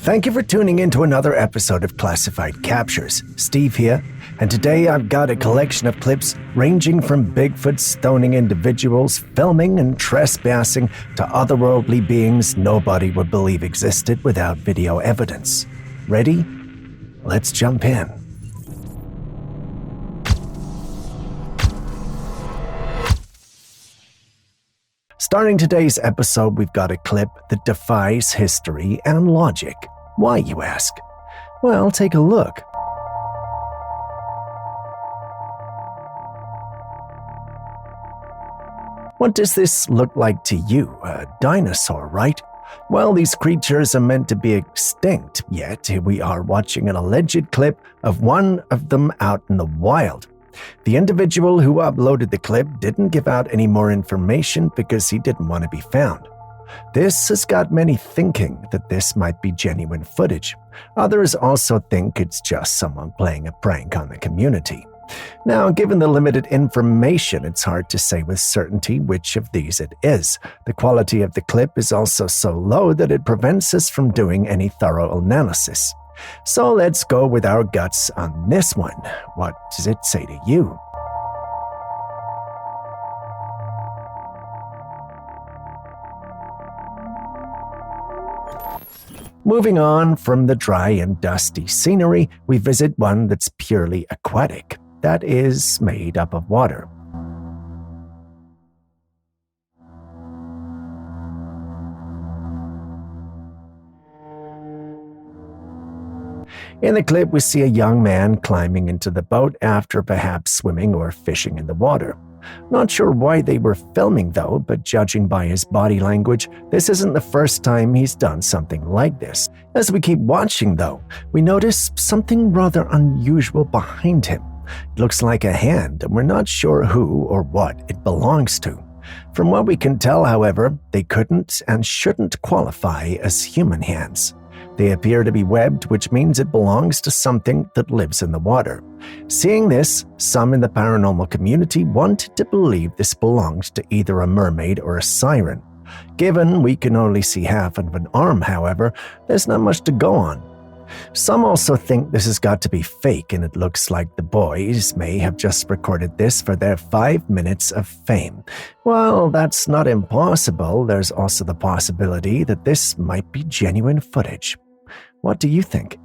Thank you for tuning in to another episode of Classified Captures. Steve here, and today I've got a collection of clips ranging from Bigfoot stoning individuals, filming and trespassing, to otherworldly beings nobody would believe existed without video evidence. Ready? Let's jump in. Starting today's episode, we've got a clip that defies history and logic. Why, you ask? Well, take a look. What does this look like to you? A dinosaur, right? Well, these creatures are meant to be extinct, yet here we are watching an alleged clip of one of them out in the wild. The individual who uploaded the clip didn't give out any more information because he didn't want to be found. This has got many thinking that this might be genuine footage. Others also think it's just someone playing a prank on the community. Now, given the limited information, it's hard to say with certainty which of these it is. The quality of the clip is also so low that it prevents us from doing any thorough analysis. So let's go with our guts on this one. What does it say to you? Moving on from the dry and dusty scenery, we visit one that's purely aquatic, that is made up of water. In the clip, we see a young man climbing into the boat after perhaps swimming or fishing in the water. Not sure why they were filming though, but judging by his body language, this isn't the first time he's done something like this. As we keep watching though, we notice something rather unusual behind him. It looks like a hand, and we're not sure who or what it belongs to. From what we can tell, however, they couldn't and shouldn't qualify as human hands. They appear to be webbed, which means it belongs to something that lives in the water. Seeing this, some in the paranormal community wanted to believe this belonged to either a mermaid or a siren. Given we can only see half of an arm, however, there's not much to go on. Some also think this has got to be fake, and it looks like the boys may have just recorded this for their 5 minutes of fame. While that's not impossible, there's also the possibility that this might be genuine footage. What do you think?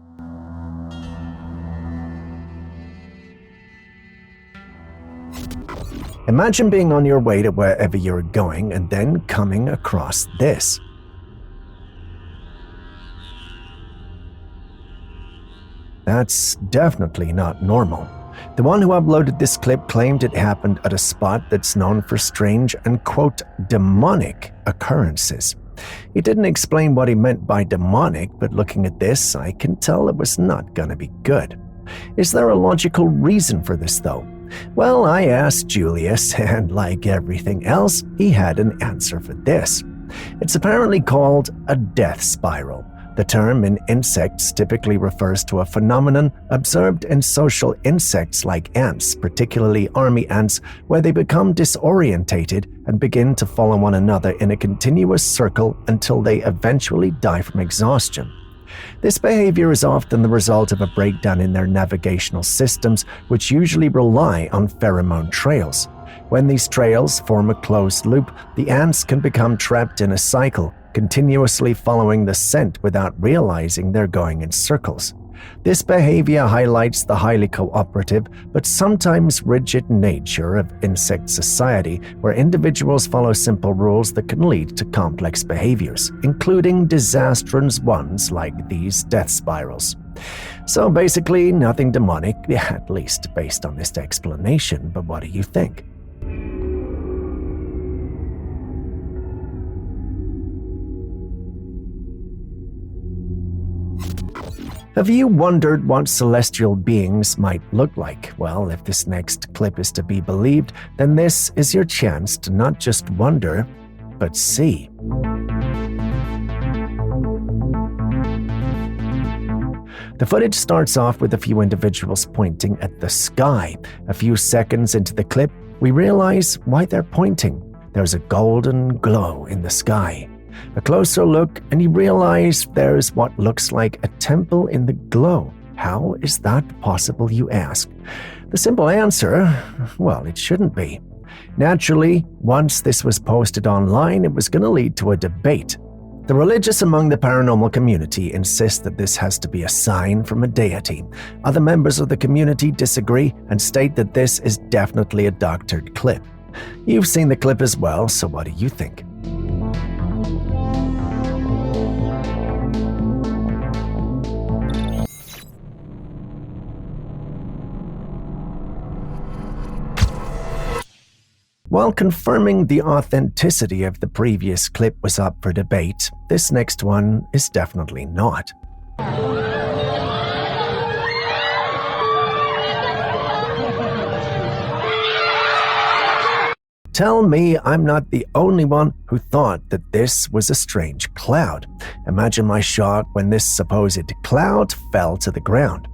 Imagine being on your way to wherever you're going and then coming across this. That's definitely not normal. The one who uploaded this clip claimed it happened at a spot that's known for strange and, quote, demonic occurrences. He didn't explain what he meant by demonic, but looking at this, I can tell it was not gonna be good. Is there a logical reason for this, though? Well, I asked Julius, and like everything else, he had an answer for this. It's apparently called a death spiral. The term in insects typically refers to a phenomenon observed in social insects like ants, particularly army ants, where they become disorientated and begin to follow one another in a continuous circle until they eventually die from exhaustion. This behavior is often the result of a breakdown in their navigational systems, which usually rely on pheromone trails. When these trails form a closed loop, the ants can become trapped in a cycle, continuously following the scent without realizing they're going in circles. This behavior highlights the highly cooperative but sometimes rigid nature of insect society, where individuals follow simple rules that can lead to complex behaviors, including disastrous ones like these death spirals. So basically, nothing demonic, at least based on this explanation, but what do you think? Have you wondered what celestial beings might look like? Well, if this next clip is to be believed, then this is your chance to not just wonder, but see. The footage starts off with a few individuals pointing at the sky. A few seconds into the clip, we realize why they're pointing. There's a golden glow in the sky. A closer look and you realize there's what looks like a temple in the glow. How is that possible, you ask? The simple answer, well, it shouldn't be. Naturally, once this was posted online, it was going to lead to a debate. The religious among the paranormal community insist that this has to be a sign from a deity. Other members of the community disagree and state that this is definitely a doctored clip. You've seen the clip as well, so what do you think? While confirming the authenticity of the previous clip was up for debate, this next one is definitely not. Tell me I'm not the only one who thought that this was a strange cloud. Imagine my shock when this supposed cloud fell to the ground.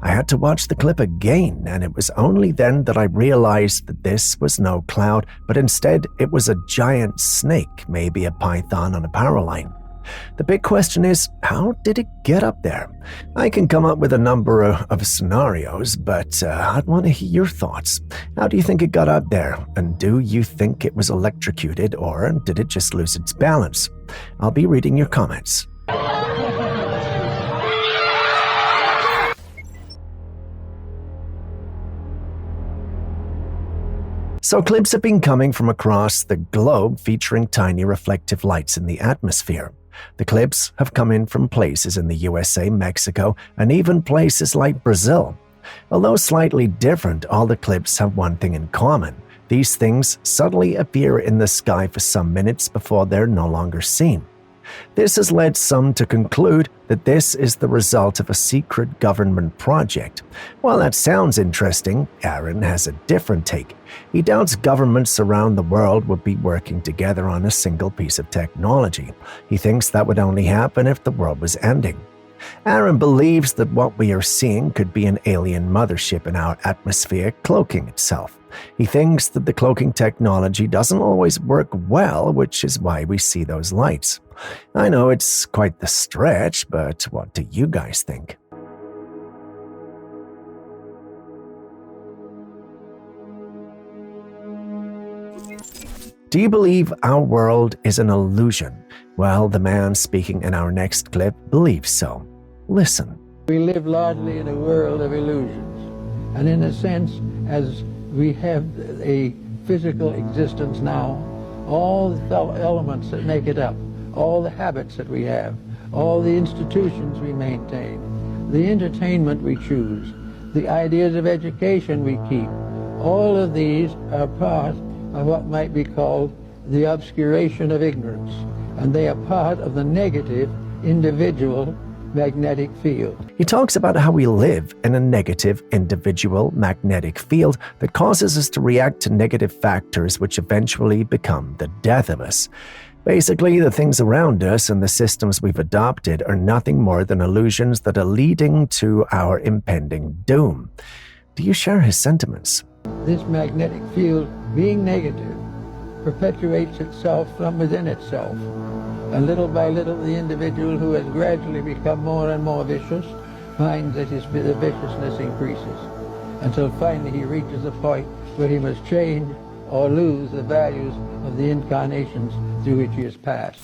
I had to watch the clip again, and it was only then that I realized that this was no cloud, but instead it was a giant snake, maybe a python on a power line. The big question is, how did it get up there? I can come up with a number of scenarios, but I'd want to hear your thoughts. How do you think it got up there? And do you think it was electrocuted, or did it just lose its balance? I'll be reading your comments. So clips have been coming from across the globe featuring tiny reflective lights in the atmosphere. The clips have come in from places in the USA, Mexico, and even places like Brazil. Although slightly different, all the clips have one thing in common. These things suddenly appear in the sky for some minutes before they're no longer seen. This has led some to conclude that this is the result of a secret government project. While that sounds interesting, Aaron has a different take. He doubts governments around the world would be working together on a single piece of technology. He thinks that would only happen if the world was ending. Aaron believes that what we are seeing could be an alien mothership in our atmosphere cloaking itself. He thinks that the cloaking technology doesn't always work well, which is why we see those lights. I know it's quite the stretch, but what do you guys think? Do you believe our world is an illusion? Well, the man speaking in our next clip believes so. Listen. We live largely in a world of illusions, and in a sense, as we have a physical existence now, all the elements that make it up, all the habits that we have, all the institutions we maintain, the entertainment we choose, the ideas of education we keep, all of these are part of what might be called the obscuration of ignorance, and they are part of the negative individual magnetic field. He talks about how we live in a negative individual magnetic field that causes us to react to negative factors which eventually become the death of us. Basically, the things around us and the systems we've adopted are nothing more than illusions that are leading to our impending doom. Do you share his sentiments? This magnetic field, being negative, perpetuates itself from within itself. And little by little, the individual who has gradually become more and more vicious finds that the viciousness increases, until finally he reaches a point where he must change or lose the values of the incarnations through which he has passed.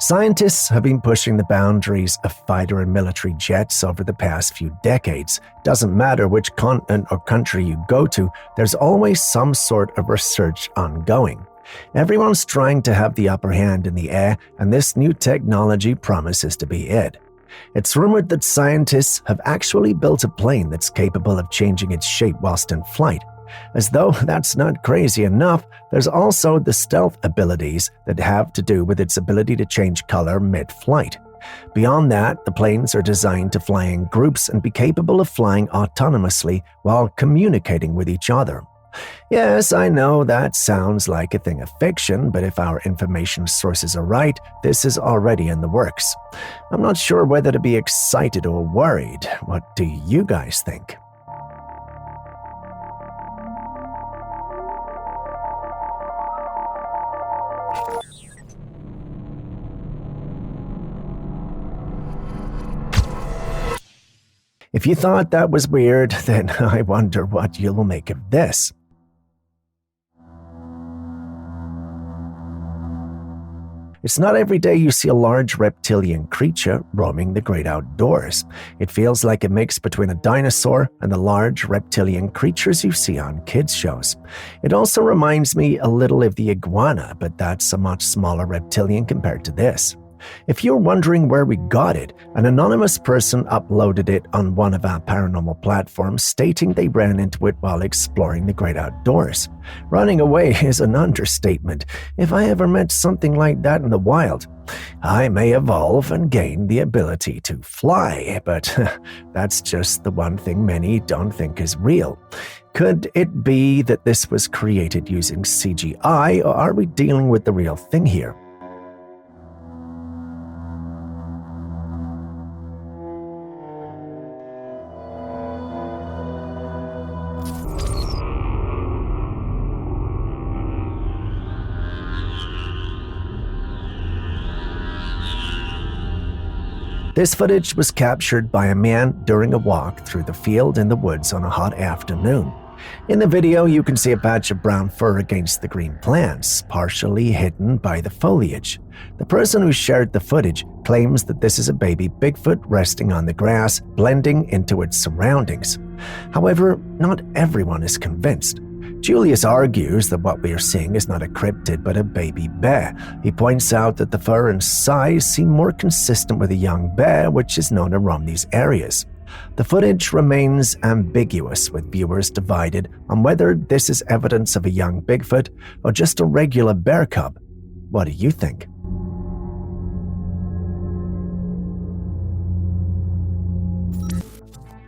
Scientists have been pushing the boundaries of fighter and military jets over the past few decades. Doesn't matter which continent or country you go to, there's always some sort of research ongoing. Everyone's trying to have the upper hand in the air, and this new technology promises to be it. It's rumored that scientists have actually built a plane that's capable of changing its shape whilst in flight. As though that's not crazy enough, there's also the stealth abilities that have to do with its ability to change color mid-flight. Beyond that, the planes are designed to fly in groups and be capable of flying autonomously while communicating with each other. Yes, I know that sounds like a thing of fiction, but if our information sources are right, this is already in the works. I'm not sure whether to be excited or worried. What do you guys think? If you thought that was weird, then I wonder what you'll make of this. It's not every day you see a large reptilian creature roaming the great outdoors. It feels like a mix between a dinosaur and the large reptilian creatures you see on kids' shows. It also reminds me a little of the iguana, but that's a much smaller reptilian compared to this. If you're wondering where we got it, an anonymous person uploaded it on one of our paranormal platforms, stating they ran into it while exploring the great outdoors. Running away is an understatement. If I ever met something like that in the wild, I may evolve and gain the ability to fly, but that's just the one thing many don't think is real. Could it be that this was created using CGI, or are we dealing with the real thing here? This footage was captured by a man during a walk through the field in the woods on a hot afternoon. In the video, you can see a patch of brown fur against the green plants, partially hidden by the foliage. The person who shared the footage claims that this is a baby Bigfoot resting on the grass, blending into its surroundings. However, not everyone is convinced. Julius argues that what we are seeing is not a cryptid but a baby bear. He points out that the fur and size seem more consistent with a young bear, which is known to roam these areas. The footage remains ambiguous, with viewers divided on whether this is evidence of a young Bigfoot or just a regular bear cub. What do you think?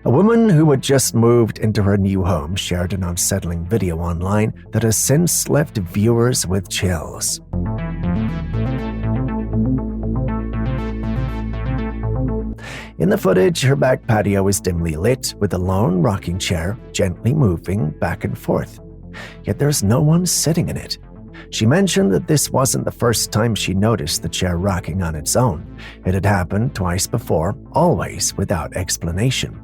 A woman who had just moved into her new home shared an unsettling video online that has since left viewers with chills. In the footage, her back patio is dimly lit, with a lone rocking chair gently moving back and forth. Yet there's no one sitting in it. She mentioned that this wasn't the first time she noticed the chair rocking on its own. It had happened twice before, always without explanation.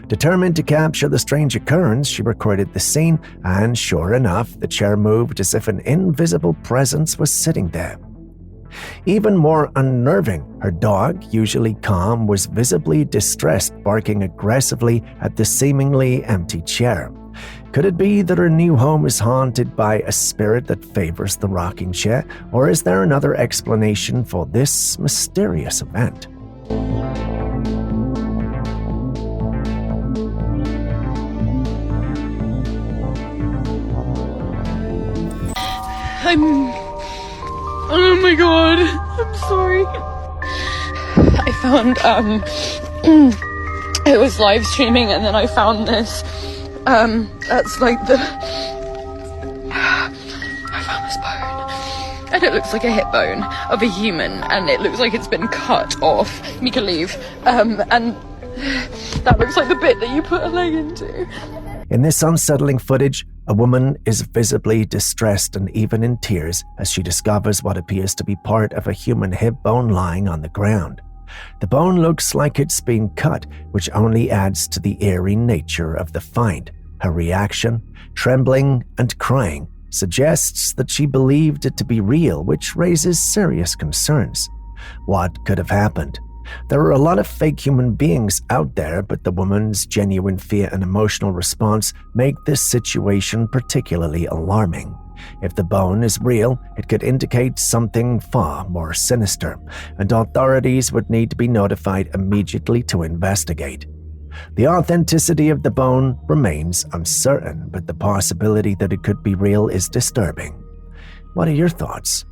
Determined to capture the strange occurrence, she recorded the scene, and sure enough, the chair moved as if an invisible presence was sitting there. Even more unnerving, her dog, usually calm, was visibly distressed, barking aggressively at the seemingly empty chair. Could it be that her new home is haunted by a spirit that favors the rocking chair, or is there another explanation for this mysterious event? Oh my god, I'm sorry. I found, it was live streaming and then I found this, that's like I found this bone. And it looks like a hip bone of a human and it looks like it's been cut off, MacLeod, and that looks like the bit that you put a leg into. In this unsettling footage, a woman is visibly distressed and even in tears as she discovers what appears to be part of a human hip bone lying on the ground. The bone looks like it's been cut, which only adds to the eerie nature of the find. Her reaction, trembling and crying, suggests that she believed it to be real, which raises serious concerns. What could have happened? There are a lot of fake human beings out there, but the woman's genuine fear and emotional response make this situation particularly alarming. If the bone is real, it could indicate something far more sinister, and authorities would need to be notified immediately to investigate. The authenticity of the bone remains uncertain, but the possibility that it could be real is disturbing. What are your thoughts?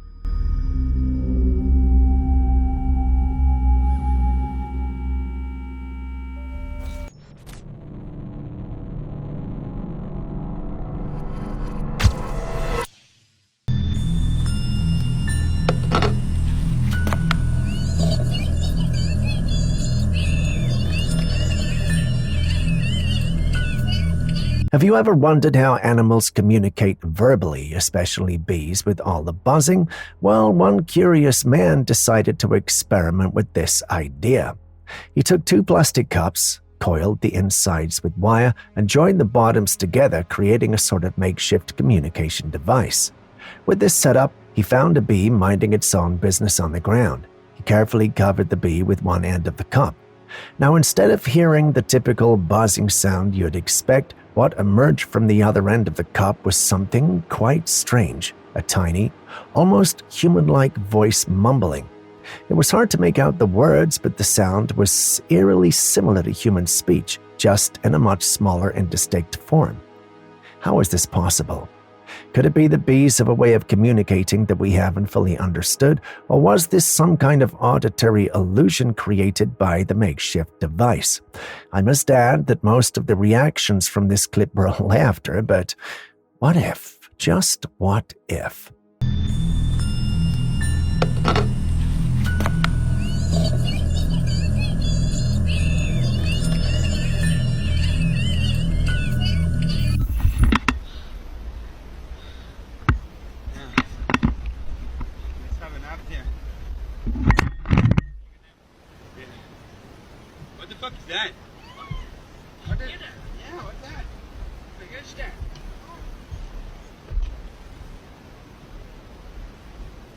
Have you ever wondered how animals communicate verbally, especially bees, with all the buzzing? Well, one curious man decided to experiment with this idea. He took 2 plastic cups, coiled the insides with wire and joined the bottoms together, creating a sort of makeshift communication device. With this setup, he found a bee minding its own business on the ground. He carefully covered the bee with one end of the cup. Now, instead of hearing the typical buzzing sound you'd expect, what emerged from the other end of the cup was something quite strange, a tiny, almost human-like voice mumbling. It was hard to make out the words, but the sound was eerily similar to human speech, just in a much smaller and distinct form. How is this possible? Could it be the bees have a way of communicating that we haven't fully understood, or was this some kind of auditory illusion created by the makeshift device? I must add that most of the reactions from this clip were laughter, but what if? Just what if? What the fuck is that? What is that? Yeah, what's that? What is that?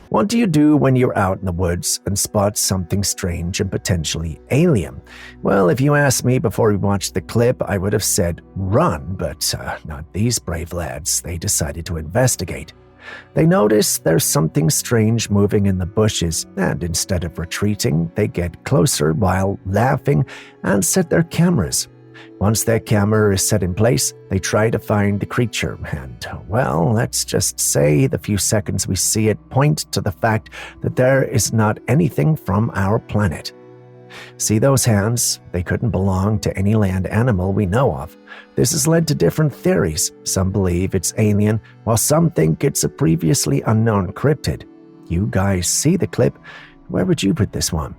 What do you do when you're out in the woods and spot something strange and potentially alien? Well, if you asked me before we watched the clip, I would have said run, but not these brave lads. They decided to investigate. They notice there's something strange moving in the bushes, and instead of retreating, they get closer while laughing and set their cameras. Once their camera is set in place, they try to find the creature, and, well, let's just say the few seconds we see it point to the fact that there is not anything from our planet. See those hands? They couldn't belong to any land animal we know of. This has led to different theories. Some believe it's alien, while some think it's a previously unknown cryptid. You guys see the clip. Where would you put this one?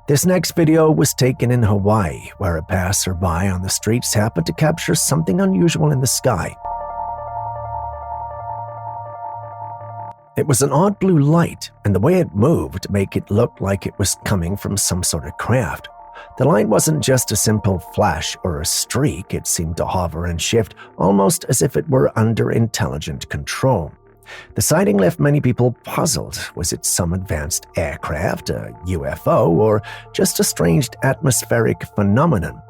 This next video was taken in Hawaii, where a passerby on the streets happened to capture something unusual in the sky. It was an odd blue light, and the way it moved made it look like it was coming from some sort of craft. The light wasn't just a simple flash or a streak, it seemed to hover and shift, almost as if it were under intelligent control. The sighting left many people puzzled. Was it some advanced aircraft, a UFO, or just a strange atmospheric phenomenon?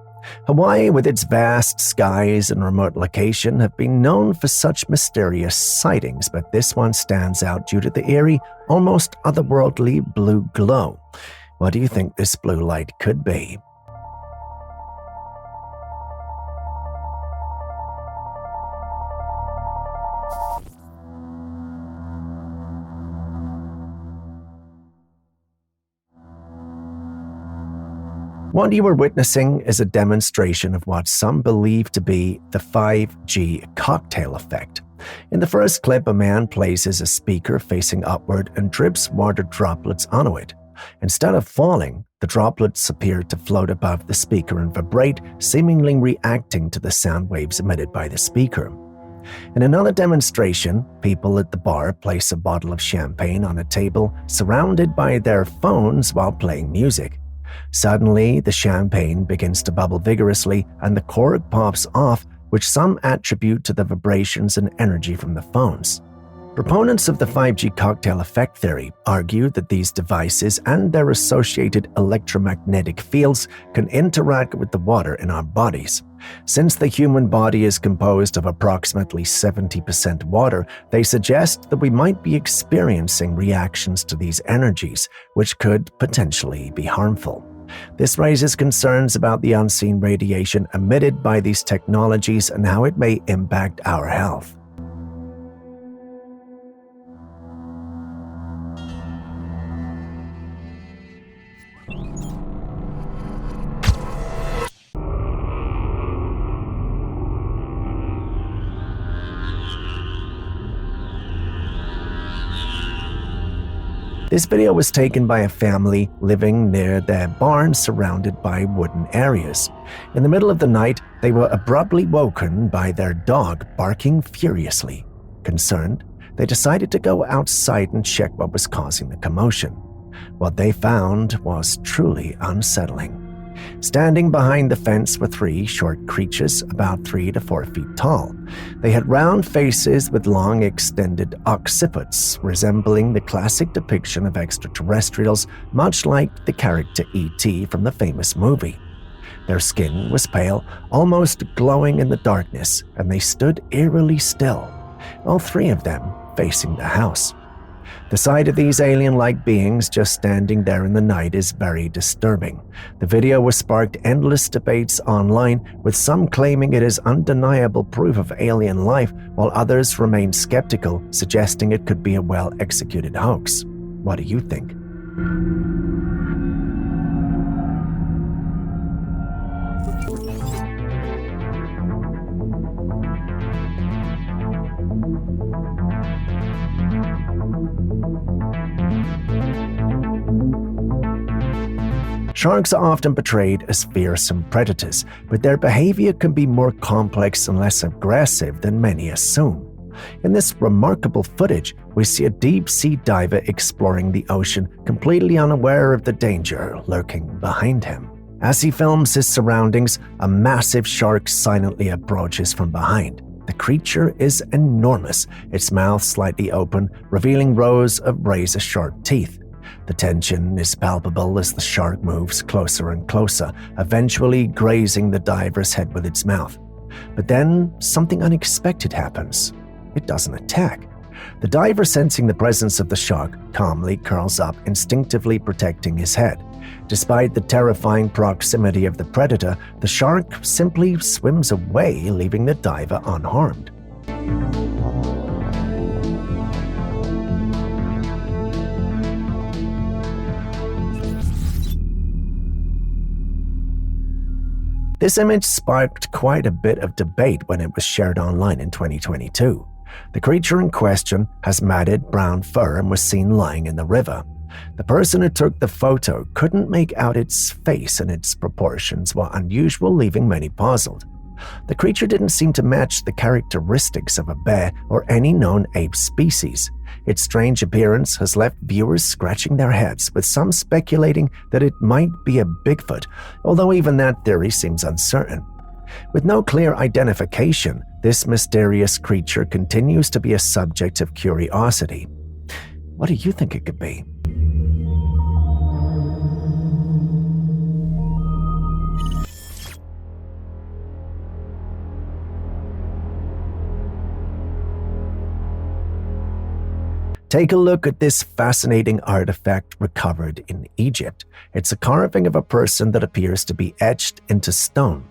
Hawaii, with its vast skies and remote location, have been known for such mysterious sightings, but this one stands out due to the eerie, almost otherworldly blue glow. What do you think this blue light could be? What you are witnessing is a demonstration of what some believe to be the 5G cocktail effect. In the first clip, a man places a speaker facing upward and drips water droplets onto it. Instead of falling, the droplets appear to float above the speaker and vibrate, seemingly reacting to the sound waves emitted by the speaker. In another demonstration, people at the bar place a bottle of champagne on a table, surrounded by their phones while playing music. Suddenly, the champagne begins to bubble vigorously and the cork pops off, which some attribute to the vibrations and energy from the phones. Proponents of the 5G cocktail effect theory argue that these devices and their associated electromagnetic fields can interact with the water in our bodies. Since the human body is composed of approximately 70% water, they suggest that we might be experiencing reactions to these energies, which could potentially be harmful. This raises concerns about the unseen radiation emitted by these technologies and how it may impact our health. This video was taken by a family living near their barn surrounded by wooden areas. In the middle of the night, they were abruptly woken by their dog barking furiously. Concerned, They decided to go outside and check what was causing the commotion. What they found was truly unsettling. Standing behind the fence were three short creatures about 3 to 4 feet tall. They had round faces with long extended occipits, resembling the classic depiction of extraterrestrials, much like the character E.T. from the famous movie. Their skin was pale, almost glowing in the darkness, and they stood eerily still, all three of them facing the house. The sight of these alien-like beings just standing there in the night is very disturbing. The video has sparked endless debates online, with some claiming it is undeniable proof of alien life, while others remain skeptical, suggesting it could be a well-executed hoax. What do you think? Sharks are often portrayed as fearsome predators, but their behavior can be more complex and less aggressive than many assume. In this remarkable footage, we see a deep-sea diver exploring the ocean, completely unaware of the danger lurking behind him. As he films his surroundings, a massive shark silently approaches from behind. The creature is enormous, its mouth slightly open, revealing rows of razor-sharp teeth. The tension is palpable as the shark moves closer and closer, eventually grazing the diver's head with its mouth. But then, something unexpected happens. It doesn't attack. The diver, sensing the presence of the shark, calmly curls up, instinctively protecting his head. Despite the terrifying proximity of the predator, the shark simply swims away, leaving the diver unharmed. This image sparked quite a bit of debate when it was shared online in 2022. The creature in question has matted brown fur and was seen lying in the river. The person who took the photo couldn't make out its face, and its proportions were unusual, leaving many puzzled. The creature didn't seem to match the characteristics of a bear or any known ape species. Its strange appearance has left viewers scratching their heads, with some speculating that it might be a Bigfoot, although even that theory seems uncertain. With no clear identification, this mysterious creature continues to be a subject of curiosity. What do you think it could be? Take a look at this fascinating artifact recovered in Egypt. It's a carving of a person that appears to be etched into stone.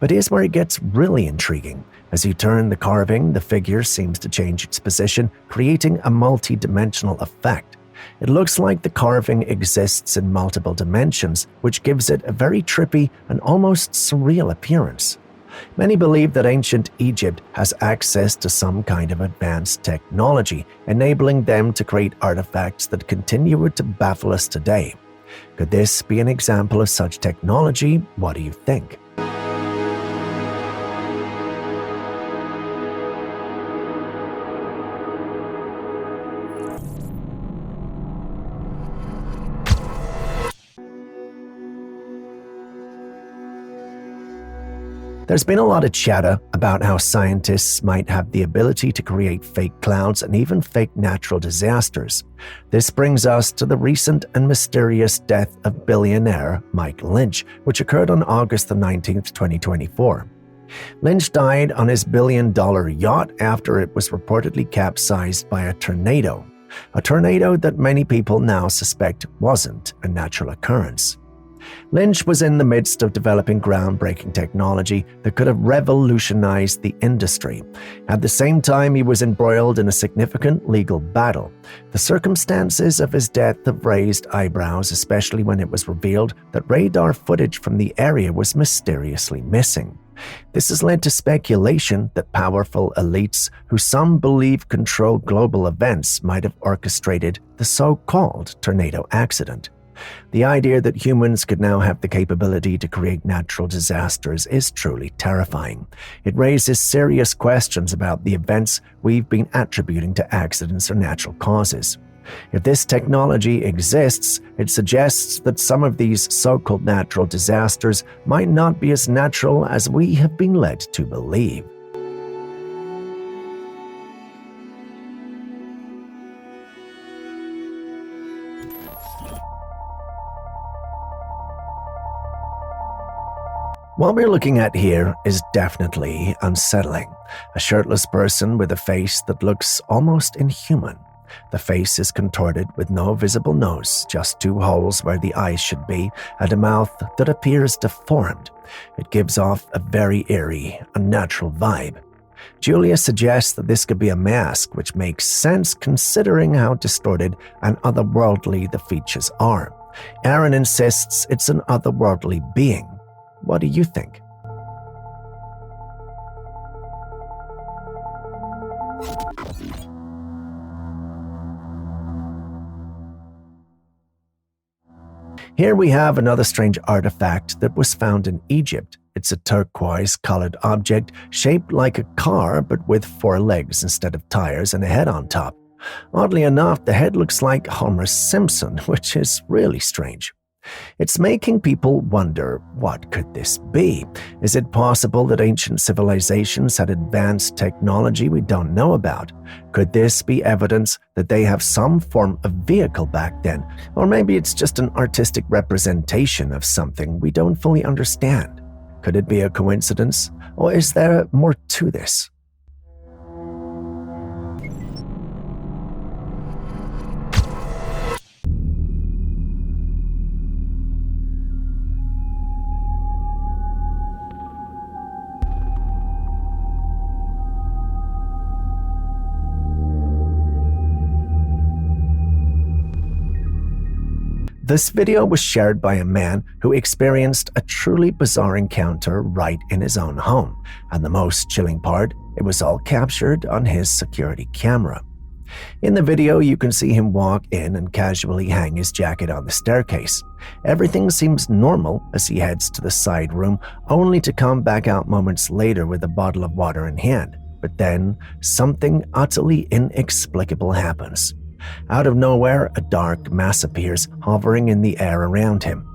But here's where it gets really intriguing. As you turn the carving, the figure seems to change its position, creating a multi-dimensional effect. It looks like the carving exists in multiple dimensions, which gives it a very trippy and almost surreal appearance. Many believe that ancient Egypt has access to some kind of advanced technology, enabling them to create artifacts that continue to baffle us today. Could this be an example of such technology? What do you think? There's been a lot of chatter about how scientists might have the ability to create fake clouds and even fake natural disasters. This brings us to the recent and mysterious death of billionaire Mike Lynch, which occurred on August the 19th, 2024. Lynch died on his billion-dollar yacht after it was reportedly capsized by a tornado that many people now suspect wasn't a natural occurrence. Lynch was in the midst of developing groundbreaking technology that could have revolutionized the industry. At the same time, he was embroiled in a significant legal battle. The circumstances of his death have raised eyebrows, especially when it was revealed that radar footage from the area was mysteriously missing. This has led to speculation that powerful elites, who some believe control global events, might have orchestrated the so-called tornado accident. The idea that humans could now have the capability to create natural disasters is truly terrifying. It raises serious questions about the events we've been attributing to accidents or natural causes. If this technology exists, it suggests that some of these so-called natural disasters might not be as natural as we have been led to believe. What we're looking at here is definitely unsettling. A shirtless person with a face that looks almost inhuman. The face is contorted with no visible nose, just two holes where the eyes should be, and a mouth that appears deformed. It gives off a very eerie, unnatural vibe. Julia suggests that this could be a mask, which makes sense considering how distorted and otherworldly the features are. Aaron insists it's an otherworldly being. What do you think? Here we have another strange artifact that was found in Egypt. It's a turquoise-colored object shaped like a car but with 4 legs instead of tires and a head on top. Oddly enough, the head looks like Homer Simpson, which is really strange. It's making people wonder, what could this be? Is it possible that ancient civilizations had advanced technology we don't know about? Could this be evidence that they have some form of vehicle back then? Or maybe it's just an artistic representation of something we don't fully understand? Could it be a coincidence? Or is there more to this? This video was shared by a man who experienced a truly bizarre encounter right in his own home, and the most chilling part, it was all captured on his security camera. In the video, you can see him walk in and casually hang his jacket on the staircase. Everything seems normal as he heads to the side room, only to come back out moments later with a bottle of water in hand. But then, something utterly inexplicable happens. Out of nowhere, a dark mass appears, hovering in the air around him.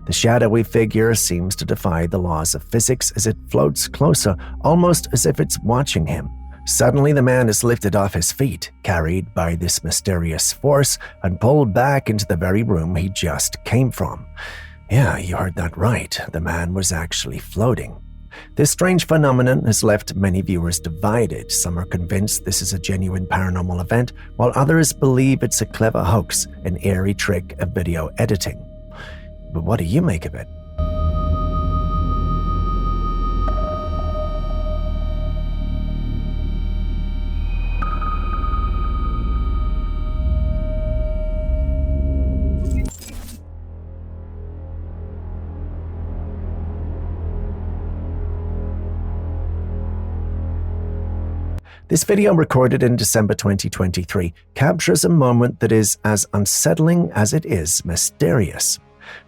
The shadowy figure seems to defy the laws of physics as it floats closer, almost as if it's watching him. Suddenly, the man is lifted off his feet, carried by this mysterious force, and pulled back into the very room he just came from. Yeah, you heard that right. The man was actually floating. This strange phenomenon has left many viewers divided. Some are convinced this is a genuine paranormal event, while others believe it's a clever hoax, an eerie trick of video editing. But what do you make of it? This video, recorded in December 2023, captures a moment that is as unsettling as it is mysterious.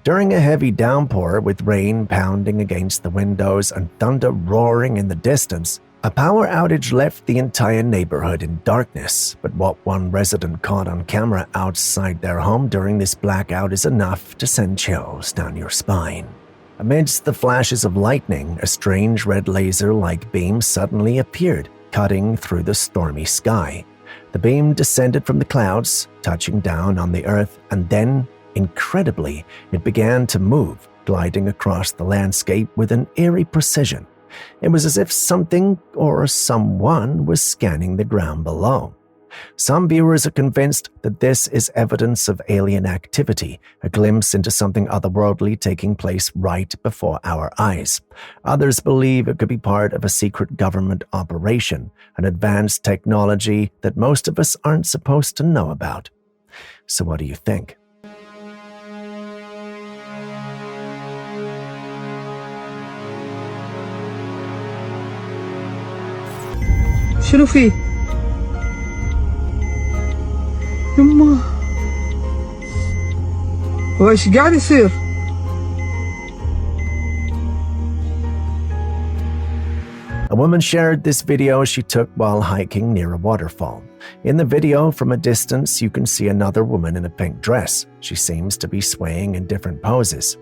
During a heavy downpour with rain pounding against the windows and thunder roaring in the distance, a power outage left the entire neighborhood in darkness. But what one resident caught on camera outside their home during this blackout is enough to send chills down your spine. Amidst the flashes of lightning, a strange red laser-like beam suddenly appeared, cutting through the stormy sky. The beam descended from the clouds, touching down on the earth, and then, incredibly, it began to move, gliding across the landscape with an eerie precision. It was as if something or someone was scanning the ground below. Some viewers are convinced that this is evidence of alien activity, a glimpse into something otherworldly taking place right before our eyes. Others believe it could be part of a secret government operation, an advanced technology that most of us aren't supposed to know about. So what do you think? شنو فيه؟ يما وإيش قاعد يصير؟ A woman shared this video she took while hiking near a waterfall. In the video, from a distance, you can see another woman in a pink dress. She seems to be swaying in different poses.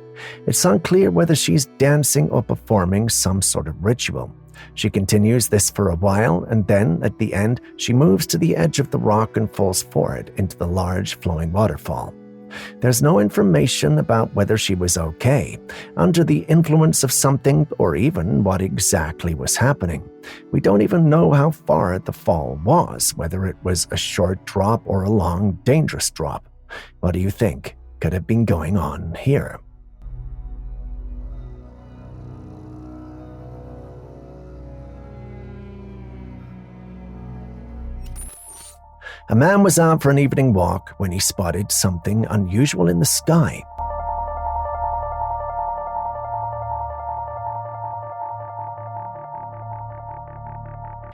It's unclear whether she's dancing or performing some sort of ritual. She continues this for a while, and then, at the end, she moves to the edge of the rock and falls forward into the large flowing waterfall. There's no information about whether she was okay, under the influence of something, or even what exactly was happening. We don't even know how far the fall was, whether it was a short drop or a long, dangerous drop. What do you think could have been going on here? A man was out for an evening walk when he spotted something unusual in the sky.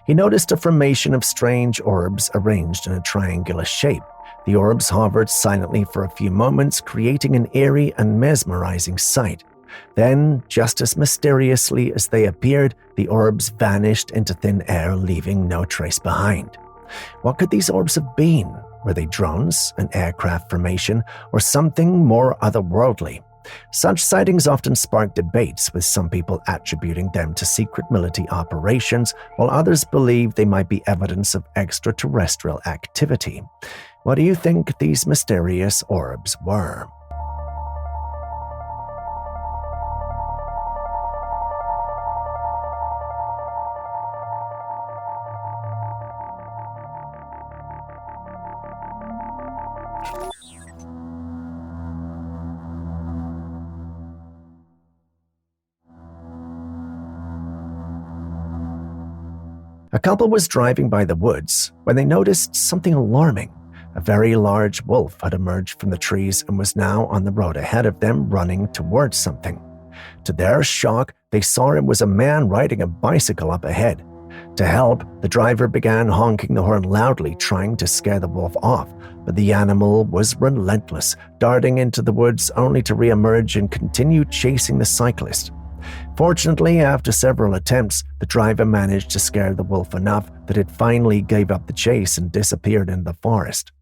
He noticed a formation of strange orbs arranged in a triangular shape. The orbs hovered silently for a few moments, creating an eerie and mesmerizing sight. Then, just as mysteriously as they appeared, the orbs vanished into thin air, leaving no trace behind. What could these orbs have been? Were they drones, an aircraft formation, or something more otherworldly? Such sightings often spark debates, with some people attributing them to secret military operations, while others believe they might be evidence of extraterrestrial activity. What do you think these mysterious orbs were? A couple was driving by the woods when they noticed something alarming. A very large wolf had emerged from the trees and was now on the road ahead of them, running towards something. To their shock, they saw it was a man riding a bicycle up ahead. To help, the driver began honking the horn loudly, trying to scare the wolf off, but the animal was relentless, darting into the woods only to re-emerge and continue chasing the cyclist. Fortunately, after several attempts, the driver managed to scare the wolf enough that it finally gave up the chase and disappeared in the forest.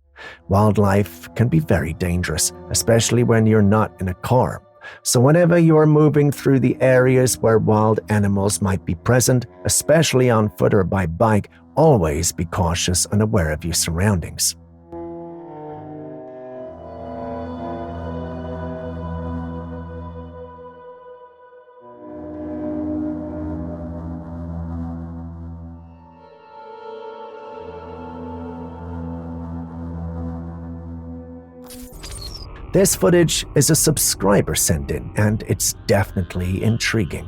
Wildlife can be very dangerous, especially when you're not in a car. So whenever you're moving through the areas where wild animals might be present, especially on foot or by bike, always be cautious and aware of your surroundings. This footage is a subscriber sent in, and it's definitely intriguing.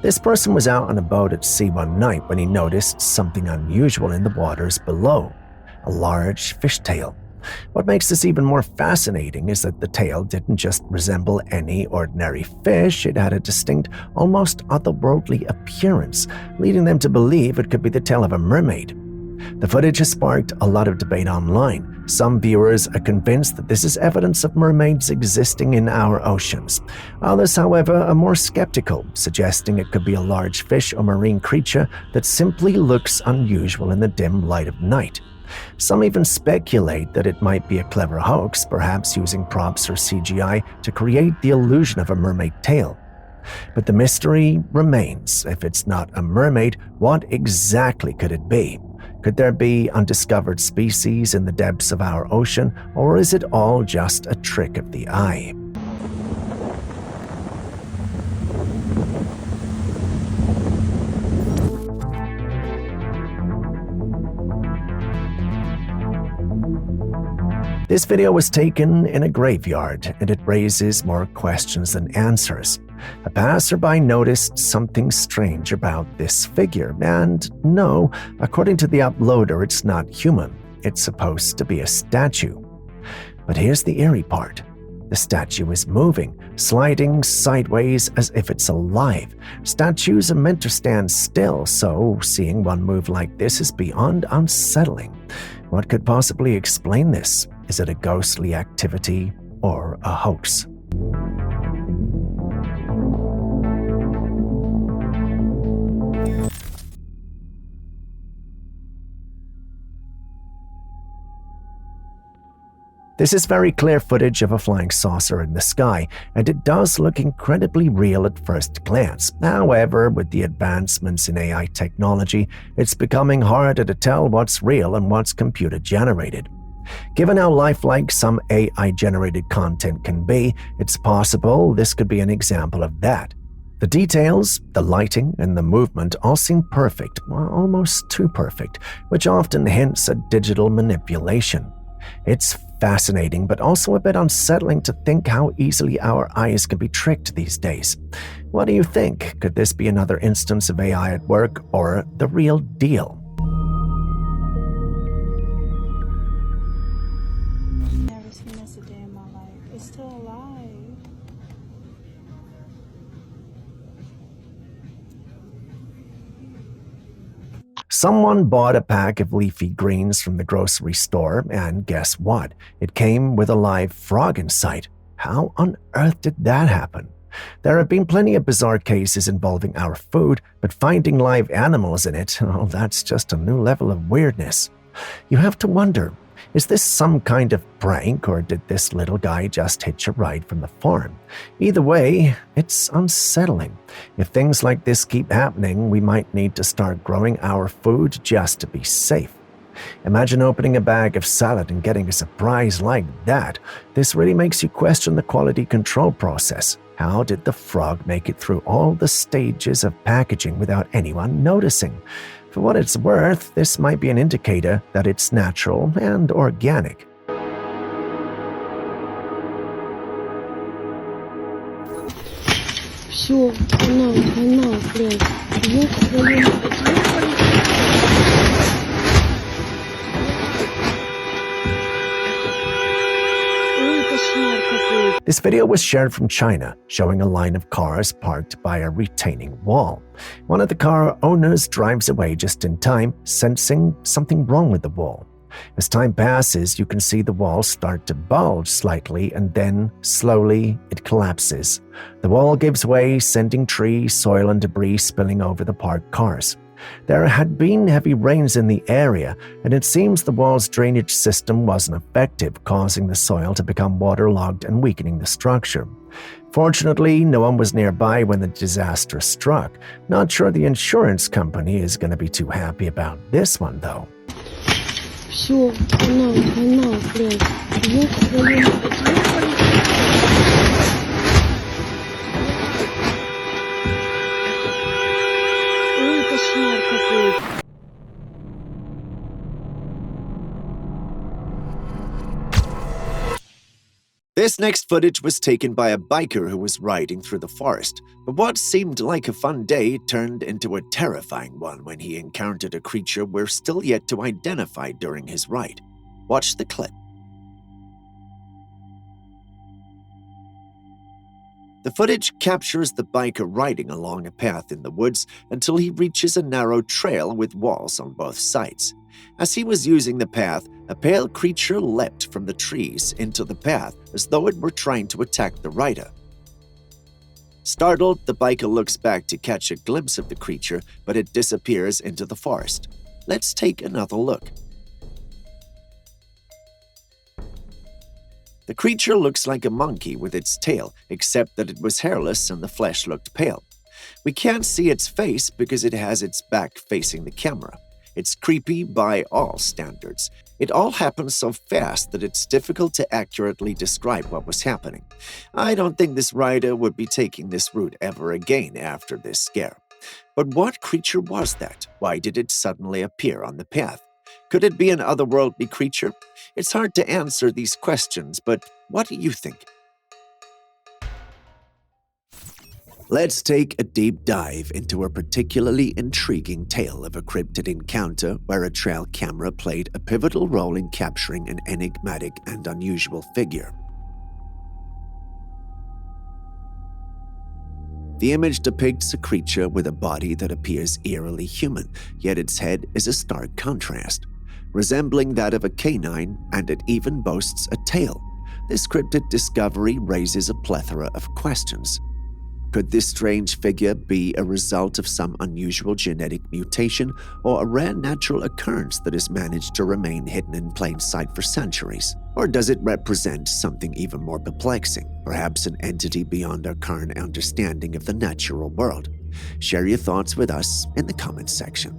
This person was out on a boat at sea one night when he noticed something unusual in the waters below, a large fishtail. What makes this even more fascinating is that the tail didn't just resemble any ordinary fish, it had a distinct, almost otherworldly appearance, leading them to believe it could be the tail of a mermaid. The footage has sparked a lot of debate online. Some viewers are convinced that this is evidence of mermaids existing in our oceans. Others, however, are more skeptical, suggesting it could be a large fish or marine creature that simply looks unusual in the dim light of night. Some even speculate that it might be a clever hoax, perhaps using props or CGI to create the illusion of a mermaid tail. But the mystery remains. If it's not a mermaid, what exactly could it be? Could there be undiscovered species in the depths of our ocean, or is it all just a trick of the eye? This video was taken in a graveyard, and it raises more questions than answers. A passerby noticed something strange about this figure, and no, according to the uploader, it's not human. It's supposed to be a statue. But here's the eerie part. The statue is moving, sliding sideways as if it's alive. Statues are meant to stand still, so seeing one move like this is beyond unsettling. What could possibly explain this? Is it a ghostly activity or a hoax? This is very clear footage of a flying saucer in the sky, and it does look incredibly real at first glance. However, with the advancements in AI technology, it's becoming harder to tell what's real and what's computer-generated. Given how lifelike some AI-generated content can be, it's possible this could be an example of that. The details, the lighting, and the movement all seem perfect, almost too perfect, which often hints at digital manipulation. It's fascinating, but also a bit unsettling to think how easily our eyes can be tricked these days. What do you think? Could this be another instance of AI at work or the real deal? Never seen this a day in my life. It's still alive. Someone bought a pack of leafy greens from the grocery store, and guess what? It came with a live frog inside. How on earth did that happen? There have been plenty of bizarre cases involving our food, but finding live animals in it, that's just a new level of weirdness. You have to wonder, is this some kind of prank, or did this little guy just hitch a ride from the farm? Either way, it's unsettling. If things like this keep happening, we might need to start growing our food just to be safe. Imagine opening a bag of salad and getting a surprise like that. This really makes you question the quality control process. How did the frog make it through all the stages of packaging without anyone noticing? For what it's worth, this might be an indicator that it's natural and organic. Все, она, блядь. Ёб твою мать. Ой, кошмар какой. This video was shared from China, showing a line of cars parked by a retaining wall. One of the car owners drives away just in time, sensing something wrong with the wall. As time passes, you can see the wall start to bulge slightly, and then, slowly, it collapses. The wall gives way, sending trees, soil, and debris spilling over the parked cars. There had been heavy rains in the area, and it seems the wall's drainage system wasn't effective, causing the soil to become waterlogged and weakening the structure. Fortunately, no one was nearby when the disaster struck. Not sure the insurance company is going to be too happy about this one, though. Все, она, блядь. Ёб твою мать. Ой, кошмар какой. This next footage was taken by a biker who was riding through the forest, but what seemed like a fun day turned into a terrifying one when he encountered a creature we're still yet to identify during his ride. Watch the clip. The footage captures the biker riding along a path in the woods until he reaches a narrow trail with walls on both sides. As he was using the path, a pale creature leapt from the trees into the path as though it were trying to attack the rider. Startled, the biker looks back to catch a glimpse of the creature, but it disappears into the forest. Let's take another look. The creature looks like a monkey with its tail, except that it was hairless and the flesh looked pale. We can't see its face because it has its back facing the camera. It's creepy by all standards. It all happens so fast that it's difficult to accurately describe what was happening. I don't think this rider would be taking this route ever again after this scare. But what creature was that? Why did it suddenly appear on the path? Could it be an otherworldly creature? It's hard to answer these questions, but what do you think? Let's take a deep dive into a particularly intriguing tale of a cryptid encounter where a trail camera played a pivotal role in capturing an enigmatic and unusual figure. The image depicts a creature with a body that appears eerily human, yet its head is a stark contrast, resembling that of a canine, and it even boasts a tail. This cryptid discovery raises a plethora of questions. Could this strange figure be a result of some unusual genetic mutation or a rare natural occurrence that has managed to remain hidden in plain sight for centuries? Or does it represent something even more perplexing, perhaps an entity beyond our current understanding of the natural world? Share your thoughts with us in the comments section.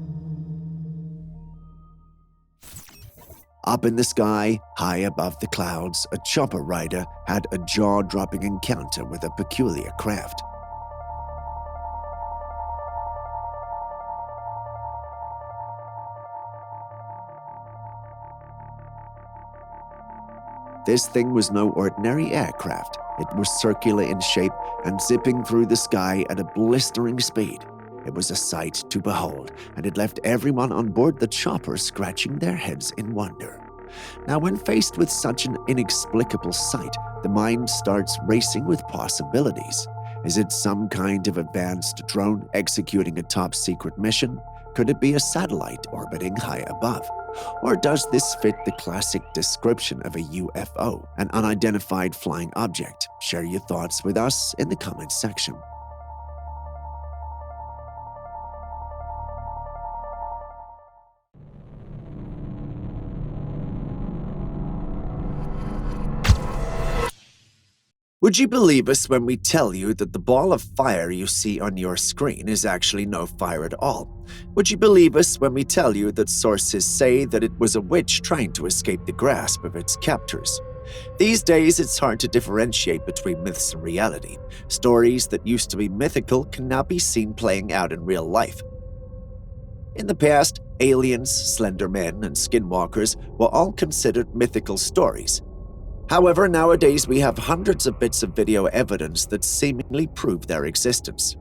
Up in the sky, high above the clouds, a chopper rider had a jaw-dropping encounter with a peculiar craft. This thing was no ordinary aircraft. It was circular in shape and zipping through the sky at a blistering speed. It was a sight to behold, and it left everyone on board the chopper scratching their heads in wonder. Now, when faced with such an inexplicable sight, the mind starts racing with possibilities. Is it some kind of advanced drone executing a top-secret mission? Could it be a satellite orbiting high above? Or does this fit the classic description of a UFO, an unidentified flying object? Share your thoughts with us in the comments section. Would you believe us when we tell you that the ball of fire you see on your screen is actually no fire at all? Would you believe us when we tell you that sources say that it was a witch trying to escape the grasp of its captors? These days, it's hard to differentiate between myths and reality. Stories that used to be mythical can now be seen playing out in real life. In the past, aliens, slender men, and skinwalkers were all considered mythical stories. However, nowadays we have hundreds of bits of video evidence that seemingly prove their existence.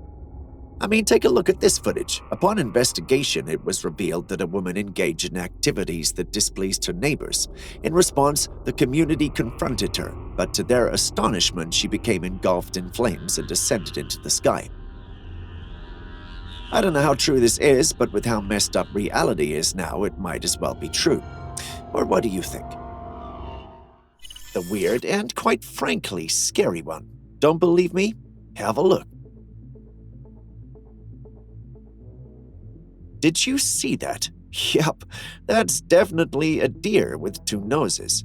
I mean, take a look at this footage. Upon investigation, it was revealed that a woman engaged in activities that displeased her neighbors. In response, the community confronted her, but to their astonishment, she became engulfed in flames and descended into the sky. I don't know how true this is, but with how messed up reality is now, it might as well be true. Or what do you think? The weird and, quite frankly, scary one. Don't believe me? Have a look. Did you see that? Yup, that's definitely a deer with two noses.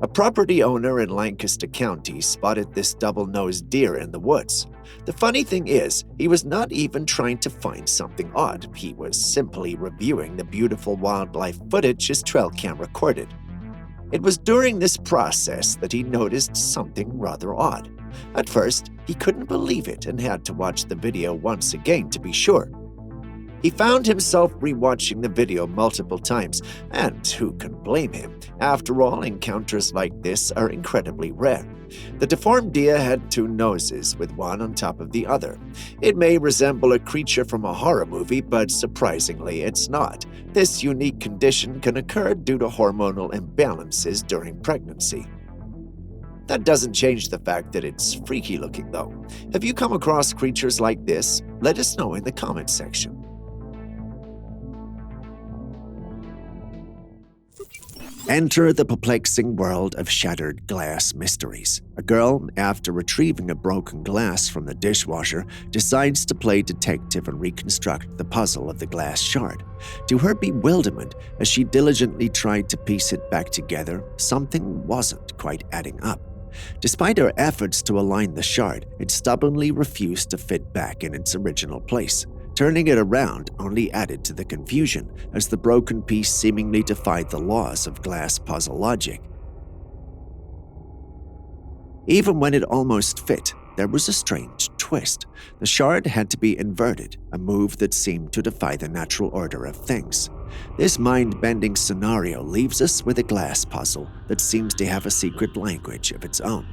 A property owner in Lancaster County spotted this double-nosed deer in the woods. The funny thing is, he was not even trying to find something odd. He was simply reviewing the beautiful wildlife footage his Trailcam recorded. It was during this process that he noticed something rather odd. At first, he couldn't believe it and had to watch the video once again to be sure. He found himself rewatching the video multiple times, and who can blame him? After all, encounters like this are incredibly rare. The deformed deer had two noses, with one on top of the other. It may resemble a creature from a horror movie, but surprisingly, it's not. This unique condition can occur due to hormonal imbalances during pregnancy. That doesn't change the fact that it's freaky looking, though. Have you come across creatures like this? Let us know in the comments section. Enter the perplexing world of shattered glass mysteries. A girl, after retrieving a broken glass from the dishwasher, decides to play detective and reconstruct the puzzle of the glass shard. To her bewilderment, as she diligently tried to piece it back together, something wasn't quite adding up. Despite her efforts to align the shard, it stubbornly refused to fit back in its original place. Turning it around only added to the confusion, as the broken piece seemingly defied the laws of glass puzzle logic. Even when it almost fit, there was a strange twist. The shard had to be inverted, a move that seemed to defy the natural order of things. This mind-bending scenario leaves us with a glass puzzle that seems to have a secret language of its own.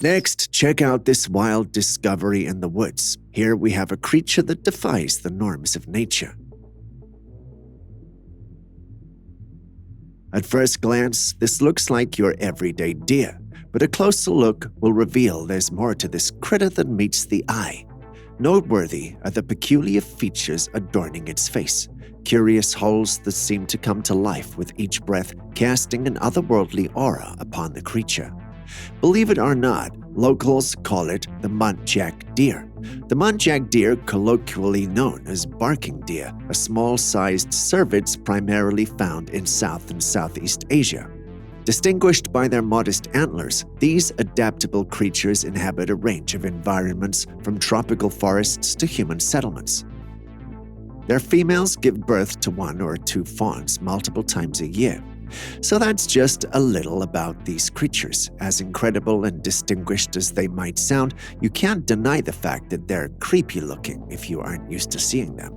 Next, check out this wild discovery in the woods. Here we have a creature that defies the norms of nature. At first glance, this looks like your everyday deer, But a closer look will reveal there's more to this critter than meets the eye. Noteworthy are the peculiar features adorning its face, curious holes that seem to come to life with each breath, casting an otherworldly aura upon the creature. Believe it or not, locals call it the muntjac deer. The muntjac deer, colloquially known as barking deer, a small-sized cervids primarily found in South and Southeast Asia. Distinguished by their modest antlers, these adaptable creatures inhabit a range of environments from tropical forests to human settlements. Their females give birth to 1 or 2 fawns multiple times a year. So that's just a little about these creatures. As incredible and distinguished as they might sound, you can't deny the fact that they're creepy looking if you aren't used to seeing them.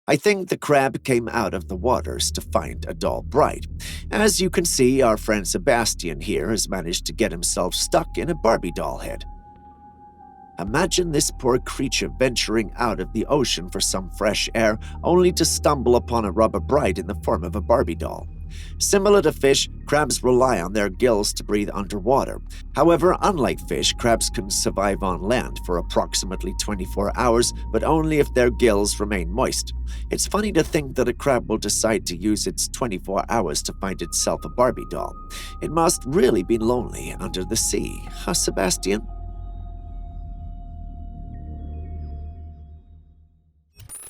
I think the crab came out of the waters to find a doll bride. As you can see, our friend Sebastian here has managed to get himself stuck in a Barbie doll head. Imagine this poor creature venturing out of the ocean for some fresh air, only to stumble upon a rubber bride in the form of a Barbie doll. Similar to fish, crabs rely on their gills to breathe underwater. However, unlike fish, crabs can survive on land for approximately 24 hours, but only if their gills remain moist. It's funny to think that a crab will decide to use its 24 hours to find itself a Barbie doll. It must really be lonely under the sea, huh, Sebastian?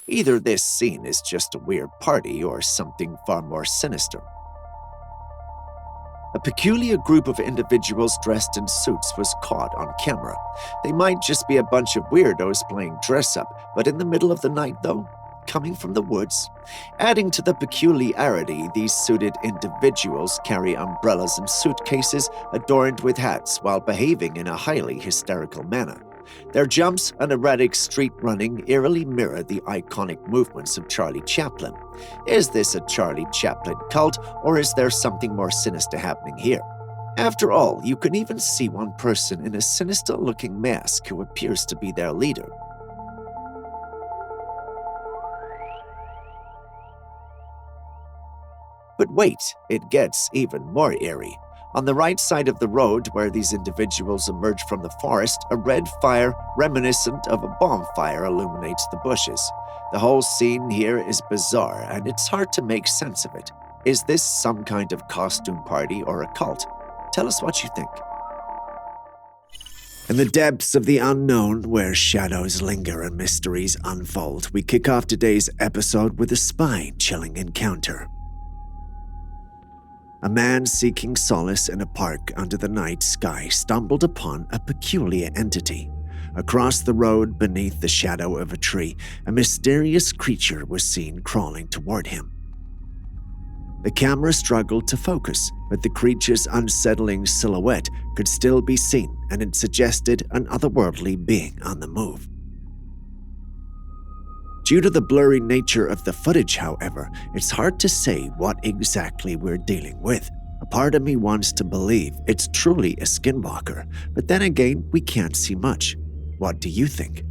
Either this scene is just a weird party or something far more sinister. A peculiar group of individuals dressed in suits was caught on camera. They might just be a bunch of weirdos playing dress-up, but in the middle of the night, though, coming from the woods. Adding to the peculiarity, these suited individuals carry umbrellas and suitcases adorned with hats while behaving in a highly hysterical manner. Their jumps and erratic street running eerily mirror the iconic movements of Charlie Chaplin. Is this a Charlie Chaplin cult, or is there something more sinister happening here? After all, you can even see one person in a sinister-looking mask who appears to be their leader. But wait, it gets even more eerie. On the right side of the road where these individuals emerge from the forest, a red fire reminiscent of a bonfire illuminates the bushes. The whole scene here is bizarre, and it's hard to make sense of it. Is this some kind of costume party or a cult? Tell us what you think. In the depths of the unknown, where shadows linger and mysteries unfold, we kick off today's episode with a spine-chilling encounter. A man seeking solace in a park under the night sky stumbled upon a peculiar entity. Across the road, beneath the shadow of a tree, a mysterious creature was seen crawling toward him. The camera struggled to focus, but the creature's unsettling silhouette could still be seen, and it suggested an otherworldly being on the move. Due to the blurry nature of the footage, however, it's hard to say what exactly we're dealing with. A part of me wants to believe it's truly a skinwalker, but then again, we can't see much. What do you think?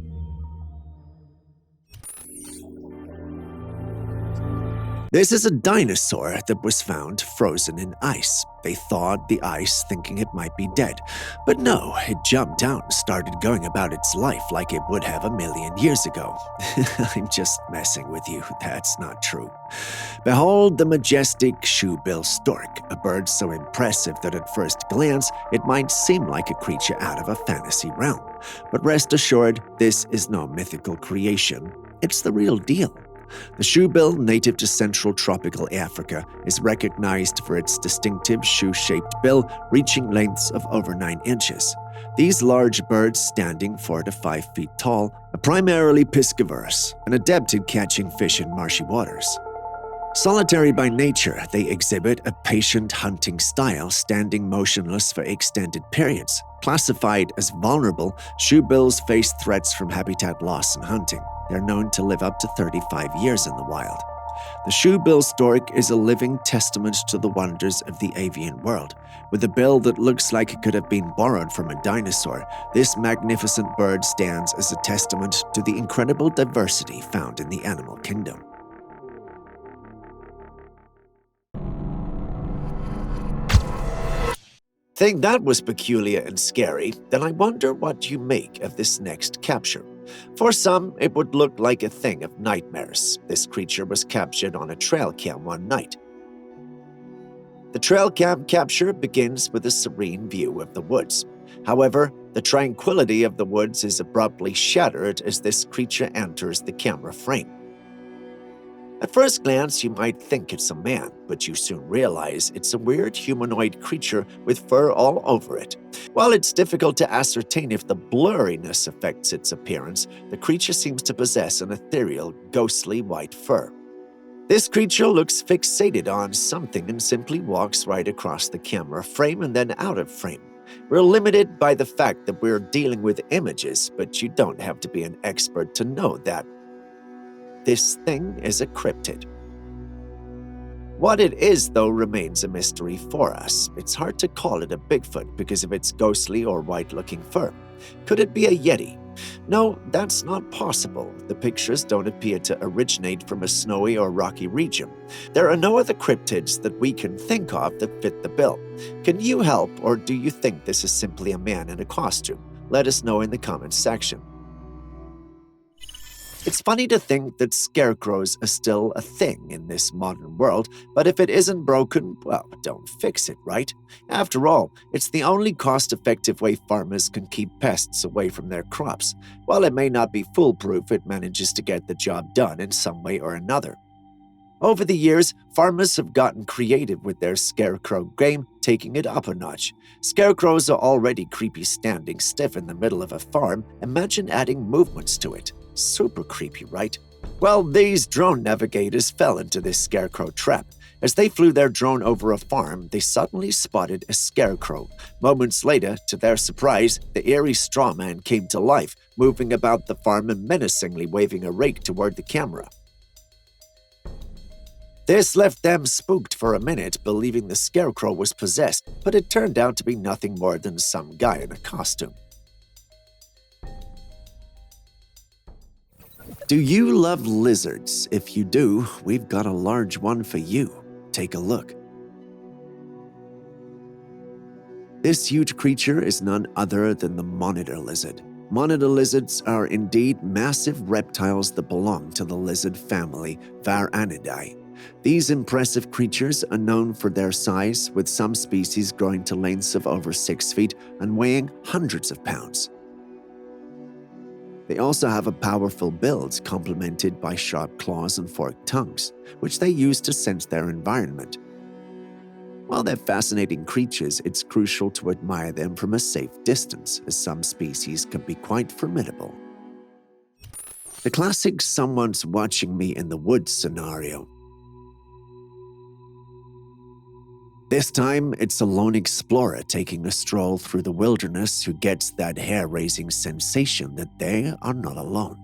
This is a dinosaur that was found frozen in ice. They thawed the ice thinking it might be dead. But no, it jumped out and started going about its life like it would have 1,000,000 years ago. I'm just messing with you, that's not true. Behold the majestic shoebill stork, a bird so impressive that at first glance it might seem like a creature out of a fantasy realm. But rest assured, this is no mythical creation. It's the real deal. The shoebill, native to central tropical Africa, is recognized for its distinctive shoe-shaped bill reaching lengths of over 9 inches. These large birds, standing 4 to 5 feet tall, are primarily piscivorous and adept at catching fish in marshy waters. Solitary by nature, they exhibit a patient hunting style, standing motionless for extended periods. Classified as vulnerable, shoebills face threats from habitat loss and hunting. They're known to live up to 35 years in the wild. The shoebill stork is a living testament to the wonders of the avian world. With a bill that looks like it could have been borrowed from a dinosaur, this magnificent bird stands as a testament to the incredible diversity found in the animal kingdom. Think that was peculiar and scary, then I wonder what you make of this next capture. For some, it would look like a thing of nightmares. This creature was captured on a Trailcam one night. The Trailcam capture begins with a serene view of the woods. However, the tranquility of the woods is abruptly shattered as this creature enters the camera frame. At first glance, you might think it's a man, but you soon realize it's a weird humanoid creature with fur all over it. While it's difficult to ascertain if the blurriness affects its appearance, the creature seems to possess an ethereal, ghostly white fur. This creature looks fixated on something and simply walks right across the camera frame and then out of frame. We're limited by the fact that we're dealing with images, but you don't have to be an expert to know that this thing is a cryptid. What it is, though, remains a mystery for us. It's hard to call it a Bigfoot because of its ghostly or white-looking fur. Could it be a Yeti? No, that's not possible. The pictures don't appear to originate from a snowy or rocky region. There are no other cryptids that we can think of that fit the bill. Can you help, or do you think this is simply a man in a costume? Let us know in the comments section. It's funny to think that scarecrows are still a thing in this modern world, but if it isn't broken, well, don't fix it, right? After all, it's the only cost-effective way farmers can keep pests away from their crops. While it may not be foolproof, it manages to get the job done in some way or another. Over the years, farmers have gotten creative with their scarecrow game, taking it up a notch. Scarecrows are already creepy standing stiff in the middle of a farm. Imagine adding movements to it. Super creepy, right? Well, these drone navigators fell into this scarecrow trap. As they flew their drone over a farm, they suddenly spotted a scarecrow. Moments later, to their surprise, the eerie straw man came to life, moving about the farm and menacingly waving a rake toward the camera. This left them spooked for a minute, believing the scarecrow was possessed, but it turned out to be nothing more than some guy in a costume. Do you love lizards? If you do, we've got a large one for you. Take a look. This huge creature is none other than the monitor lizard. Monitor lizards are indeed massive reptiles that belong to the lizard family Varanidae. These impressive creatures are known for their size, with some species growing to lengths of over 6 feet and weighing hundreds of pounds. They also have a powerful build complemented by sharp claws and forked tongues, which they use to sense their environment. While they're fascinating creatures, it's crucial to admire them from a safe distance, as some species can be quite formidable. The classic "someone's watching me in the woods" scenario. This time, it's a lone explorer taking a stroll through the wilderness who gets that hair-raising sensation that they are not alone.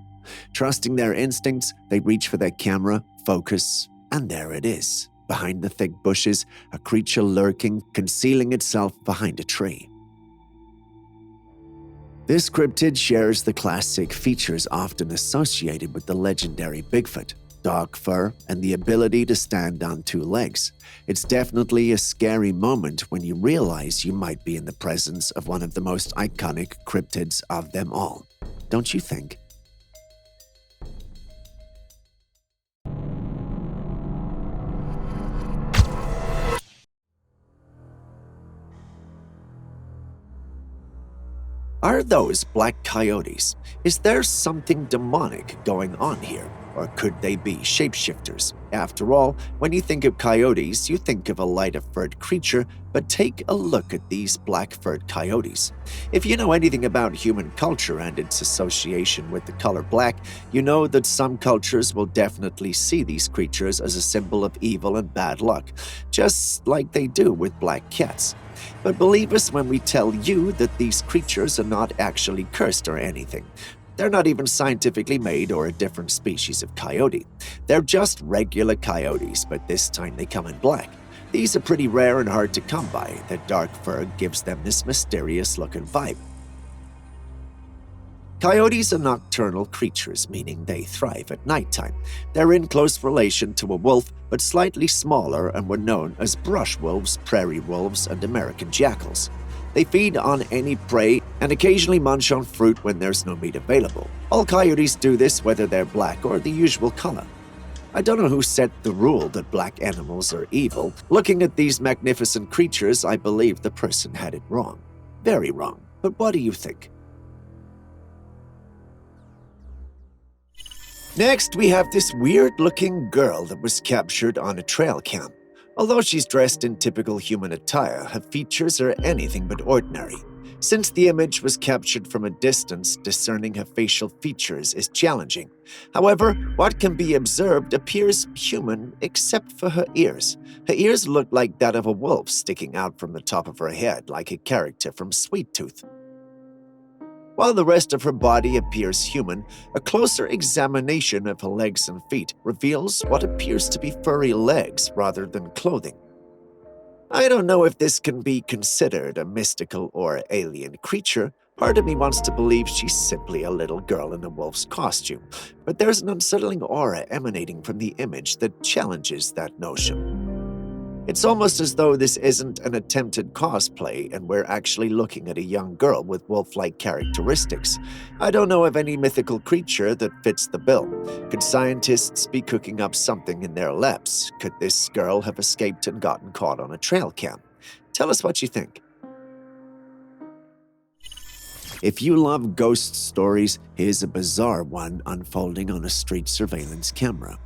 Trusting their instincts, they reach for their camera, focus, and there it is. Behind the thick bushes, a creature lurking, concealing itself behind a tree. This cryptid shares the classic features often associated with the legendary Bigfoot: dark fur and the ability to stand on 2 legs. It's definitely a scary moment when you realize you might be in the presence of one of the most iconic cryptids of them all. Don't you think? Are those black coyotes? Is there something demonic going on here? Or could they be shapeshifters? After all, when you think of coyotes, you think of a lighter-furred creature, but take a look at these black-furred coyotes. If you know anything about human culture and its association with the color black, you know that some cultures will definitely see these creatures as a symbol of evil and bad luck, just like they do with black cats. But believe us when we tell you that these creatures are not actually cursed or anything. They're not even scientifically made or a different species of coyote. They're just regular coyotes, but this time they come in black. These are pretty rare and hard to come by. Their dark fur gives them this mysterious-looking vibe. Coyotes are nocturnal creatures, meaning they thrive at nighttime. They're in close relation to a wolf, but slightly smaller, and were known as brush wolves, prairie wolves, and American jackals. They feed on any prey and occasionally munch on fruit when there's no meat available. All coyotes do this whether they're black or the usual color. I don't know who set the rule that black animals are evil. Looking at these magnificent creatures, I believe the person had it wrong. Very wrong. But what do you think? Next, we have this weird-looking girl that was captured on a trail cam. Although she's dressed in typical human attire, her features are anything but ordinary. Since the image was captured from a distance, discerning her facial features is challenging. However, what can be observed appears human except for her ears. Her ears look like that of a wolf sticking out from the top of her head, like a character from Sweet Tooth. While the rest of her body appears human, a closer examination of her legs and feet reveals what appears to be furry legs rather than clothing. I don't know if this can be considered a mystical or alien creature. Part of me wants to believe she's simply a little girl in a wolf's costume, but there's an unsettling aura emanating from the image that challenges that notion. It's almost as though this isn't an attempted cosplay and we're actually looking at a young girl with wolf-like characteristics. I don't know of any mythical creature that fits the bill. Could scientists be cooking up something in their labs? Could this girl have escaped and gotten caught on a trail cam? Tell us what you think. If you love ghost stories, here's a bizarre one unfolding on a street surveillance camera.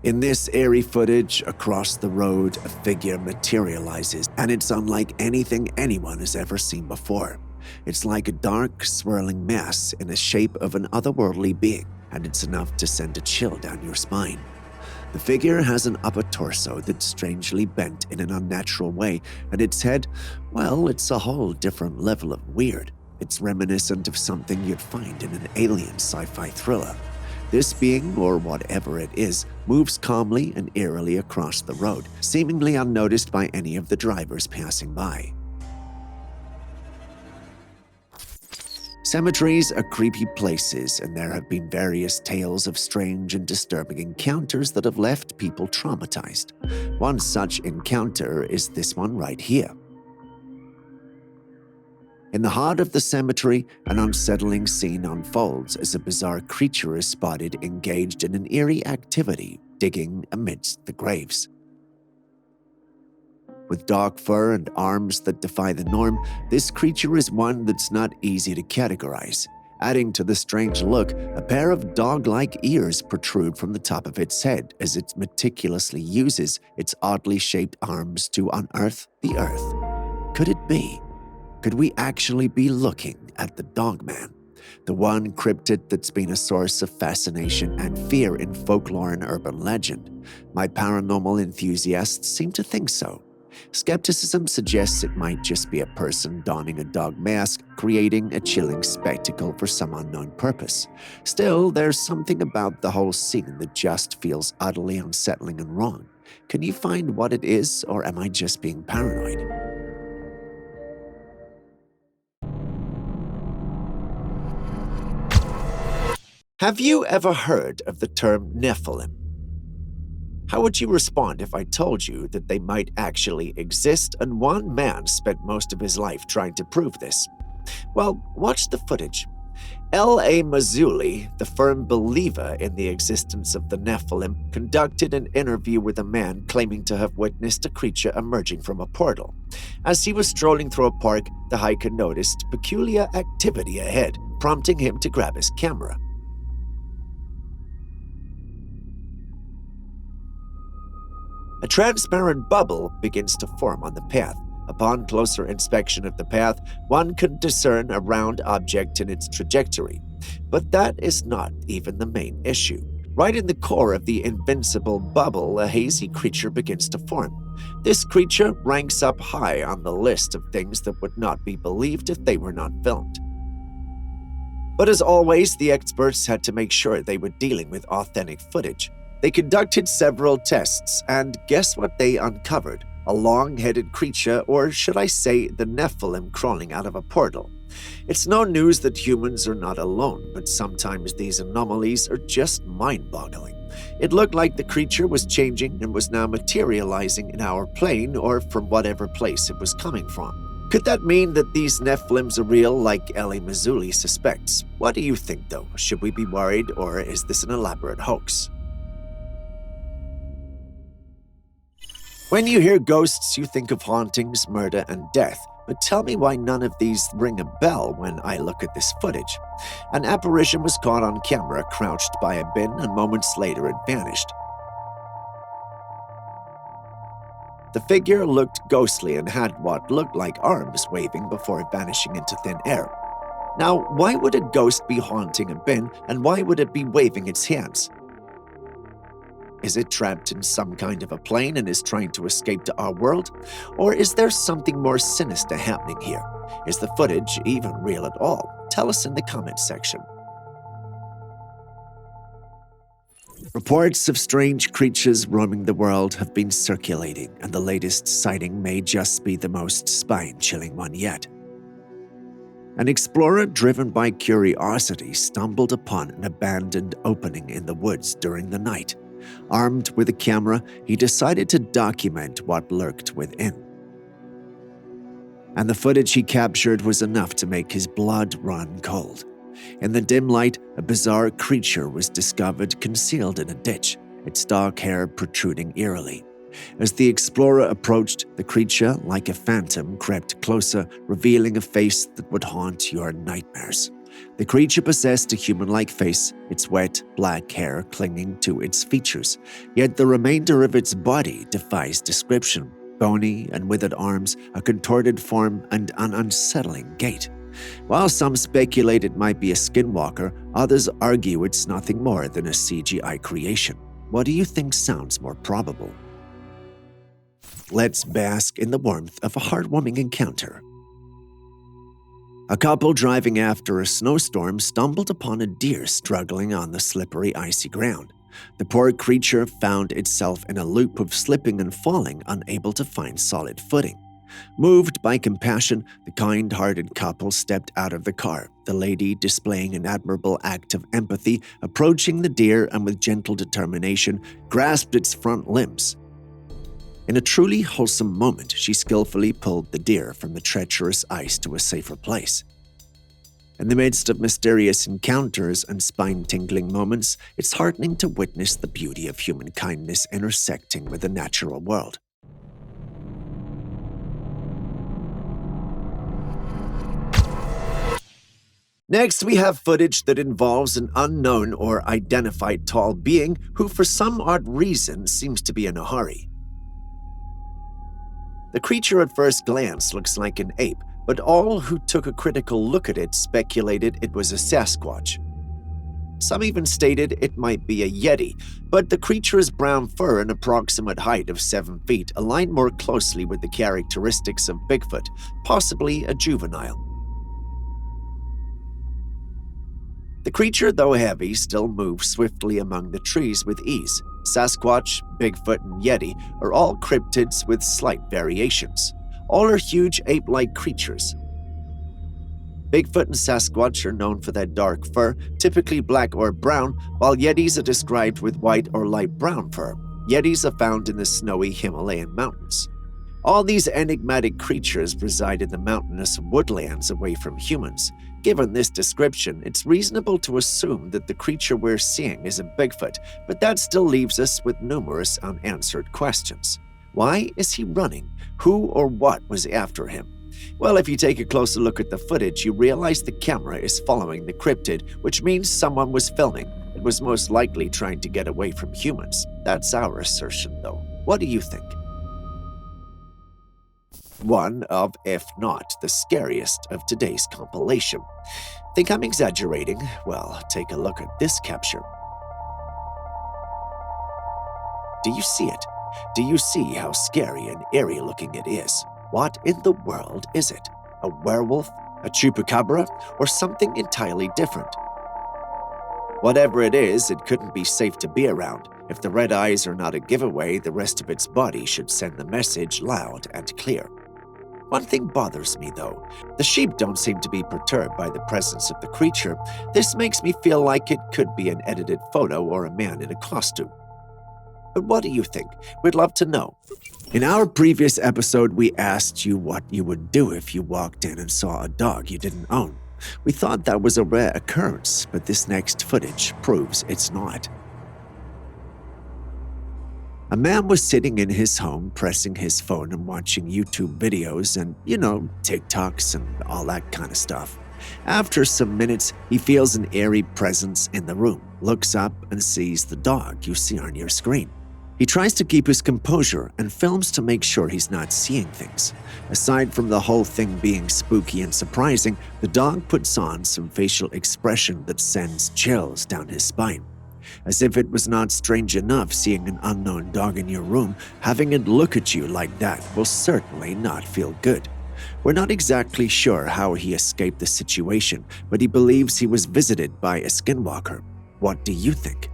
In this eerie footage, across the road, a figure materializes, and it's unlike anything anyone has ever seen before. It's like a dark, swirling mass in the shape of an otherworldly being, and it's enough to send a chill down your spine. The figure has an upper torso that's strangely bent in an unnatural way, and its head, well, it's a whole different level of weird. It's reminiscent of something you'd find in an alien sci-fi thriller. This being, or whatever it is, moves calmly and eerily across the road, seemingly unnoticed by any of the drivers passing by. Cemeteries are creepy places, and there have been various tales of strange and disturbing encounters that have left people traumatized. One such encounter is this one right here. In the heart of the cemetery, an unsettling scene unfolds as a bizarre creature is spotted engaged in an eerie activity, digging amidst the graves. With dark fur and arms that defy the norm, this creature is one that's not easy to categorize. Adding to the strange look, a pair of dog-like ears protrude from the top of its head as it meticulously uses its oddly shaped arms to unearth the earth. Could it be? Could we actually be looking at the Dogman, the one cryptid that's been a source of fascination and fear in folklore and urban legend? My paranormal enthusiasts seem to think so. Skepticism suggests it might just be a person donning a dog mask, creating a chilling spectacle for some unknown purpose. Still, there's something about the whole scene that just feels utterly unsettling and wrong. Can you find what it is, or am I just being paranoid? Have you ever heard of the term Nephilim? How would you respond if I told you that they might actually exist and one man spent most of his life trying to prove this? Well, watch the footage. L.A. Mazzulli, the firm believer in the existence of the Nephilim, conducted an interview with a man claiming to have witnessed a creature emerging from a portal. As he was strolling through a park, the hiker noticed peculiar activity ahead, prompting him to grab his camera. A transparent bubble begins to form on the path. Upon closer inspection of the path, one could discern a round object in its trajectory. But that is not even the main issue. Right in the core of the invincible bubble, a hazy creature begins to form. This creature ranks up high on the list of things that would not be believed if they were not filmed. But as always, the experts had to make sure they were dealing with authentic footage. They conducted several tests, and guess what they uncovered? a long-headed creature, or should I say the Nephilim crawling out of a portal. It's no news that humans are not alone, but sometimes these anomalies are just mind-boggling. It looked like the creature was changing and was now materializing in our plane or from whatever place it was coming from. Could that mean that these Nephilims are real like Ellie Mazzulli suspects? What do you think though? Should we be worried, or is this an elaborate hoax? When you hear ghosts, you think of hauntings, murder, and death. But tell me why none of these ring a bell when I look at this footage. An apparition was caught on camera crouched by a bin, and moments later it vanished. The figure looked ghostly and had what looked like arms waving before vanishing into thin air. Now, why would a ghost be haunting a bin, and why would it be waving its hands? Is it trapped in some kind of a plane and is trying to escape to our world? Or is there something more sinister happening here? Is the footage even real at all? Tell us in the comments section. Reports of strange creatures roaming the world have been circulating, and the latest sighting may just be the most spine-chilling one yet. An explorer driven by curiosity stumbled upon an abandoned opening in the woods during the night. Armed with a camera, he decided to document what lurked within. And the footage he captured was enough to make his blood run cold. In the dim light, a bizarre creature was discovered concealed in a ditch, its dark hair protruding eerily. As the explorer approached, the creature, like a phantom, crept closer, revealing a face that would haunt your nightmares. The creature possessed a human-like face, its wet, black hair clinging to its features, yet the remainder of its body defies description. Bony and withered arms, a contorted form, and an unsettling gait. While some speculate it might be a skinwalker, others argue it's nothing more than a CGI creation. What do you think sounds more probable? Let's bask in the warmth of a heartwarming encounter. A couple driving after a snowstorm stumbled upon a deer struggling on the slippery, icy ground. The poor creature found itself in a loop of slipping and falling, unable to find solid footing. Moved by compassion, the kind-hearted couple stepped out of the car, the lady displaying an admirable act of empathy, approaching the deer and with gentle determination grasped its front limbs. In a truly wholesome moment, she skillfully pulled the deer from the treacherous ice to a safer place. In the midst of mysterious encounters and spine-tingling moments, it's heartening to witness the beauty of human kindness intersecting with the natural world. Next, we have footage that involves an unknown or identified tall being who, for some odd reason, seems to be in a hurry. The creature at first glance looks like an ape, but all who took a critical look at it speculated it was a Sasquatch. Some even stated it might be a Yeti, but the creature's brown fur and approximate height of 7 feet align more closely with the characteristics of Bigfoot, possibly a juvenile. The creature, though heavy, still moves swiftly among the trees with ease. Sasquatch, Bigfoot, and Yeti are all cryptids with slight variations. All are huge ape-like creatures. Bigfoot and Sasquatch are known for their dark fur, typically black or brown, while Yetis are described with white or light brown fur. Yetis are found in the snowy Himalayan mountains. All these enigmatic creatures reside in the mountainous woodlands away from humans. Given this description, it's reasonable to assume that the creature we're seeing is a Bigfoot, but that still leaves us with numerous unanswered questions. Why is he running? Who or what was after him? Well, if you take a closer look at the footage, you realize the camera is following the cryptid, which means someone was filming. It was most likely trying to get away from humans. That's our assertion, though. What do you think? One of, if not, the scariest of today's compilation. Think I'm exaggerating? Well, take a look at this capture. Do you see it? Do you see how scary and eerie looking it is? What in the world is it? A werewolf? A chupacabra? Or something entirely different? Whatever it is, it couldn't be safe to be around. If the red eyes are not a giveaway, the rest of its body should send the message loud and clear. One thing bothers me though. The sheep don't seem to be perturbed by the presence of the creature. This makes me feel like it could be an edited photo or a man in a costume. But what do you think? We'd love to know. In our previous episode, we asked you what you would do if you walked in and saw a dog you didn't own. We thought that was a rare occurrence, but this next footage proves it's not. A man was sitting in his home, pressing his phone and watching YouTube videos and, TikToks and all that kind of stuff. After some minutes, he feels an eerie presence in the room, looks up and sees the dog you see on your screen. He tries to keep his composure and films to make sure he's not seeing things. Aside from the whole thing being spooky and surprising, the dog puts on some facial expression that sends chills down his spine. As if it was not strange enough seeing an unknown dog in your room, having it look at you like that will certainly not feel good. We're not exactly sure how he escaped the situation, but he believes he was visited by a skinwalker. What do you think?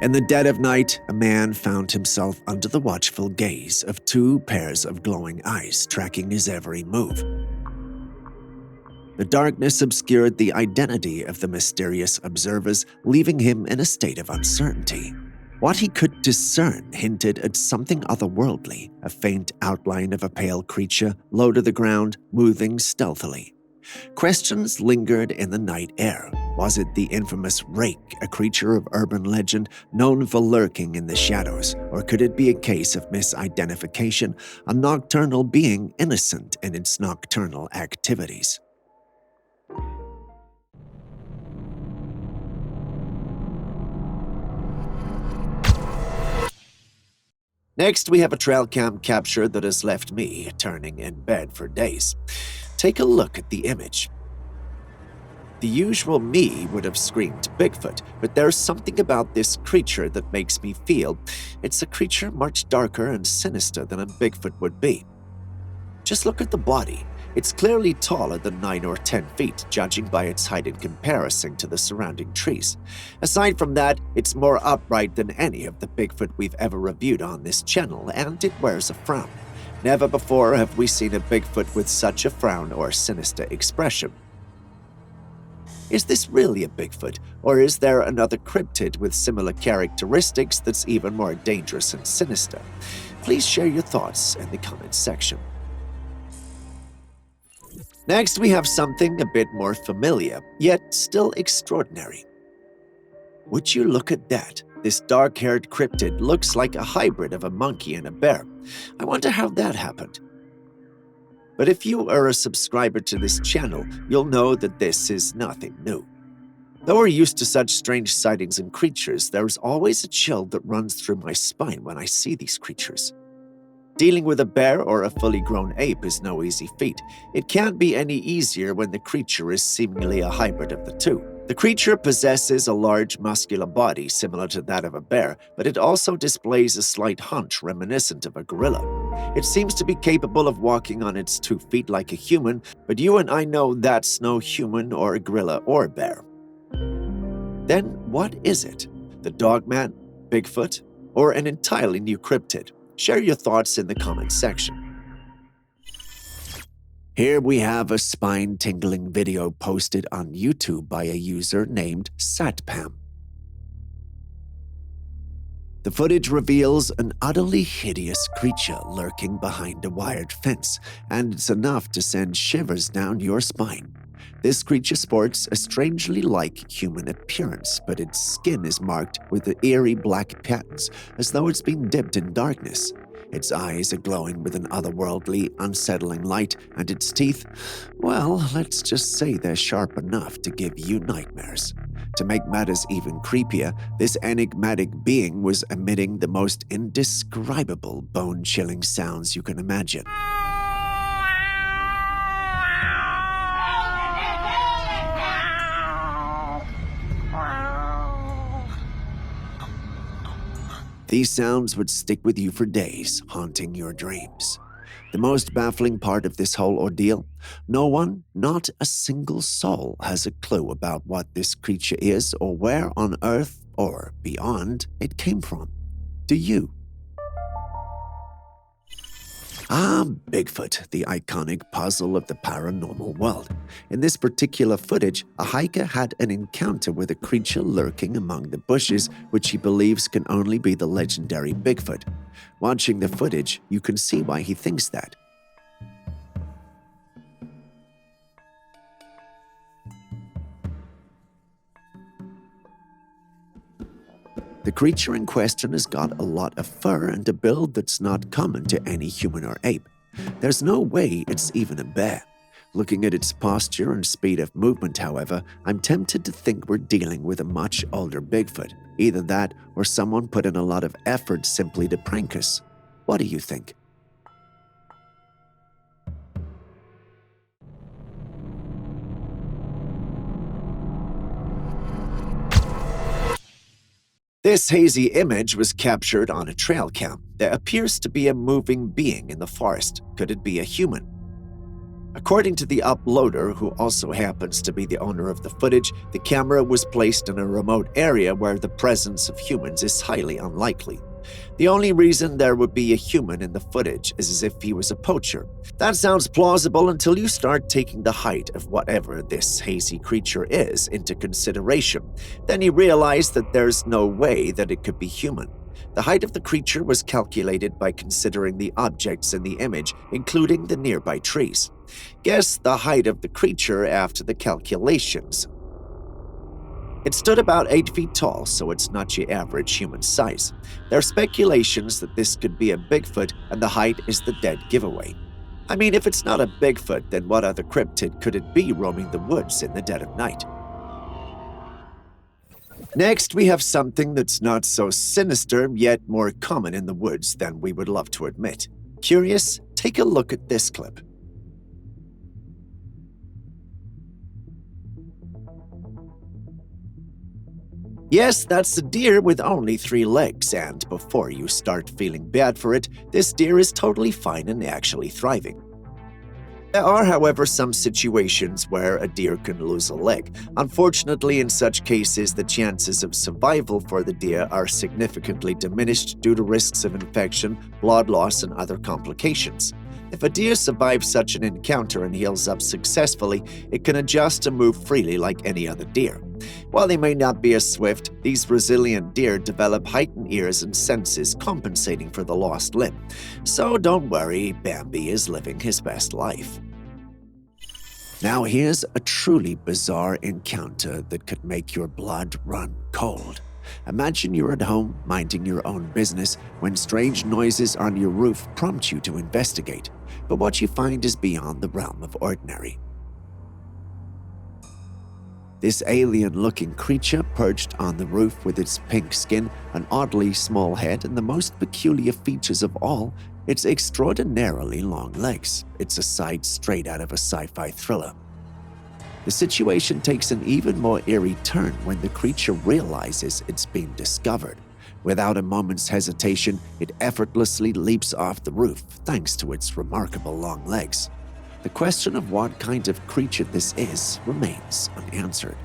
In the dead of night, a man found himself under the watchful gaze of two pairs of glowing eyes tracking his every move. The darkness obscured the identity of the mysterious observers, leaving him in a state of uncertainty. What he could discern hinted at something otherworldly, a faint outline of a pale creature low to the ground, moving stealthily. Questions lingered in the night air. Was it the infamous rake, a creature of urban legend known for lurking in the shadows? Or could it be a case of misidentification, a nocturnal being innocent in its nocturnal activities? Next, we have a Trailcam capture that has left me turning in bed for days. Take a look at the image. The usual me would have screamed Bigfoot, but there's something about this creature that makes me feel it's a creature much darker and sinister than a Bigfoot would be. Just look at the body. It's clearly taller than 9 or 10 feet, judging by its height in comparison to the surrounding trees. Aside from that, it's more upright than any of the Bigfoot we've ever reviewed on this channel, and it wears a frown. Never before have we seen a Bigfoot with such a frown or sinister expression. Is this really a Bigfoot, or is there another cryptid with similar characteristics that's even more dangerous and sinister? Please share your thoughts in the comments section. Next, we have something a bit more familiar, yet still extraordinary. Would you look at that? This dark-haired cryptid looks like a hybrid of a monkey and a bear. I wonder how that happened. But if you are a subscriber to this channel, you'll know that this is nothing new. Though we're used to such strange sightings and creatures, there's always a chill that runs through my spine when I see these creatures. Dealing with a bear or a fully grown ape is no easy feat. It can't be any easier when the creature is seemingly a hybrid of the two. The creature possesses a large muscular body similar to that of a bear, but it also displays a slight hunch reminiscent of a gorilla. It seems to be capable of walking on its 2 feet like a human, but you and I know that's no human or a gorilla or bear. Then what is it? The Dogman, Bigfoot, or an entirely new cryptid? Share your thoughts in the comments section. Here we have a spine-tingling video posted on YouTube by a user named Satpam. The footage reveals an utterly hideous creature lurking behind a wired fence, and it's enough to send shivers down your spine. This creature sports a strangely like human appearance, but its skin is marked with the eerie black patterns, as though it's been dipped in darkness. Its eyes are glowing with an otherworldly, unsettling light, and its teeth, well, let's just say they're sharp enough to give you nightmares. To make matters even creepier, this enigmatic being was emitting the most indescribable, bone-chilling sounds you can imagine. These sounds would stick with you for days, haunting your dreams. The most baffling part of this whole ordeal? No one, not a single soul, has a clue about what this creature is or where on Earth or beyond it came from. Do you? Bigfoot, the iconic puzzle of the paranormal world. In this particular footage, a hiker had an encounter with a creature lurking among the bushes, which he believes can only be the legendary Bigfoot. Watching the footage, you can see why he thinks that. The creature in question has got a lot of fur and a build that's not common to any human or ape. There's no way it's even a bear. Looking at its posture and speed of movement, however, I'm tempted to think we're dealing with a much older Bigfoot. Either that or someone put in a lot of effort simply to prank us. What do you think? This hazy image was captured on a trail cam. There appears to be a moving being in the forest. Could it be a human? According to the uploader, who also happens to be the owner of the footage, the camera was placed in a remote area where the presence of humans is highly unlikely. The only reason there would be a human in the footage is as if he was a poacher. That sounds plausible until you start taking the height of whatever this hazy creature is into consideration. Then you realize that there's no way that it could be human. The height of the creature was calculated by considering the objects in the image, including the nearby trees. Guess the height of the creature after the calculations. It stood about 8 feet tall, so it's not your average human size. There are speculations that this could be a Bigfoot, and the height is the dead giveaway. I mean, if it's not a Bigfoot, then what other cryptid could it be roaming the woods in the dead of night? Next, we have something that's not so sinister, yet more common in the woods than we would love to admit. Curious? Take a look at this clip. Yes, that's a deer with only 3 legs, and before you start feeling bad for it, this deer is totally fine and actually thriving. There are, however, some situations where a deer can lose a leg. Unfortunately, in such cases, the chances of survival for the deer are significantly diminished due to risks of infection, blood loss, and other complications. If a deer survives such an encounter and heals up successfully, it can adjust and move freely like any other deer. While they may not be as swift, these resilient deer develop heightened ears and senses compensating for the lost limb. So don't worry, Bambi is living his best life. Now here's a truly bizarre encounter that could make your blood run cold. Imagine you're at home, minding your own business, when strange noises on your roof prompt you to investigate. But what you find is beyond the realm of ordinary. This alien-looking creature perched on the roof with its pink skin, an oddly small head, and the most peculiar features of all, its extraordinarily long legs. It's a sight straight out of a sci-fi thriller. The situation takes an even more eerie turn when the creature realizes it's been discovered. Without a moment's hesitation, it effortlessly leaps off the roof thanks to its remarkable long legs. The question of what kind of creature this is remains unanswered.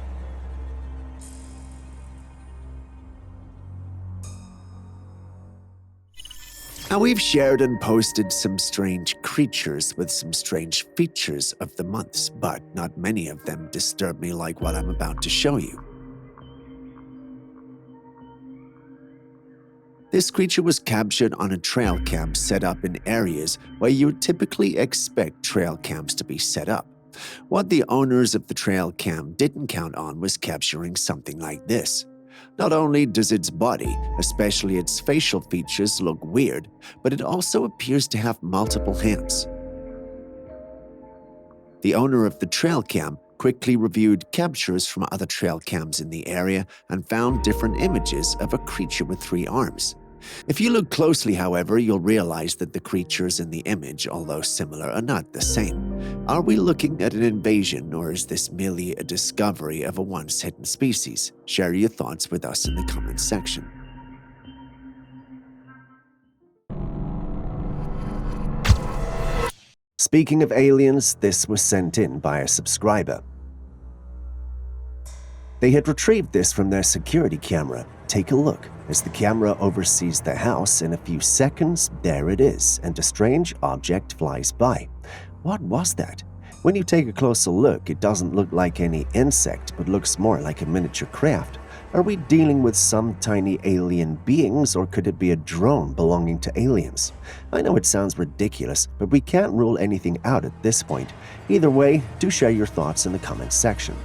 Now, we've shared and posted some strange creatures with some strange features of the months, but not many of them disturb me like what I'm about to show you. This creature was captured on a trail cam set up in areas where you would typically expect trail cams to be set up. What the owners of the trail cam didn't count on was capturing something like this. Not only does its body, especially its facial features, look weird, but it also appears to have multiple hands. The owner of the trail cam quickly reviewed captures from other trail cams in the area and found different images of a creature with 3 arms. If you look closely, however, you'll realize that the creatures in the image, although similar, are not the same. Are we looking at an invasion, or is this merely a discovery of a once hidden species? Share your thoughts with us in the comments section. Speaking of aliens, this was sent in by a subscriber. They had retrieved this from their security camera. Take a look. As the camera oversees the house, in a few seconds, there it is, and a strange object flies by. What was that? When you take a closer look, it doesn't look like any insect, but looks more like a miniature craft. Are we dealing with some tiny alien beings, or could it be a drone belonging to aliens? I know it sounds ridiculous, but we can't rule anything out at this point. Either way, do share your thoughts in the comments section.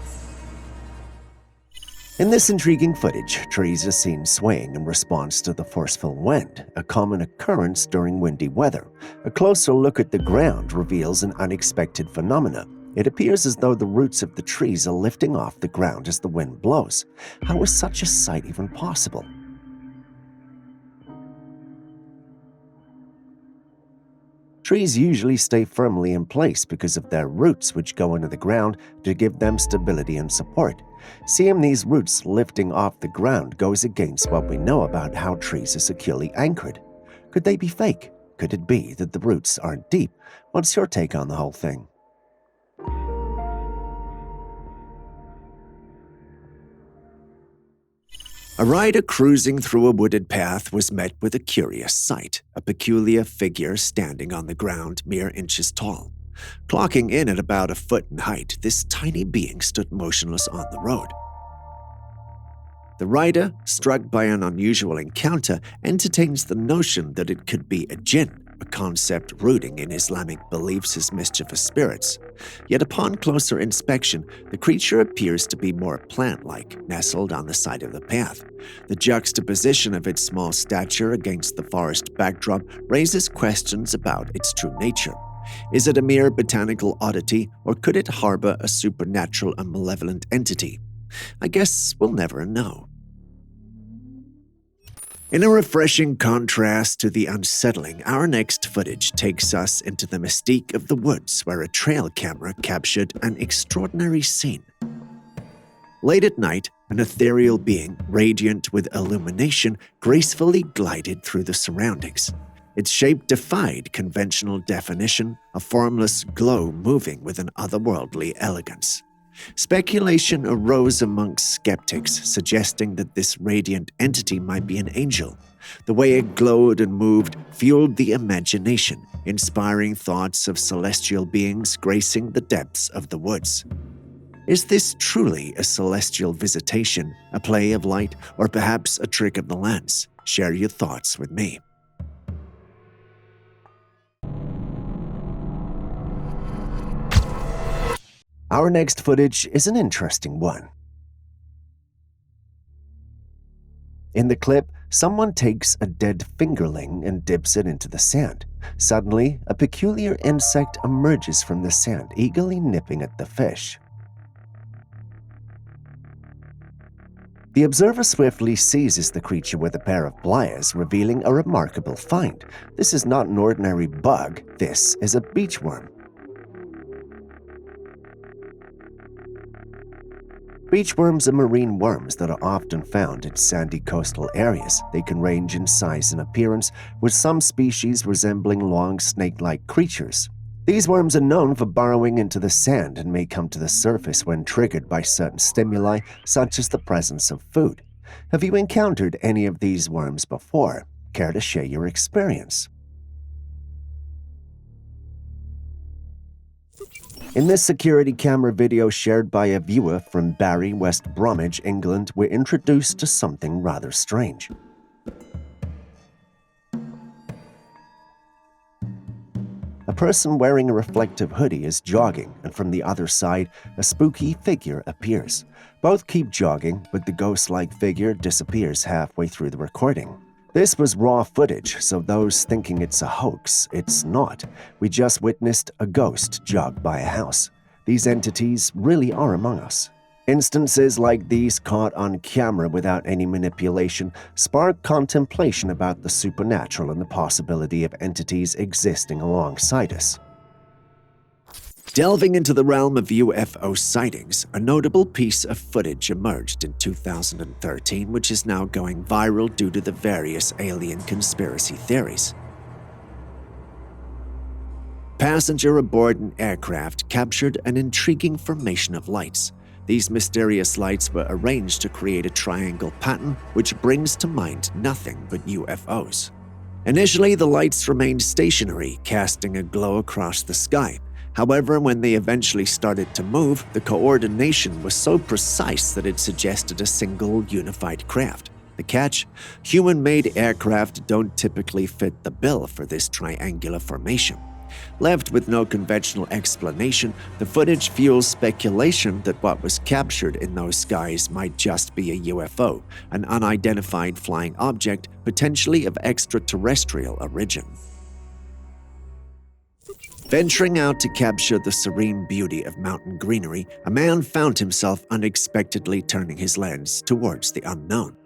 In this intriguing footage, trees are seen swaying in response to the forceful wind, a common occurrence during windy weather. A closer look at the ground reveals an unexpected phenomenon. It appears as though the roots of the trees are lifting off the ground as the wind blows. How is such a sight even possible? Trees usually stay firmly in place because of their roots, which go into the ground to give them stability and support. Seeing these roots lifting off the ground goes against what we know about how trees are securely anchored. Could they be fake? Could it be that the roots aren't deep? What's your take on the whole thing? A rider cruising through a wooded path was met with a curious sight, a peculiar figure standing on the ground mere inches tall. Clocking in at about a foot in height, this tiny being stood motionless on the road. The rider, struck by an unusual encounter, entertains the notion that it could be a jinn, a concept rooting in Islamic beliefs as mischievous spirits. Yet upon closer inspection, the creature appears to be more plant-like, nestled on the side of the path. The juxtaposition of its small stature against the forest backdrop raises questions about its true nature. Is it a mere botanical oddity, or could it harbor a supernatural and malevolent entity? I guess we'll never know. In a refreshing contrast to the unsettling, our next footage takes us into the mystique of the woods, where a trail camera captured an extraordinary scene. Late at night, an ethereal being, radiant with illumination, gracefully glided through the surroundings. Its shape defied conventional definition, a formless glow moving with an otherworldly elegance. Speculation arose amongst skeptics, suggesting that this radiant entity might be an angel. The way it glowed and moved fueled the imagination, inspiring thoughts of celestial beings gracing the depths of the woods. Is this truly a celestial visitation, a play of light, or perhaps a trick of the lens? Share your thoughts with me. Our next footage is an interesting one. In the clip, someone takes a dead fingerling and dips it into the sand. Suddenly, a peculiar insect emerges from the sand, eagerly nipping at the fish. The observer swiftly seizes the creature with a pair of pliers, revealing a remarkable find. This is not an ordinary bug, this is a beachworm. Beachworms are marine worms that are often found in sandy coastal areas. They can range in size and appearance, with some species resembling long snake-like creatures. These worms are known for burrowing into the sand and may come to the surface when triggered by certain stimuli, such as the presence of food. Have you encountered any of these worms before? Care to share your experience? In this security camera video shared by a viewer from Barry, West Bromwich, England, we're introduced to something rather strange. A person wearing a reflective hoodie is jogging, and from the other side, a spooky figure appears. Both keep jogging, but the ghost-like figure disappears halfway through the recording. This was raw footage, so those thinking it's a hoax, it's not. We just witnessed a ghost jog by a house. These entities really are among us. Instances like these caught on camera without any manipulation spark contemplation about the supernatural and the possibility of entities existing alongside us. Delving into the realm of UFO sightings, a notable piece of footage emerged in 2013, which is now going viral due to the various alien conspiracy theories. passenger aboard an aircraft captured an intriguing formation of lights. These mysterious lights were arranged to create a triangle pattern, which brings to mind nothing but UFOs. Initially, the lights remained stationary, casting a glow across the sky. However, when they eventually started to move, the coordination was so precise that it suggested a single unified craft. The catch? Human-made aircraft don't typically fit the bill for this triangular formation. Left with no conventional explanation, the footage fuels speculation that what was captured in those skies might just be a UFO, an unidentified flying object, potentially of extraterrestrial origin. Venturing out to capture the serene beauty of mountain greenery, a man found himself unexpectedly turning his lens towards the unknown.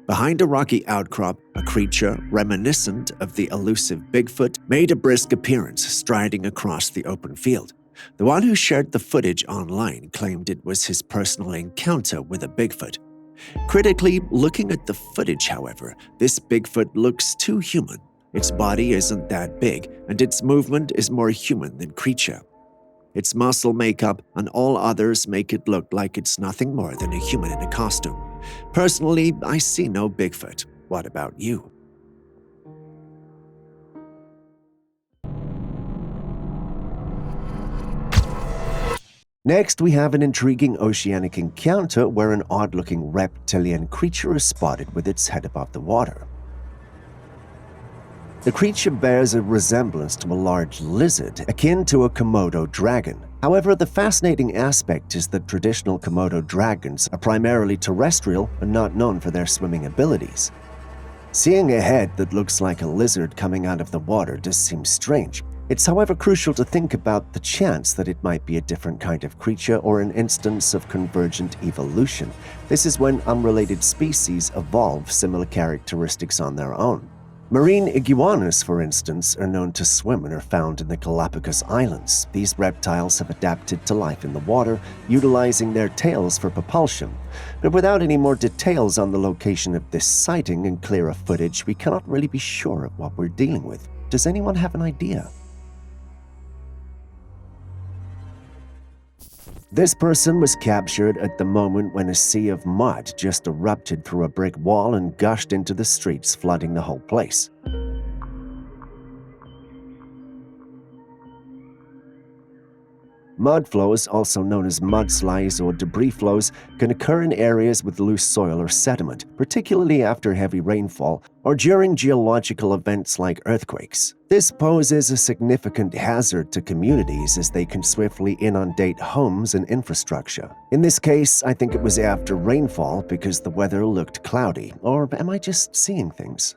Behind a rocky outcrop, a creature reminiscent of the elusive Bigfoot made a brisk appearance, striding across the open field. The one who shared the footage online claimed it was his personal encounter with a Bigfoot. Critically, looking at the footage, however, this Bigfoot looks too human. Its body isn't that big, and its movement is more human than creature. Its muscle makeup and all others make it look like it's nothing more than a human in a costume. Personally, I see no Bigfoot. What about you? Next, we have an intriguing oceanic encounter where an odd-looking reptilian creature is spotted with its head above the water. The creature bears a resemblance to a large lizard, akin to a Komodo dragon. However, the fascinating aspect is that traditional Komodo dragons are primarily terrestrial and not known for their swimming abilities. Seeing a head that looks like a lizard coming out of the water does seem strange. It's however crucial to think about the chance that it might be a different kind of creature or an instance of convergent evolution. This is when unrelated species evolve similar characteristics on their own. Marine iguanas, for instance, are known to swim and are found in the Galapagos Islands. These reptiles have adapted to life in the water, utilizing their tails for propulsion. But without any more details on the location of this sighting and clearer footage, we cannot really be sure of what we're dealing with. Does anyone have an idea? This person was captured at the moment when a sea of mud just erupted through a brick wall and gushed into the streets, flooding the whole place. Mud flows, also known as mudslides or debris flows, can occur in areas with loose soil or sediment, particularly after heavy rainfall or during geological events like earthquakes. This poses a significant hazard to communities as they can swiftly inundate homes and infrastructure. In this case, I think it was after rainfall because the weather looked cloudy, or am I just seeing things?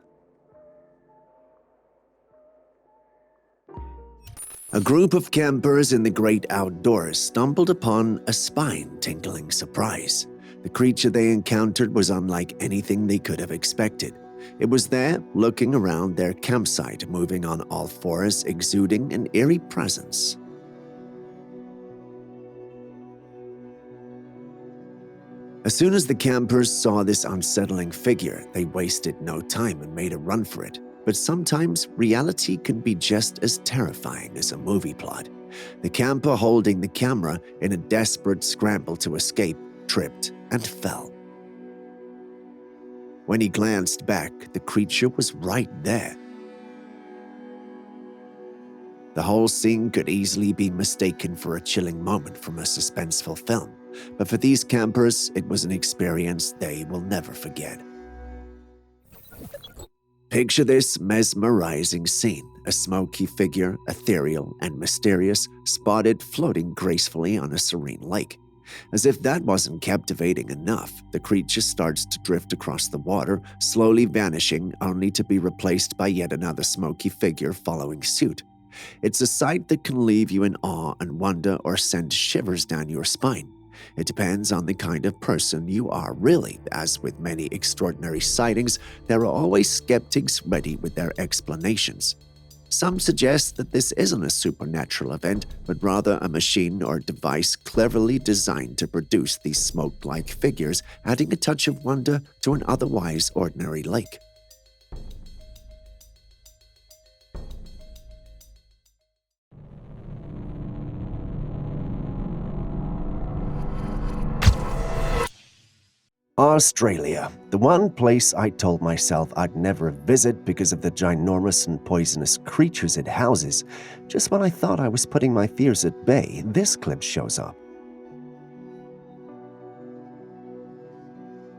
A group of campers in the great outdoors stumbled upon a spine-tingling surprise. The creature they encountered was unlike anything they could have expected. It was there, looking around their campsite, moving on all fours, exuding an eerie presence. As soon as the campers saw this unsettling figure, they wasted no time and made a run for it. But sometimes reality can be just as terrifying as a movie plot. The camper holding the camera in a desperate scramble to escape tripped and fell. When he glanced back, the creature was right there. The whole scene could easily be mistaken for a chilling moment from a suspenseful film, but for these campers, it was an experience they will never forget. Picture this mesmerizing scene, a smoky figure, ethereal and mysterious, spotted floating gracefully on a serene lake. As if that wasn't captivating enough, the creature starts to drift across the water, slowly vanishing only to be replaced by yet another smoky figure following suit. It's a sight that can leave you in awe and wonder or send shivers down your spine. It depends on the kind of person you are really. As with many extraordinary sightings, there are always skeptics ready with their explanations. Some suggest that this isn't a supernatural event, but rather a machine or device cleverly designed to produce these smoke-like figures, adding a touch of wonder to an otherwise ordinary lake. Australia, the one place I told myself I'd never visit because of the ginormous and poisonous creatures it houses. Just when I thought I was putting my fears at bay, this clip shows up.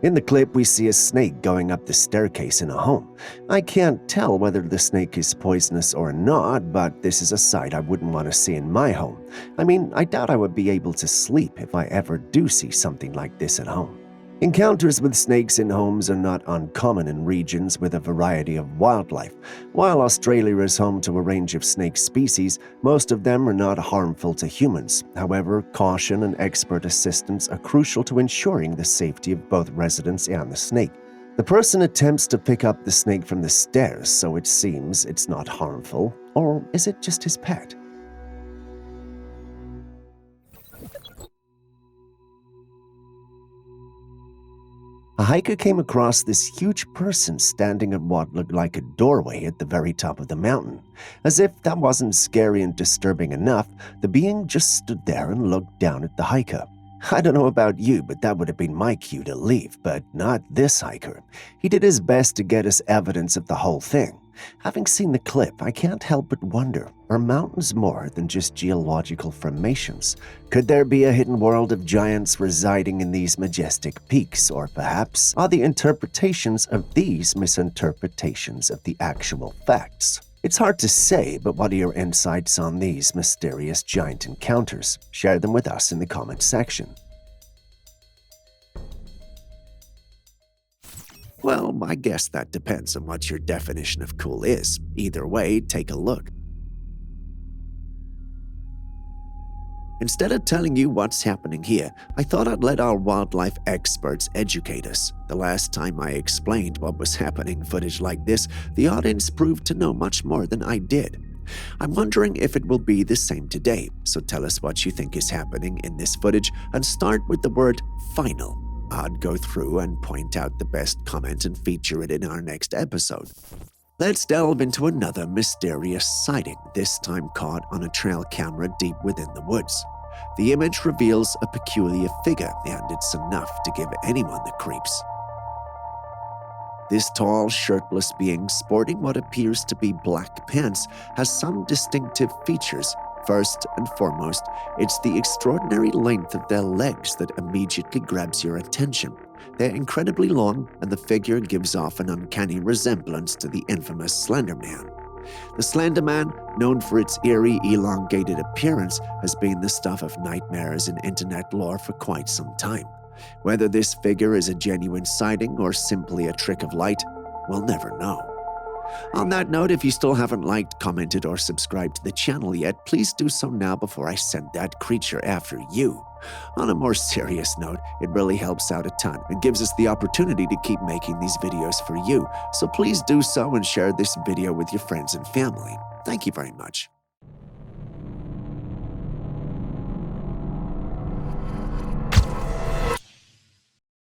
In the clip, we see a snake going up the staircase in a home. I can't tell whether the snake is poisonous or not, but this is a sight I wouldn't want to see in my home. I mean, I doubt I would be able to sleep if I ever do see something like this at home. Encounters with snakes in homes are not uncommon in regions with a variety of wildlife. While Australia is home to a range of snake species, most of them are not harmful to humans. However, caution and expert assistance are crucial to ensuring the safety of both residents and the snake. The person attempts to pick up the snake from the stairs, so it seems it's not harmful. Or is it just his pet? A hiker came across this huge person standing at what looked like a doorway at the very top of the mountain. As if that wasn't scary and disturbing enough, the being just stood there and looked down at the hiker. I don't know about you, but that would have been my cue to leave, but not this hiker. He did his best to get us evidence of the whole thing. Having seen the clip, I can't help but wonder, are mountains more than just geological formations? Could there be a hidden world of giants residing in these majestic peaks, or perhaps are the interpretations of these misinterpretations of the actual facts? It's hard to say, but what are your insights on these mysterious giant encounters? Share them with us in the comments section. Well, I guess that depends on what your definition of cool is. Either way, take a look. Instead of telling you what's happening here, I thought I'd let our wildlife experts educate us. The last time I explained what was happening in footage like this, the audience proved to know much more than I did. I'm wondering if it will be the same today, so tell us what you think is happening in this footage and start with the word final. I'd go through and point out the best comment and feature it in our next episode. Let's delve into another mysterious sighting, this time caught on a trail camera deep within the woods. The image reveals a peculiar figure, and it's enough to give anyone the creeps. This tall, shirtless being sporting what appears to be black pants has some distinctive features. First and foremost, it's the extraordinary length of their legs that immediately grabs your attention. They're incredibly long, and the figure gives off an uncanny resemblance to the infamous Slender Man. The Slender Man, known for its eerie, elongated appearance, has been the stuff of nightmares in internet lore for quite some time. Whether this figure is a genuine sighting or simply a trick of light, we'll never know. On that note, if you still haven't liked, commented, or subscribed to the channel yet, please do so now before I send that creature after you. On a more serious note, it really helps out a ton and gives us the opportunity to keep making these videos for you, so please do so and share this video with your friends and family. Thank you very much.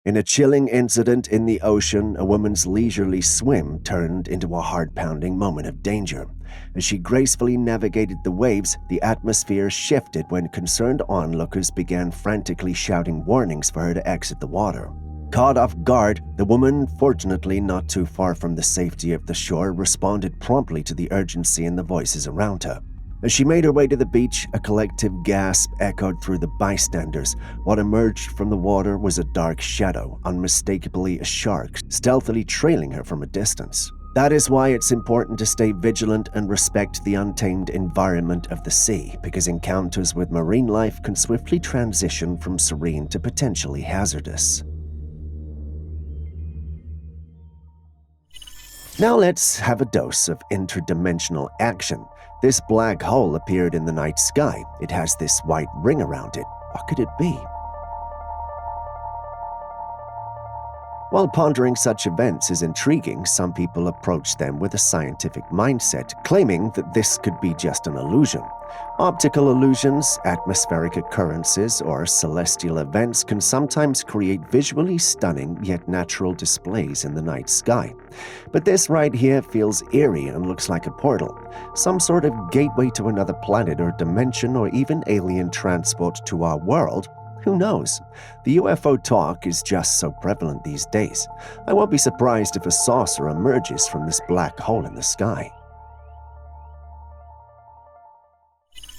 In a chilling incident in the ocean, a woman's leisurely swim turned into a heart-pounding moment of danger. As she gracefully navigated the waves, the atmosphere shifted when concerned onlookers began frantically shouting warnings for her to exit the water. Caught off guard, the woman, fortunately not too far from the safety of the shore, responded promptly to the urgency in the voices around her. As she made her way to the beach, a collective gasp echoed through the bystanders. What emerged from the water was a dark shadow, unmistakably a shark, stealthily trailing her from a distance. That is why it's important to stay vigilant and respect the untamed environment of the sea, because encounters with marine life can swiftly transition from serene to potentially hazardous. Now let's have a dose of interdimensional action. This black hole appeared in the night sky. It has this white ring around it. What could it be? While pondering such events is intriguing, some people approach them with a scientific mindset, claiming that this could be just an illusion. Optical illusions, atmospheric occurrences, or celestial events can sometimes create visually stunning yet natural displays in the night sky. But this right here feels eerie and looks like a portal, some sort of gateway to another planet or dimension, or even alien transport to our world. Who knows? The UFO talk is just so prevalent these days. I won't be surprised if a saucer emerges from this black hole in the sky.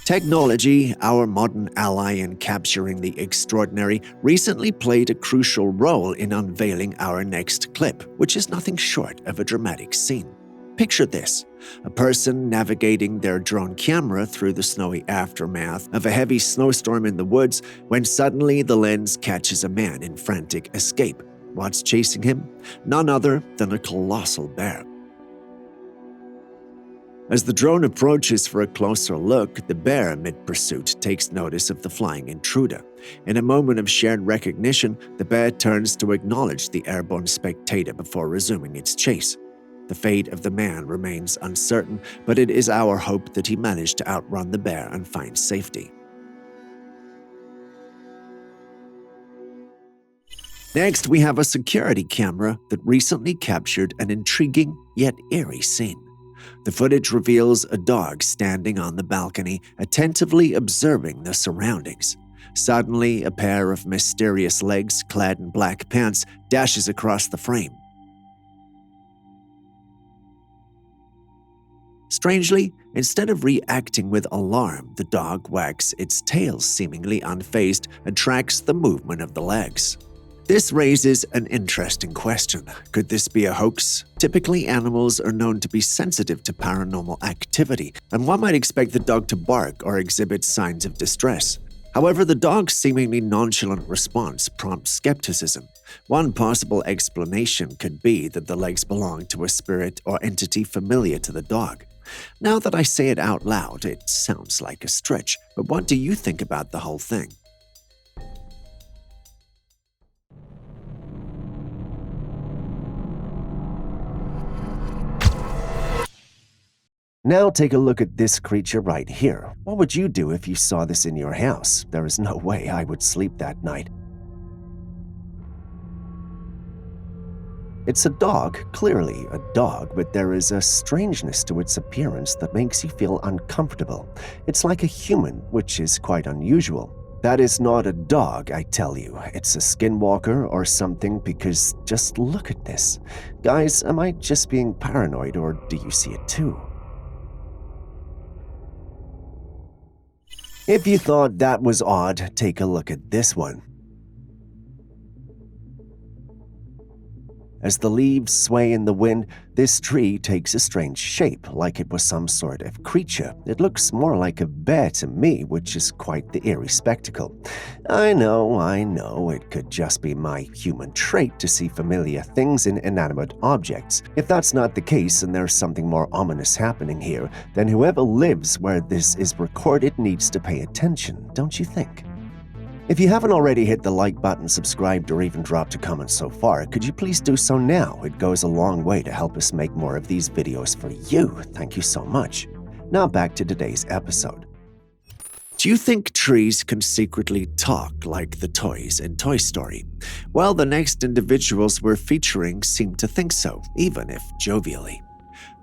Technology, our modern ally in capturing the extraordinary, recently played a crucial role in unveiling our next clip, which is nothing short of a dramatic scene. Picture this: a person navigating their drone camera through the snowy aftermath of a heavy snowstorm in the woods when suddenly the lens catches a man in frantic escape. What's chasing him? None other than a colossal bear. As the drone approaches for a closer look, the bear, mid-pursuit, takes notice of the flying intruder. In a moment of shared recognition, the bear turns to acknowledge the airborne spectator before resuming its chase. The fate of the man remains uncertain, but it is our hope that he managed to outrun the bear and find safety. Next, we have a security camera that recently captured an intriguing yet eerie scene. The footage reveals a dog standing on the balcony, attentively observing the surroundings. Suddenly, a pair of mysterious legs clad in black pants dashes across the frame. Strangely, instead of reacting with alarm, the dog wags its tail seemingly unfazed and tracks the movement of the legs. This raises an interesting question. Could this be a hoax? Typically, animals are known to be sensitive to paranormal activity, and one might expect the dog to bark or exhibit signs of distress. However, the dog's seemingly nonchalant response prompts skepticism. One possible explanation could be that the legs belong to a spirit or entity familiar to the dog. Now that I say it out loud, it sounds like a stretch, but what do you think about the whole thing? Now take a look at this creature right here. What would you do if you saw this in your house? There is no way I would sleep that night. It's a dog, clearly a dog, but there is a strangeness to its appearance that makes you feel uncomfortable. It's like a human, which is quite unusual. That is not a dog, I tell you. It's a skinwalker or something, because just look at this. Guys, am I just being paranoid, or do you see it too? If you thought that was odd, take a look at this one. As the leaves sway in the wind, this tree takes a strange shape, like it was some sort of creature. It looks more like a bear to me, which is quite the eerie spectacle. I know, it could just be my human trait to see familiar things in inanimate objects. If that's not the case and there's something more ominous happening here, then whoever lives where this is recorded needs to pay attention, don't you think? If you haven't already hit the like button, subscribed, or even dropped a comment so far, could you please do so now? It goes a long way to help us make more of these videos for you. Thank you so much. Now back to today's episode. Do you think trees can secretly talk like the toys in Toy Story? Well, the next individuals we're featuring seem to think so, even if jovially.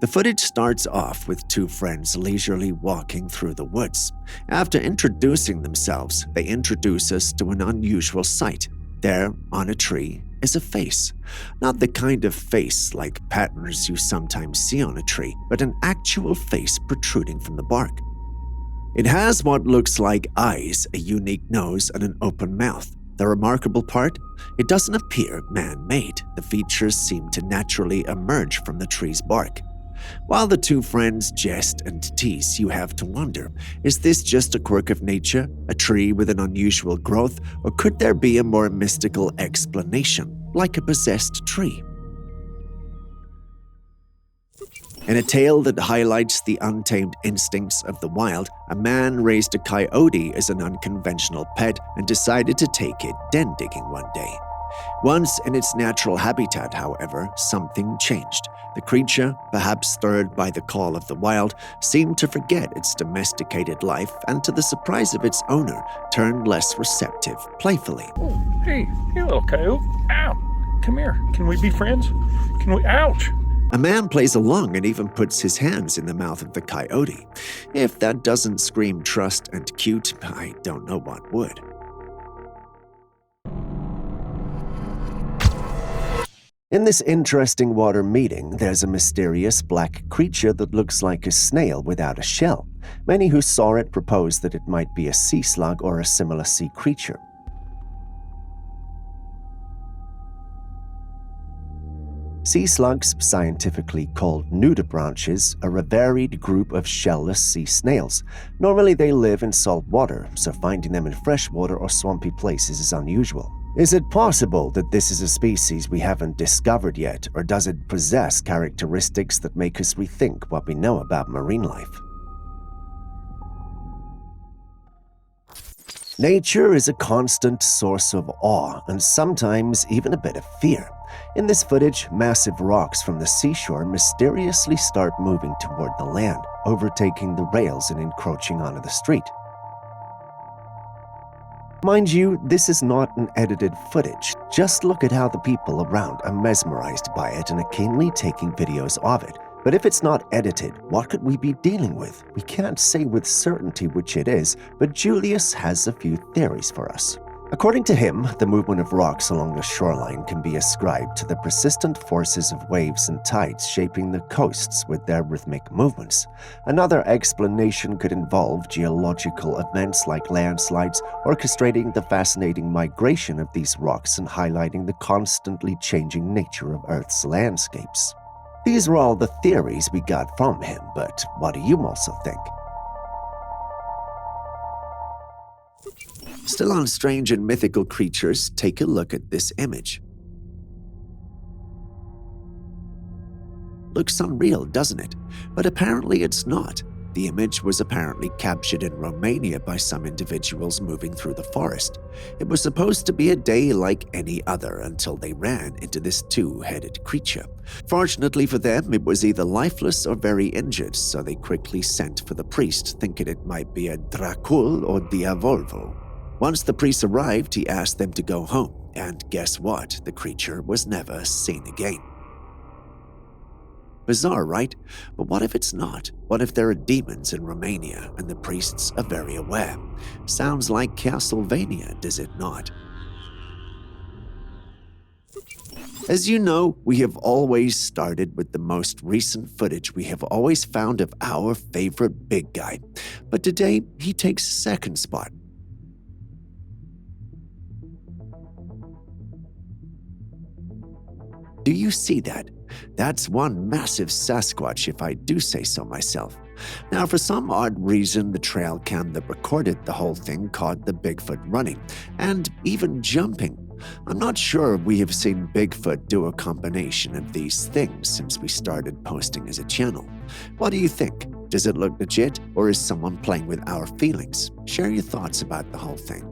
The footage starts off with two friends leisurely walking through the woods. After introducing themselves, they introduce us to an unusual sight. There, on a tree, is a face. Not the kind of face like patterns you sometimes see on a tree, but an actual face protruding from the bark. It has what looks like eyes, a unique nose, and an open mouth. The remarkable part? It doesn't appear man-made. The features seem to naturally emerge from the tree's bark. While the two friends jest and tease, you have to wonder, is this just a quirk of nature, a tree with an unusual growth, or could there be a more mystical explanation, like a possessed tree? In a tale that highlights the untamed instincts of the wild, a man raised a coyote as an unconventional pet and decided to take it den digging one day. Once in its natural habitat, however, something changed. The creature, perhaps stirred by the call of the wild, seemed to forget its domesticated life and, to the surprise of its owner, turned less receptive, playfully. Oh, hey little coyote. Ow! Come here. Can we be friends? Can we? Ouch! A man plays along and even puts his hands in the mouth of the coyote. If that doesn't scream trust and cute, I don't know what would. In this interesting water meeting, there's a mysterious black creature that looks like a snail without a shell. Many who saw it proposed that it might be a sea slug or a similar sea creature. Sea slugs, scientifically called nudibranches, are a varied group of shellless sea snails. Normally they live in salt water, so finding them in freshwater or swampy places is unusual. Is it possible that this is a species we haven't discovered yet, or does it possess characteristics that make us rethink what we know about marine life? Nature is a constant source of awe and sometimes even a bit of fear. In this footage, massive rocks from the seashore mysteriously start moving toward the land, overtaking the rails and encroaching onto the street. Mind you, this is not an edited footage. Just look at how the people around are mesmerized by it and are keenly taking videos of it. But if it's not edited, what could we be dealing with? We can't say with certainty which it is, but Julius has a few theories for us. According to him, the movement of rocks along the shoreline can be ascribed to the persistent forces of waves and tides shaping the coasts with their rhythmic movements. Another explanation could involve geological events like landslides, orchestrating the fascinating migration of these rocks and highlighting the constantly changing nature of Earth's landscapes. These are all the theories we got from him, but what do you also think? Still on strange and mythical creatures, take a look at this image. Looks unreal, doesn't it? But apparently it's not. The image was apparently captured in Romania by some individuals moving through the forest. It was supposed to be a day like any other until they ran into this two-headed creature. Fortunately for them, it was either lifeless or very injured, so they quickly sent for the priest, thinking it might be a Dracul or Diavolvo. Once the priest arrived, he asked them to go home, and guess what? The creature was never seen again. Bizarre, right? But what if it's not? What if there are demons in Romania and the priests are very aware? Sounds like Castlevania, does it not? As you know, we have always started with the most recent footage we have always found of our favorite big guy. But today, he takes second spot. Do you see that? That's one massive Sasquatch, if I do say so myself. Now, for some odd reason, the Trailcam that recorded the whole thing caught the Bigfoot running, and even jumping. I'm not sure we have seen Bigfoot do a combination of these things since we started posting as a channel. What do you think? Does it look legit, or is someone playing with our feelings? Share your thoughts about the whole thing.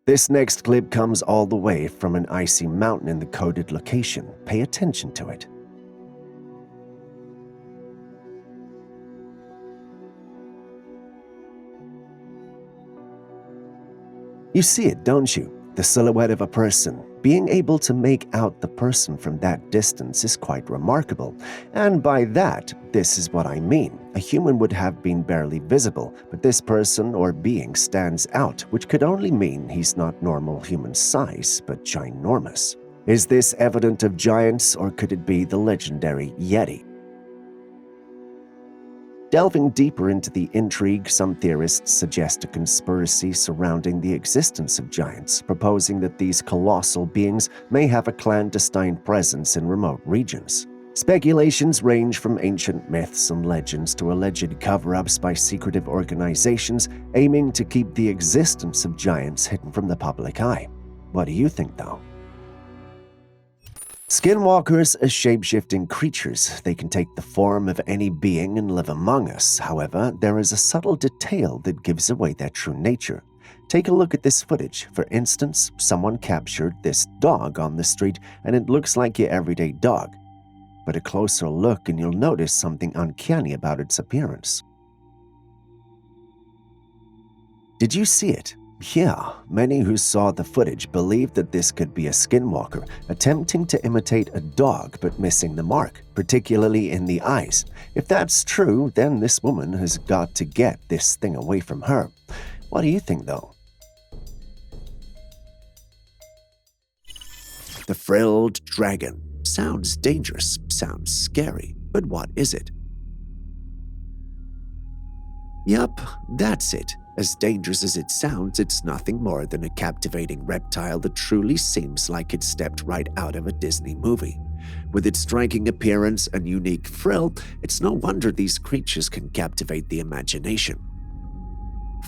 This next clip comes all the way from an icy mountain in the coded location. Pay attention to it. You see it, don't you? The silhouette of a person. Being able to make out the person from that distance is quite remarkable. And by that, this is what I mean. A human would have been barely visible, but this person or being stands out, which could only mean he's not normal human size, but ginormous. Is this evident of giants, or could it be the legendary Yeti? Delving deeper into the intrigue, some theorists suggest a conspiracy surrounding the existence of giants, proposing that these colossal beings may have a clandestine presence in remote regions. Speculations range from ancient myths and legends to alleged cover-ups by secretive organizations aiming to keep the existence of giants hidden from the public eye. What do you think, though? Skinwalkers are shape-shifting creatures. They can take the form of any being and live among us. However, there is a subtle detail that gives away their true nature. Take a look at this footage. For instance, someone captured this dog on the street, and it looks like your everyday dog. But a closer look and you'll notice something uncanny about its appearance. Did you see it? Yeah, many who saw the footage believed that this could be a skinwalker attempting to imitate a dog but missing the mark, particularly in the eyes. If that's true, then this woman has got to get this thing away from her. What do you think, though? The frilled dragon. Sounds dangerous, sounds scary, but what is it? Yup, that's it. As dangerous as it sounds, it's nothing more than a captivating reptile that truly seems like it stepped right out of a Disney movie. With its striking appearance and unique frill, it's no wonder these creatures can captivate the imagination.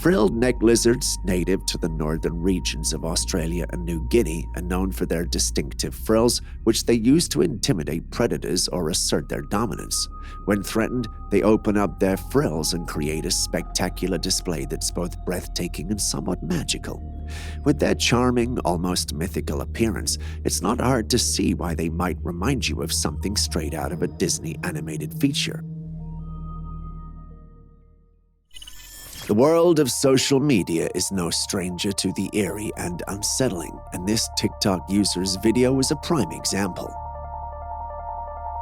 Frilled neck lizards, native to the northern regions of Australia and New Guinea, and known for their distinctive frills, which they use to intimidate predators or assert their dominance. When threatened, they open up their frills and create a spectacular display that's both breathtaking and somewhat magical. With their charming, almost mythical appearance, it's not hard to see why they might remind you of something straight out of a Disney animated feature. The world of social media is no stranger to the eerie and unsettling, and this TikTok user's video is a prime example.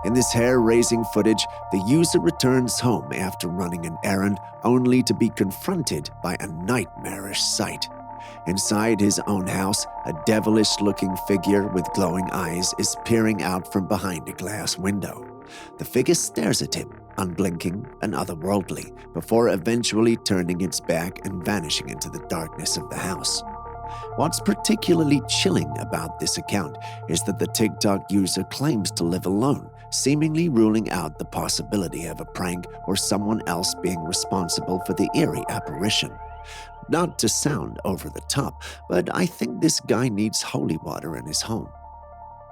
In this hair-raising footage, the user returns home after running an errand only to be confronted by a nightmarish sight. Inside his own house, a devilish-looking figure with glowing eyes is peering out from behind a glass window. The figure stares at him, unblinking and otherworldly, before eventually turning its back and vanishing into the darkness of the house. What's particularly chilling about this account is that the TikTok user claims to live alone, seemingly ruling out the possibility of a prank or someone else being responsible for the eerie apparition. Not to sound over the top, but I think this guy needs holy water in his home.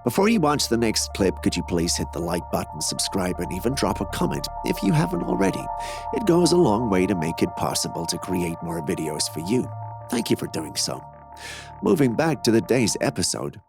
Before you watch the next clip, could you please hit the like button, subscribe, and even drop a comment if you haven't already? It goes a long way to make it possible to create more videos for you. Thank you for doing so. Moving back to the day's episode.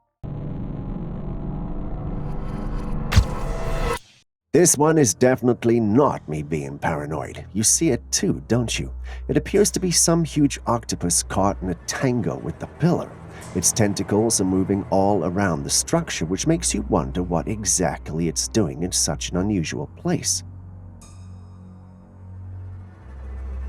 This one is definitely not me being paranoid. You see it too, don't you? It appears to be some huge octopus caught in a tango with the pillar. Its tentacles are moving all around the structure, which makes you wonder what exactly it's doing in such an unusual place.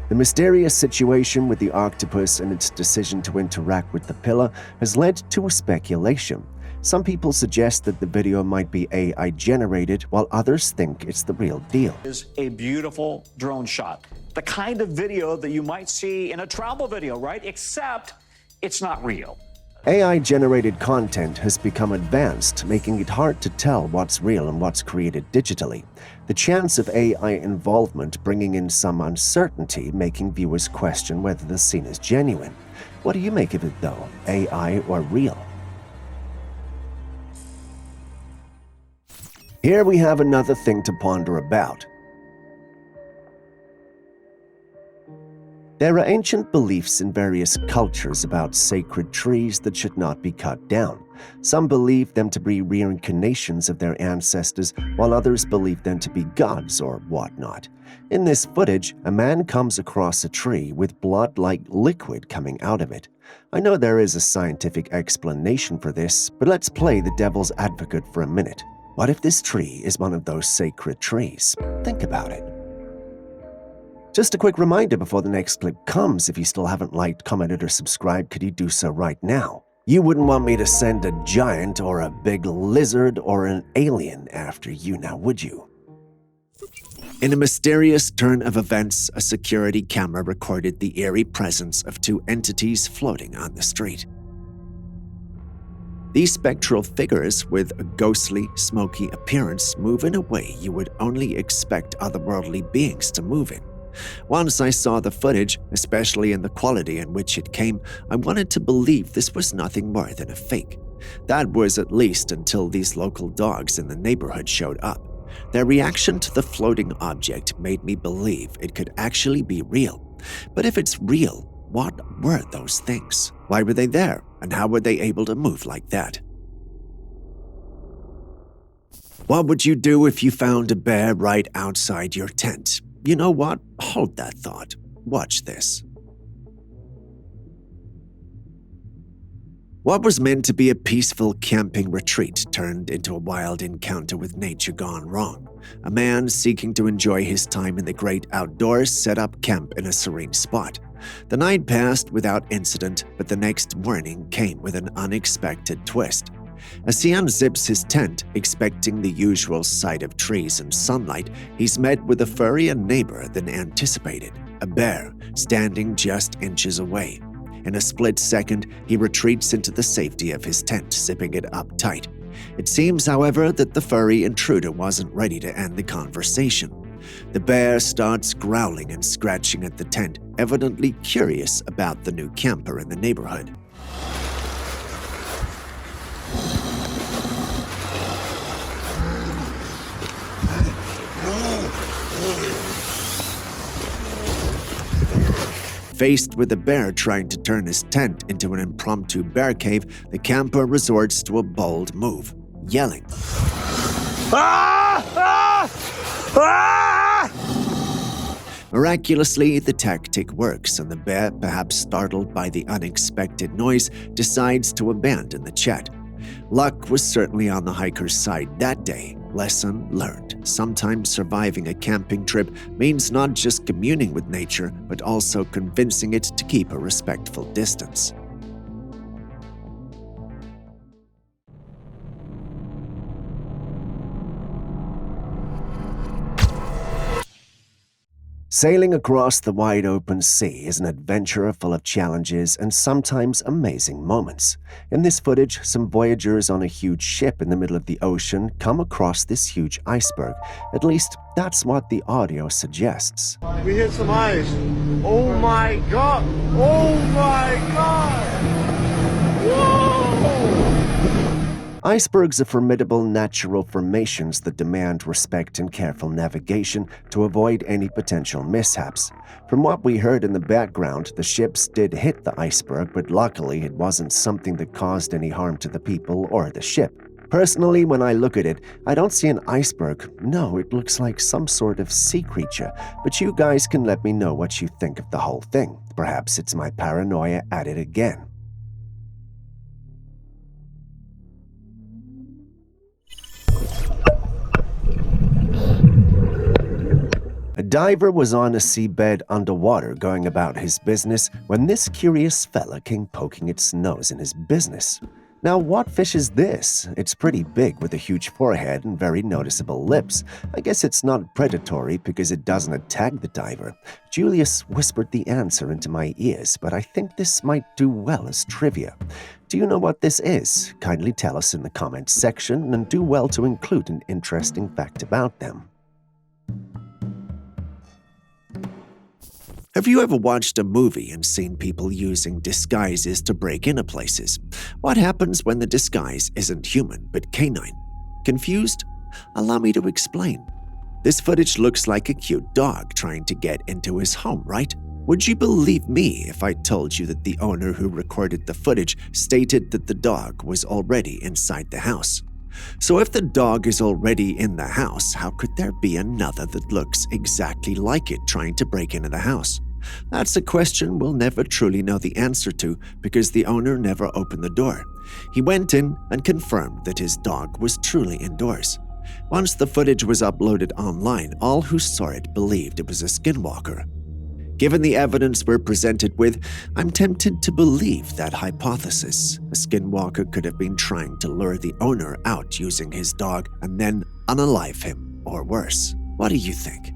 The mysterious situation with the octopus and its decision to interact with the pillar has led to a speculation. Some people suggest that the video might be AI generated, while others think it's the real deal. Is a beautiful drone shot. The kind of video that you might see in a travel video, right? Except it's not real. AI-generated content has become advanced, making it hard to tell what's real and what's created digitally. The chance of AI involvement bringing in some uncertainty, making viewers question whether the scene is genuine. What do you make of it though, AI or real? Here we have another thing to ponder about. There are ancient beliefs in various cultures about sacred trees that should not be cut down. Some believe them to be reincarnations of their ancestors, while others believe them to be gods or whatnot. In this footage, a man comes across a tree with blood-like liquid coming out of it. I know there is a scientific explanation for this, but let's play the devil's advocate for a minute. What if this tree is one of those sacred trees? Think about it. Just a quick reminder before the next clip comes, if you still haven't liked, commented, or subscribed, could you do so right now? You wouldn't want me to send a giant or a big lizard or an alien after you now, would you? In a mysterious turn of events, a security camera recorded the eerie presence of two entities floating on the street. These spectral figures with a ghostly, smoky appearance move in a way you would only expect otherworldly beings to move in. Once I saw the footage, especially in the quality in which it came, I wanted to believe this was nothing more than a fake. That was at least until these local dogs in the neighborhood showed up. Their reaction to the floating object made me believe it could actually be real. But if it's real, what were those things? Why were they there? And how were they able to move like that? What would you do if you found a bear right outside your tent? You know what? Hold that thought. Watch this. What was meant to be a peaceful camping retreat turned into a wild encounter with nature gone wrong. A man seeking to enjoy his time in the great outdoors set up camp in a serene spot. The night passed without incident, but the next morning came with an unexpected twist. As he unzips his tent, expecting the usual sight of trees and sunlight, he's met with a furrier neighbor than anticipated, a bear standing just inches away. In a split second, he retreats into the safety of his tent, zipping it up tight. It seems, however, that the furry intruder wasn't ready to end the conversation. The bear starts growling and scratching at the tent, evidently curious about the new camper in the neighborhood. Faced with the bear trying to turn his tent into an impromptu bear cave, the camper resorts to a bold move, yelling. Miraculously, the tactic works, and the bear, perhaps startled by the unexpected noise, decides to abandon the chat. Luck was certainly on the hiker's side that day. Lesson learned. Sometimes surviving a camping trip means not just communing with nature, but also convincing it to keep a respectful distance. Sailing across the wide open sea is an adventure full of challenges and sometimes amazing moments. In this footage, some voyagers on a huge ship in the middle of the ocean come across this huge iceberg. At least, that's what the audio suggests. We hit some ice. Oh my God! Oh my God! Whoa! Icebergs are formidable natural formations that demand respect and careful navigation to avoid any potential mishaps. From what we heard in the background, the ships did hit the iceberg, but luckily it wasn't something that caused any harm to the people or the ship. Personally, when I look at it, I don't see an iceberg. No, it looks like some sort of sea creature, but you guys can let me know what you think of the whole thing. Perhaps it's my paranoia at it again. A diver was on a seabed underwater going about his business when this curious fella came poking its nose in his business. Now, what fish is this? It's pretty big with a huge forehead and very noticeable lips. I guess it's not predatory because it doesn't attack the diver. Julius whispered the answer into my ears, but I think this might do well as trivia. Do you know what this is? Kindly tell us in the comments section and do well to include an interesting fact about them. Have you ever watched a movie and seen people using disguises to break into places? What happens when the disguise isn't human but canine? Confused? Allow me to explain. This footage looks like a cute dog trying to get into his home, right? Would you believe me if I told you that the owner who recorded the footage stated that the dog was already inside the house? So if the dog is already in the house, how could there be another that looks exactly like it trying to break into the house? That's a question we'll never truly know the answer to because the owner never opened the door. He went in and confirmed that his dog was truly indoors. Once the footage was uploaded online, all who saw it believed it was a skinwalker. Given the evidence we're presented with, I'm tempted to believe that hypothesis. A skinwalker could have been trying to lure the owner out using his dog and then unalive him, or worse. What do you think?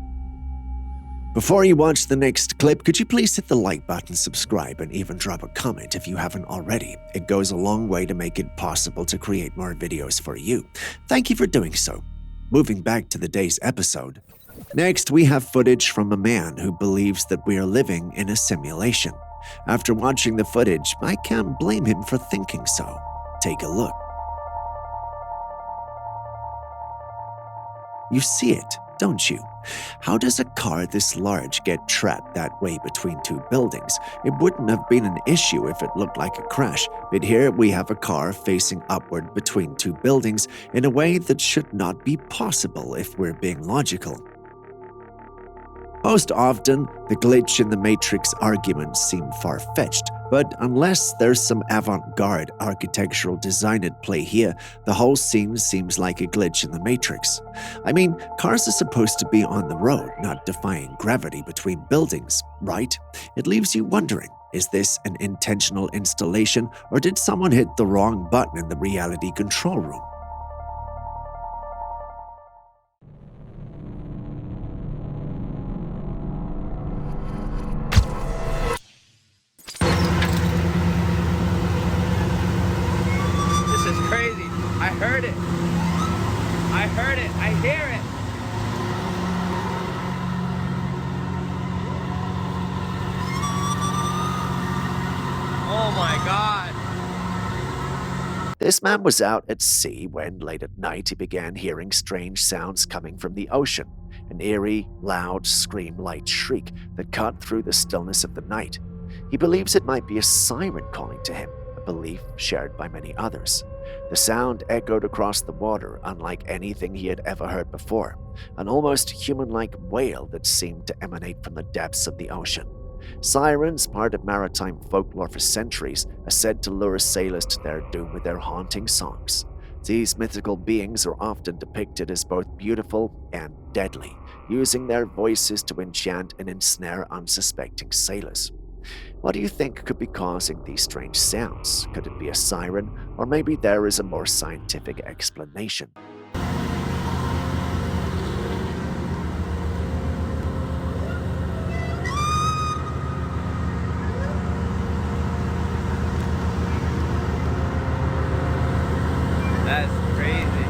Before you watch the next clip, could you please hit the like button, subscribe, and even drop a comment if you haven't already? It goes a long way to make it possible to create more videos for you. Thank you for doing so. Moving back to the day's episode. Next, we have footage from a man who believes that we are living in a simulation. After watching the footage, I can't blame him for thinking so. Take a look. You see it, don't you? How does a car this large get trapped that way between two buildings? It wouldn't have been an issue if it looked like a crash, but here we have a car facing upward between two buildings in a way that should not be possible if we're being logical. Most often, the glitch in the Matrix arguments seem far-fetched, But unless there's some avant-garde architectural design at play here, the whole scene seems like a glitch in the Matrix. I mean, cars are supposed to be on the road, not defying gravity between buildings, right? It leaves you wondering, is this an intentional installation, or did someone hit the wrong button in the reality control room? This is crazy. I heard it. I heard it. I hear it. Oh my God. This man was out at sea when, late at night, he began hearing strange sounds coming from the ocean, an eerie, loud, scream-like shriek that cut through the stillness of the night. He believes it might be a siren calling to him, a belief shared by many others. The sound echoed across the water, unlike anything he had ever heard before, an almost human-like wail that seemed to emanate from the depths of the ocean. Sirens, part of maritime folklore for centuries, are said to lure sailors to their doom with their haunting songs. These mythical beings are often depicted as both beautiful and deadly, using their voices to enchant and ensnare unsuspecting sailors. What do you think could be causing these strange sounds? Could it be a siren, or maybe there is a more scientific explanation? That's crazy.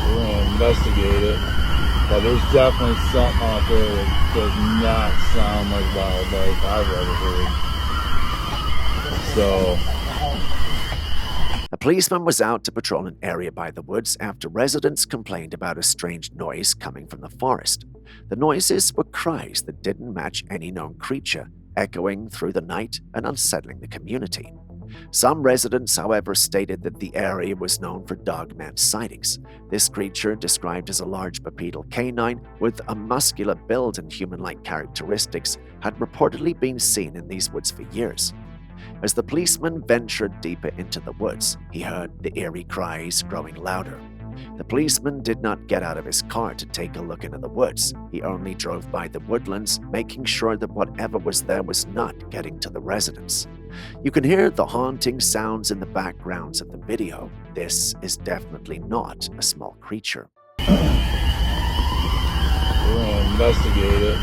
We're gonna investigate it, but there's definitely something out there that does not sound like wildlife I've ever heard. So, A policeman was out to patrol an area by the woods after residents complained about a strange noise coming from the forest. The noises were cries that didn't match any known creature, echoing through the night and unsettling the community. Some residents, however, stated that the area was known for dogman sightings. This creature, described as a large bipedal canine with a muscular build and human-like characteristics, had reportedly been seen in these woods for years. As the policeman ventured deeper into the woods, he heard the eerie cries growing louder. The policeman did not get out of his car to take a look into the woods. He only drove by the woodlands, making sure that whatever was there was not getting to the residents. You can hear the haunting sounds in the backgrounds of the video. This is definitely not a small creature. we're gonna investigate it,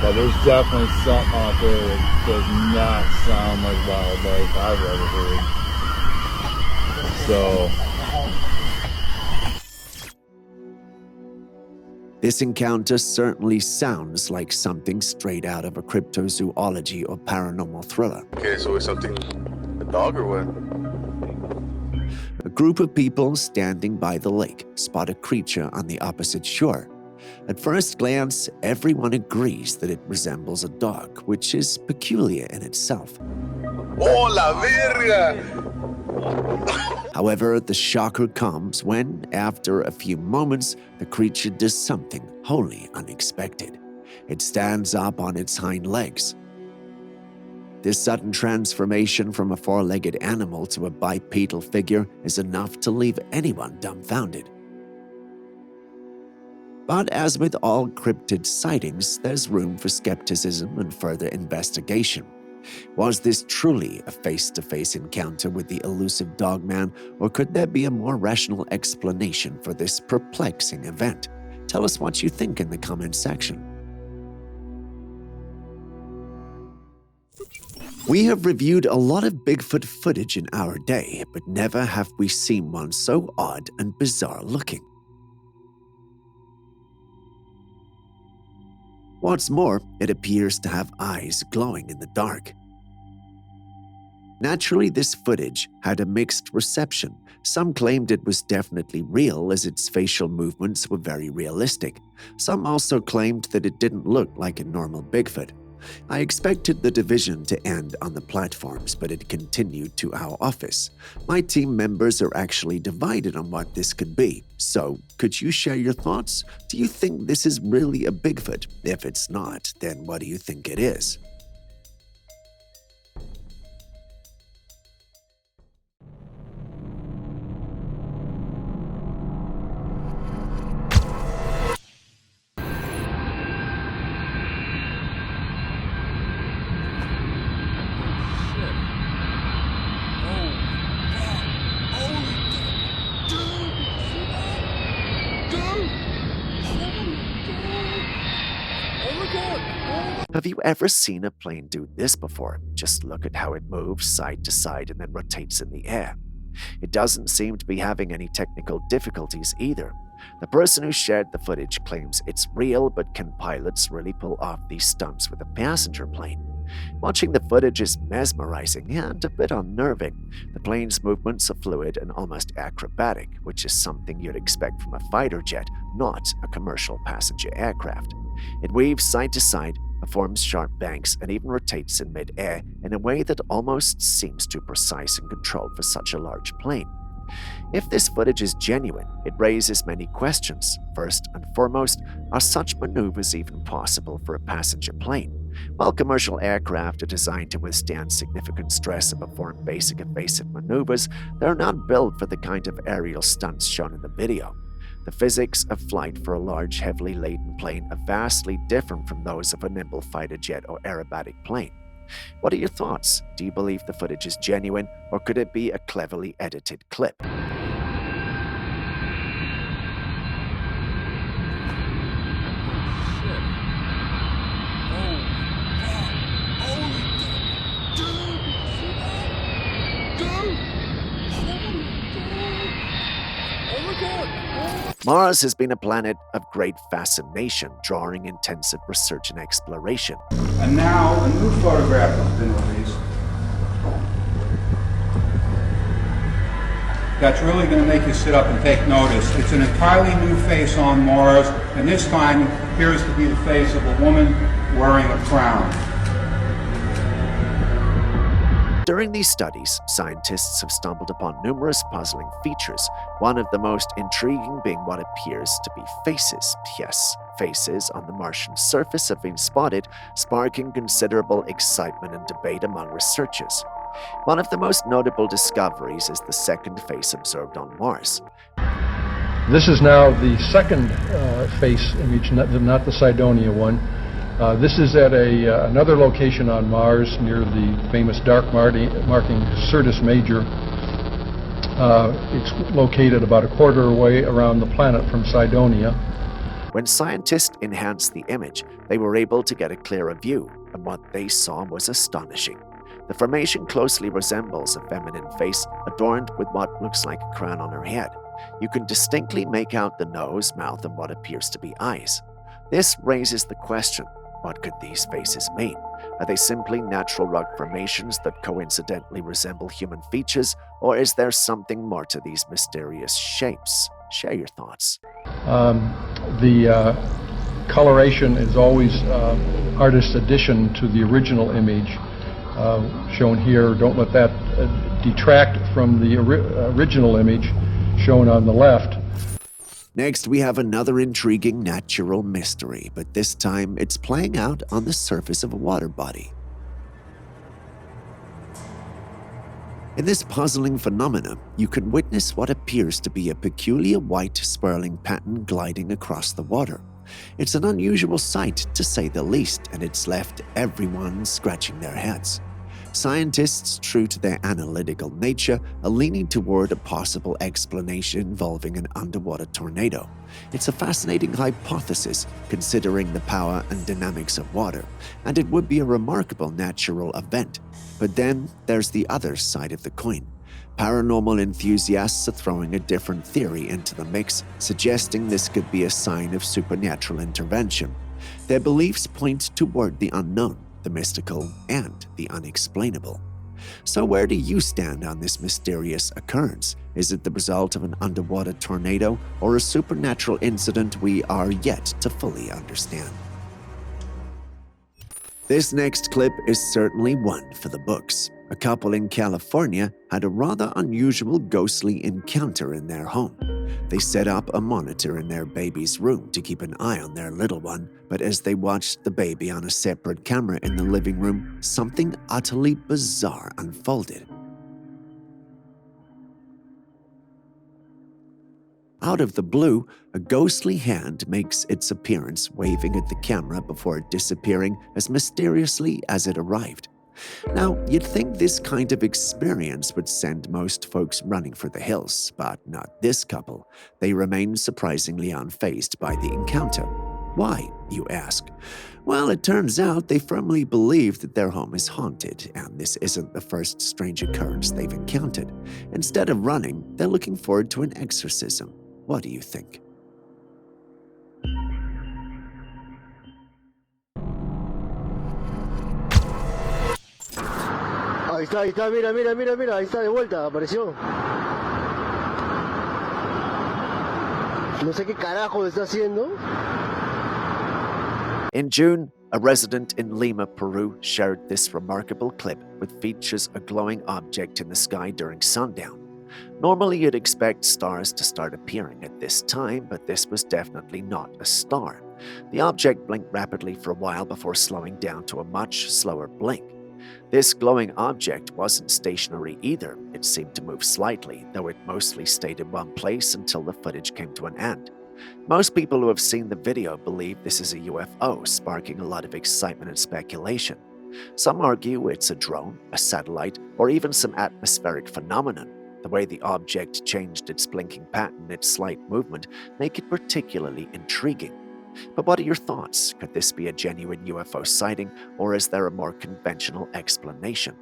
but there's definitely something out there that does not sound like wildlife I've ever heard. So, This encounter certainly sounds like something straight out of a cryptozoology or paranormal thriller. Okay, so it's something, a dog or what? A group of people standing by the lake spot a creature on the opposite shore. At first glance, everyone agrees that it resembles a dog, which is peculiar in itself. Oh, la verga! However, the shocker comes when, after a few moments, the creature does something wholly unexpected. It stands up on its hind legs. This sudden transformation from a four-legged animal to a bipedal figure is enough to leave anyone dumbfounded. But as with all cryptid sightings, there's room for skepticism and further investigation. Was this truly a face-to-face encounter with the elusive dogman, or could there be a more rational explanation for this perplexing event? Tell us what you think in the comment section. We have reviewed a lot of Bigfoot footage in our day, but never have we seen one so odd and bizarre looking. What's more, it appears to have eyes glowing in the dark. Naturally, this footage had a mixed reception. Some claimed it was definitely real, as its facial movements were very realistic. Some also claimed that it didn't look like a normal Bigfoot. I expected the division to end on the platforms, but it continued to our office. My team members are actually divided on what this could be. So, could you share your thoughts? Do you think this is really a Bigfoot? If it's not, then what do you think it is? Have you ever seen a plane do this before? Just look at how it moves side to side and then rotates in the air. It doesn't seem to be having any technical difficulties either. The person who shared the footage claims it's real, but can pilots really pull off these stunts with a passenger plane? Watching the footage is mesmerizing and a bit unnerving. The plane's movements are fluid and almost acrobatic, which is something you'd expect from a fighter jet, not a commercial passenger aircraft. It weaves side to side, performs sharp banks, and even rotates in mid-air in a way that almost seems too precise and controlled for such a large plane. If this footage is genuine, it raises many questions. First and foremost, are such maneuvers even possible for a passenger plane? While commercial aircraft are designed to withstand significant stress and perform basic evasive maneuvers, they're not built for the kind of aerial stunts shown in the video. The physics of flight for a large, heavily laden plane are vastly different from those of a nimble fighter jet or aerobatic plane. What are your thoughts? Do you believe the footage is genuine, or could it be a cleverly edited clip? Mars has been a planet of great fascination, drawing intensive research and exploration. And now a new photograph has been released that's really going to make you sit up and take notice. It's an entirely new face on Mars, and this time appears to be the face of a woman wearing a crown. During these studies, scientists have stumbled upon numerous puzzling features, one of the most intriguing being what appears to be faces. Yes, faces on the Martian surface have been spotted, sparking considerable excitement and debate among researchers. One of the most notable discoveries is the second face observed on Mars. This is now the second face image, not the Cydonia one. This is at another location on Mars near the famous dark marking Syrtis Major. It's located about a quarter away around the planet from Cydonia. When scientists enhanced the image, they were able to get a clearer view, and what they saw was astonishing. The formation closely resembles a feminine face adorned with what looks like a crown on her head. You can distinctly make out the nose, mouth, and what appears to be eyes. This raises the question, what could these faces mean? Are they simply natural rock formations that coincidentally resemble human features, or is there something more to these mysterious shapes? Share your thoughts. The coloration is always artist's addition to the original image shown here. Don't let that detract from the original image shown on the left. Next, we have another intriguing natural mystery, but this time it's playing out on the surface of a water body. In this puzzling phenomena, you can witness what appears to be a peculiar white swirling pattern gliding across the water. It's an unusual sight, to say the least, and it's left everyone scratching their heads. Scientists, true to their analytical nature, are leaning toward a possible explanation involving an underwater tornado. It's a fascinating hypothesis, considering the power and dynamics of water, and it would be a remarkable natural event. But then there's the other side of the coin. Paranormal enthusiasts are throwing a different theory into the mix, suggesting this could be a sign of supernatural intervention. Their beliefs point toward the unknown, the mystical, and the unexplainable. So where do you stand on this mysterious occurrence? Is it the result of an underwater tornado or a supernatural incident we are yet to fully understand? This next clip is certainly one for the books. A couple in California had a rather unusual ghostly encounter in their home. They set up a monitor in their baby's room to keep an eye on their little one, but as they watched the baby on a separate camera in the living room, something utterly bizarre unfolded. Out of the blue, a ghostly hand makes its appearance, waving at the camera before disappearing as mysteriously as it arrived. Now, you'd think this kind of experience would send most folks running for the hills, but not this couple. They remain surprisingly unfazed by the encounter. Why, you ask? Well, it turns out they firmly believe that their home is haunted, and this isn't the first strange occurrence they've encountered. Instead of running, they're looking forward to an exorcism. What do you think? Ahí está, mira, ahí está de vuelta, apareció. No sé qué carajo está haciendo. In June, a resident in Lima, Peru, shared this remarkable clip which features a glowing object in the sky during sundown. Normally, you'd expect stars to start appearing at this time, but this was definitely not a star. The object blinked rapidly for a while before slowing down to a much slower blink. This glowing object wasn't stationary either. It seemed to move slightly, though it mostly stayed in one place until the footage came to an end. Most people who have seen the video believe this is a UFO, sparking a lot of excitement and speculation. Some argue it's a drone, a satellite, or even some atmospheric phenomenon. The way the object changed its blinking pattern, its slight movement, make it particularly intriguing. But what are your thoughts? Could this be a genuine UFO sighting, or is there a more conventional explanation?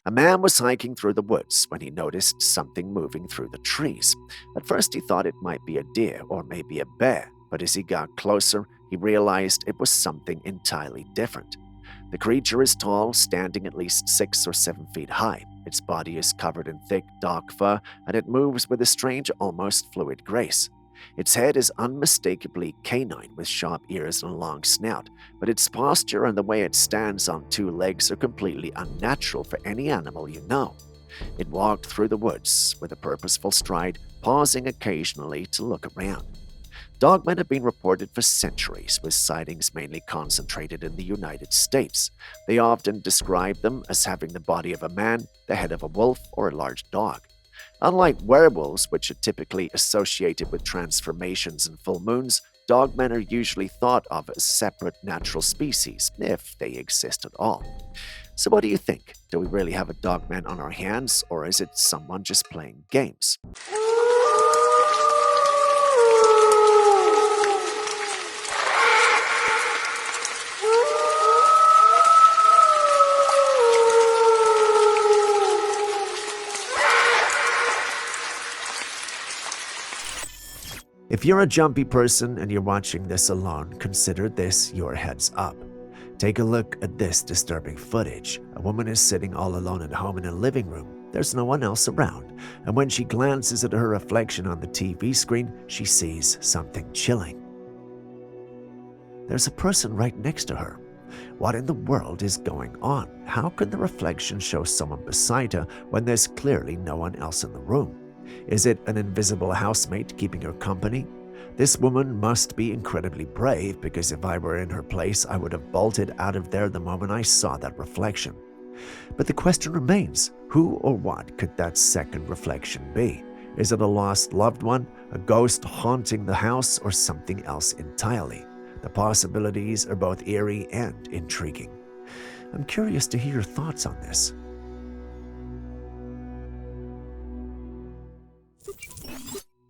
A man was hiking through the woods when he noticed something moving through the trees. At first he thought it might be a deer or maybe a bear, but as he got closer, he realized it was something entirely different. The creature is tall, standing at least 6 or 7 feet high. Its body is covered in thick, dark fur, and it moves with a strange, almost fluid grace. Its head is unmistakably canine with sharp ears and a long snout, but its posture and the way it stands on 2 legs are completely unnatural for any animal you know. It walked through the woods with a purposeful stride, pausing occasionally to look around. Dogmen have been reported for centuries, with sightings mainly concentrated in the United States. They often describe them as having the body of a man, the head of a wolf, or a large dog. Unlike werewolves, which are typically associated with transformations and full moons, dogmen are usually thought of as separate natural species, if they exist at all. So what do you think? Do we really have a dogman on our hands, or is it someone just playing games? If you're a jumpy person and you're watching this alone, consider this your heads up. Take a look at this disturbing footage. A woman is sitting all alone at home in a living room. There's no one else around, and when she glances at her reflection on the TV screen, she sees something chilling. There's a person right next to her. What in the world is going on? How can the reflection show someone beside her when there's clearly no one else in the room? Is it an invisible housemate keeping her company? This woman must be incredibly brave, because if I were in her place, I would have bolted out of there the moment I saw that reflection. But the question remains, who or what could that second reflection be? Is it a lost loved one, a ghost haunting the house, or something else entirely? The possibilities are both eerie and intriguing. I'm curious to hear your thoughts on this.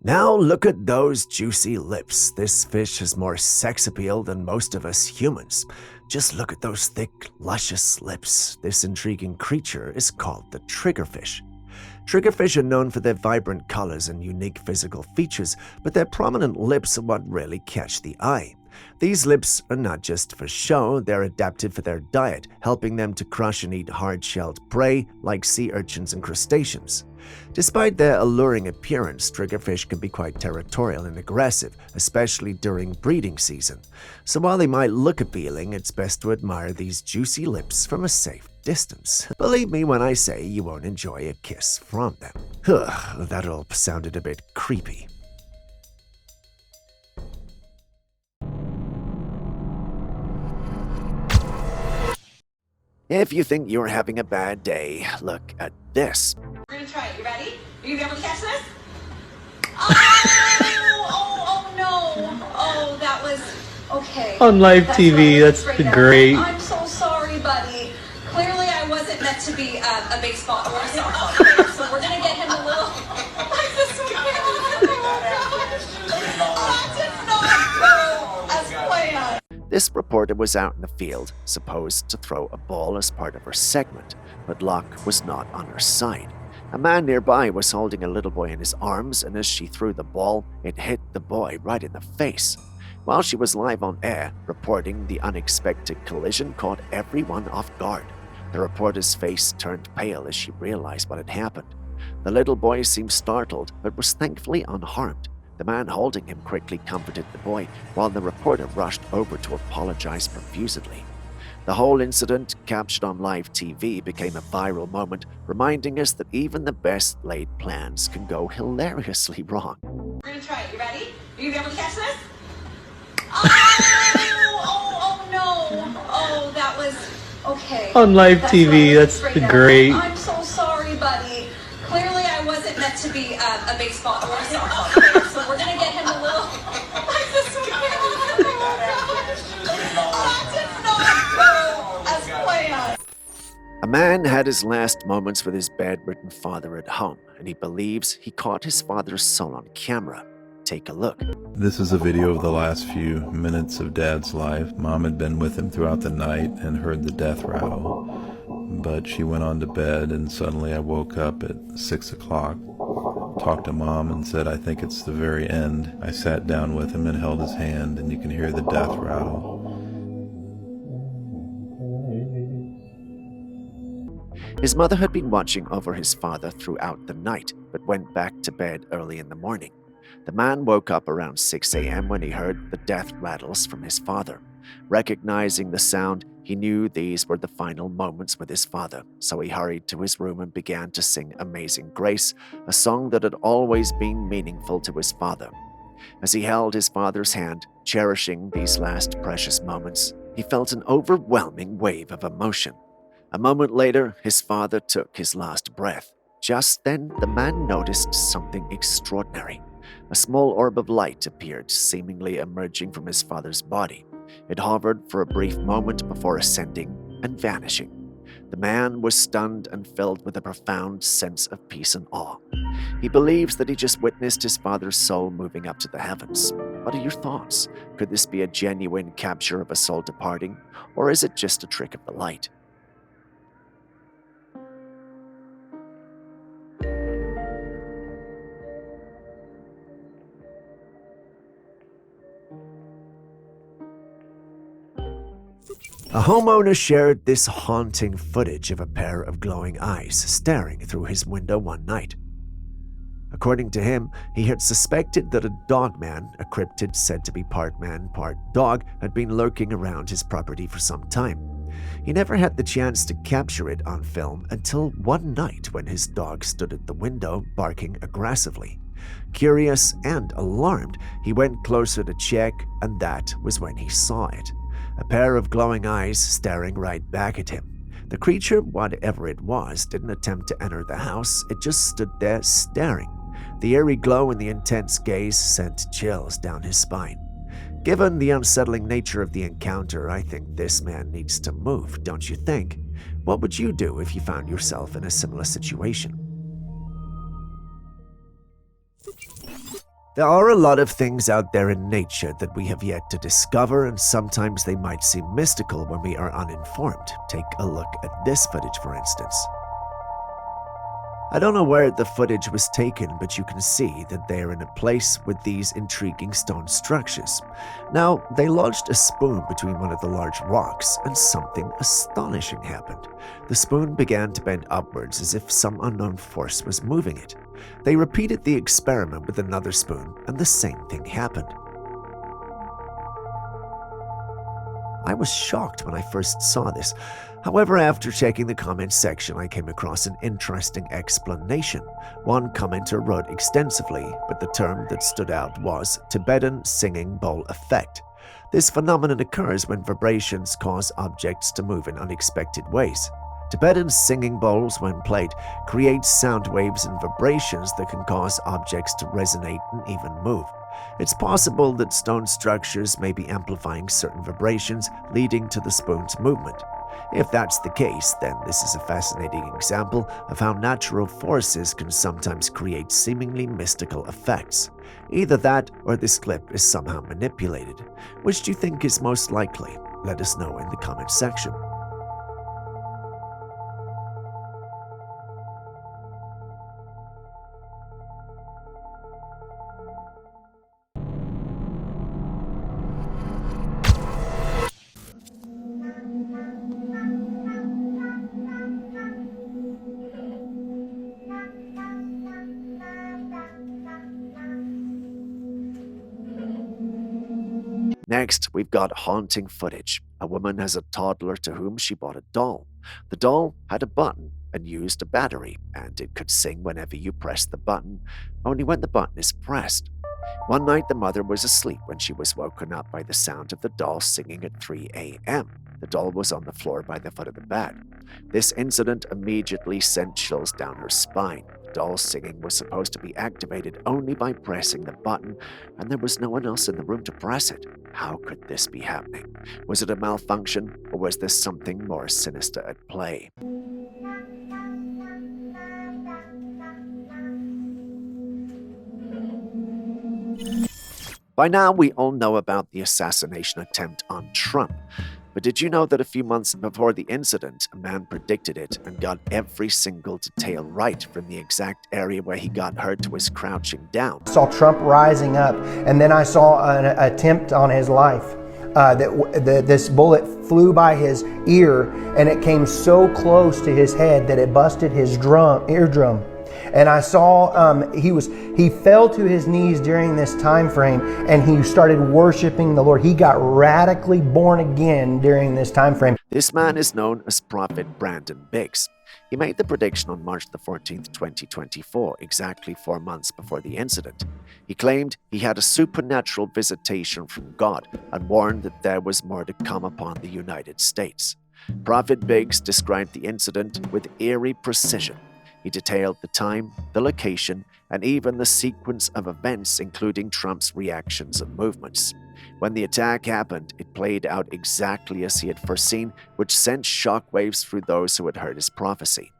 Now look at those juicy lips. This fish has more sex appeal than most of us humans. Just look at those thick, luscious lips. This intriguing creature is called the triggerfish. Triggerfish are known for their vibrant colors and unique physical features, but their prominent lips are what really catch the eye. These lips are not just for show, they're adapted for their diet, helping them to crush and eat hard-shelled prey like sea urchins and crustaceans. Despite their alluring appearance, triggerfish can be quite territorial and aggressive, especially during breeding season. So while they might look appealing, it's best to admire these juicy lips from a safe distance. Believe me when I say you won't enjoy a kiss from them. That all sounded a bit creepy. If you think you're having a bad day, look at this. We're gonna try it. You ready? Are you gonna be able to catch this? Oh no. Oh, that was okay. On live TV, that's great. I'm so sorry, buddy. Clearly, I wasn't meant to be a baseball or a softball player, so we're gonna get him a little. That did not go as planned. This reporter was out in the field, supposed to throw a ball as part of her segment, but luck was not on her side. A man nearby was holding a little boy in his arms, and as she threw the ball, it hit the boy right in the face. While she was live on air, reporting the unexpected collision caught everyone off guard. The reporter's face turned pale as she realized what had happened. The little boy seemed startled, but was thankfully unharmed. The man holding him quickly comforted the boy, while the reporter rushed over to apologize profusely. The whole incident, captured on live TV, became a viral moment, reminding us that even the best laid plans can go hilariously wrong. We're gonna try it. You ready? Are you gonna be able to catch this? Oh no. Oh, that was okay. On live TV, that's great. I'm so sorry, buddy. Clearly, I wasn't meant to be a baseball or a softball player, so we're gonna get him a little. A man had his last moments with his bedridden father at home, and he believes he caught his father's soul on camera. Take a look. This is a video of the last few minutes of Dad's life. Mom had been with him throughout the night and heard the death rattle, but she went on to bed, and suddenly I woke up at 6 o'clock, talked to Mom and said, I think it's the very end. I sat down with him and held his hand, and you can hear the death rattle. His mother had been watching over his father throughout the night, but went back to bed early in the morning. The man woke up around 6 a.m. when he heard the death rattles from his father. Recognizing the sound, he knew these were the final moments with his father, so he hurried to his room and began to sing Amazing Grace, a song that had always been meaningful to his father. As he held his father's hand, cherishing these last precious moments, he felt an overwhelming wave of emotion. A moment later, his father took his last breath. Just then, the man noticed something extraordinary. A small orb of light appeared, seemingly emerging from his father's body. It hovered for a brief moment before ascending and vanishing. The man was stunned and filled with a profound sense of peace and awe. He believes that he just witnessed his father's soul moving up to the heavens. What are your thoughts? Could this be a genuine capture of a soul departing, or is it just a trick of the light? A homeowner shared this haunting footage of a pair of glowing eyes staring through his window one night. According to him, he had suspected that a dogman, a cryptid said to be part man, part dog, had been lurking around his property for some time. He never had the chance to capture it on film until one night when his dog stood at the window barking aggressively. Curious and alarmed, he went closer to check, and that was when he saw it. A pair of glowing eyes staring right back at him. The creature, whatever it was, didn't attempt to enter the house, it just stood there staring. The eerie glow and the intense gaze sent chills down his spine. Given the unsettling nature of the encounter, I think this man needs to move, don't you think? What would you do if you found yourself in a similar situation? There are a lot of things out there in nature that we have yet to discover, and sometimes they might seem mystical when we are uninformed. Take a look at this footage, for instance. I don't know where the footage was taken, but you can see that they're in a place with these intriguing stone structures. Now, they lodged a spoon between one of the large rocks, and something astonishing happened. The spoon began to bend upwards as if some unknown force was moving it. They repeated the experiment with another spoon, and the same thing happened. I was shocked when I first saw this. However, after checking the comments section, I came across an interesting explanation. One commenter wrote extensively, but the term that stood out was Tibetan singing bowl effect. This phenomenon occurs when vibrations cause objects to move in unexpected ways. Tibetan singing bowls, when played, create sound waves and vibrations that can cause objects to resonate and even move. It's possible that stone structures may be amplifying certain vibrations, leading to the spoon's movement. If that's the case, then this is a fascinating example of how natural forces can sometimes create seemingly mystical effects. Either that or this clip is somehow manipulated. Which do you think is most likely? Let us know in the comment section. Next, we've got haunting footage. A woman has a toddler to whom she bought a doll. The doll had a button and used a battery, and it could sing whenever you pressed the button, only when the button is pressed. One night, the mother was asleep when she was woken up by the sound of the doll singing at 3 a.m. The doll was on the floor by the foot of the bed. This incident immediately sent chills down her spine. The doll's singing was supposed to be activated only by pressing the button, and there was no one else in the room to press it. How could this be happening? Was it a malfunction, or was there something more sinister at play? By now, we all know about the assassination attempt on Trump. But did you know that a few months before the incident, a man predicted it and got every single detail right, from the exact area where he got hurt to his crouching down? I saw Trump rising up, and then I saw an attempt on his life. This bullet flew by his ear, and it came so close to his head that it busted his eardrum. And I saw he fell to his knees during this time frame, and he started worshiping the Lord. He got radically born again during this time frame. This man is known as Prophet Brandon Biggs. He made the prediction on March the 14th, 2024, exactly 4 months before the incident. He claimed he had a supernatural visitation from God and warned that there was more to come upon the United States. Prophet Biggs described the incident with eerie precision. He detailed the time, the location, and even the sequence of events, including Trump's reactions and movements. When the attack happened, it played out exactly as he had foreseen, which sent shockwaves through those who had heard his prophecy.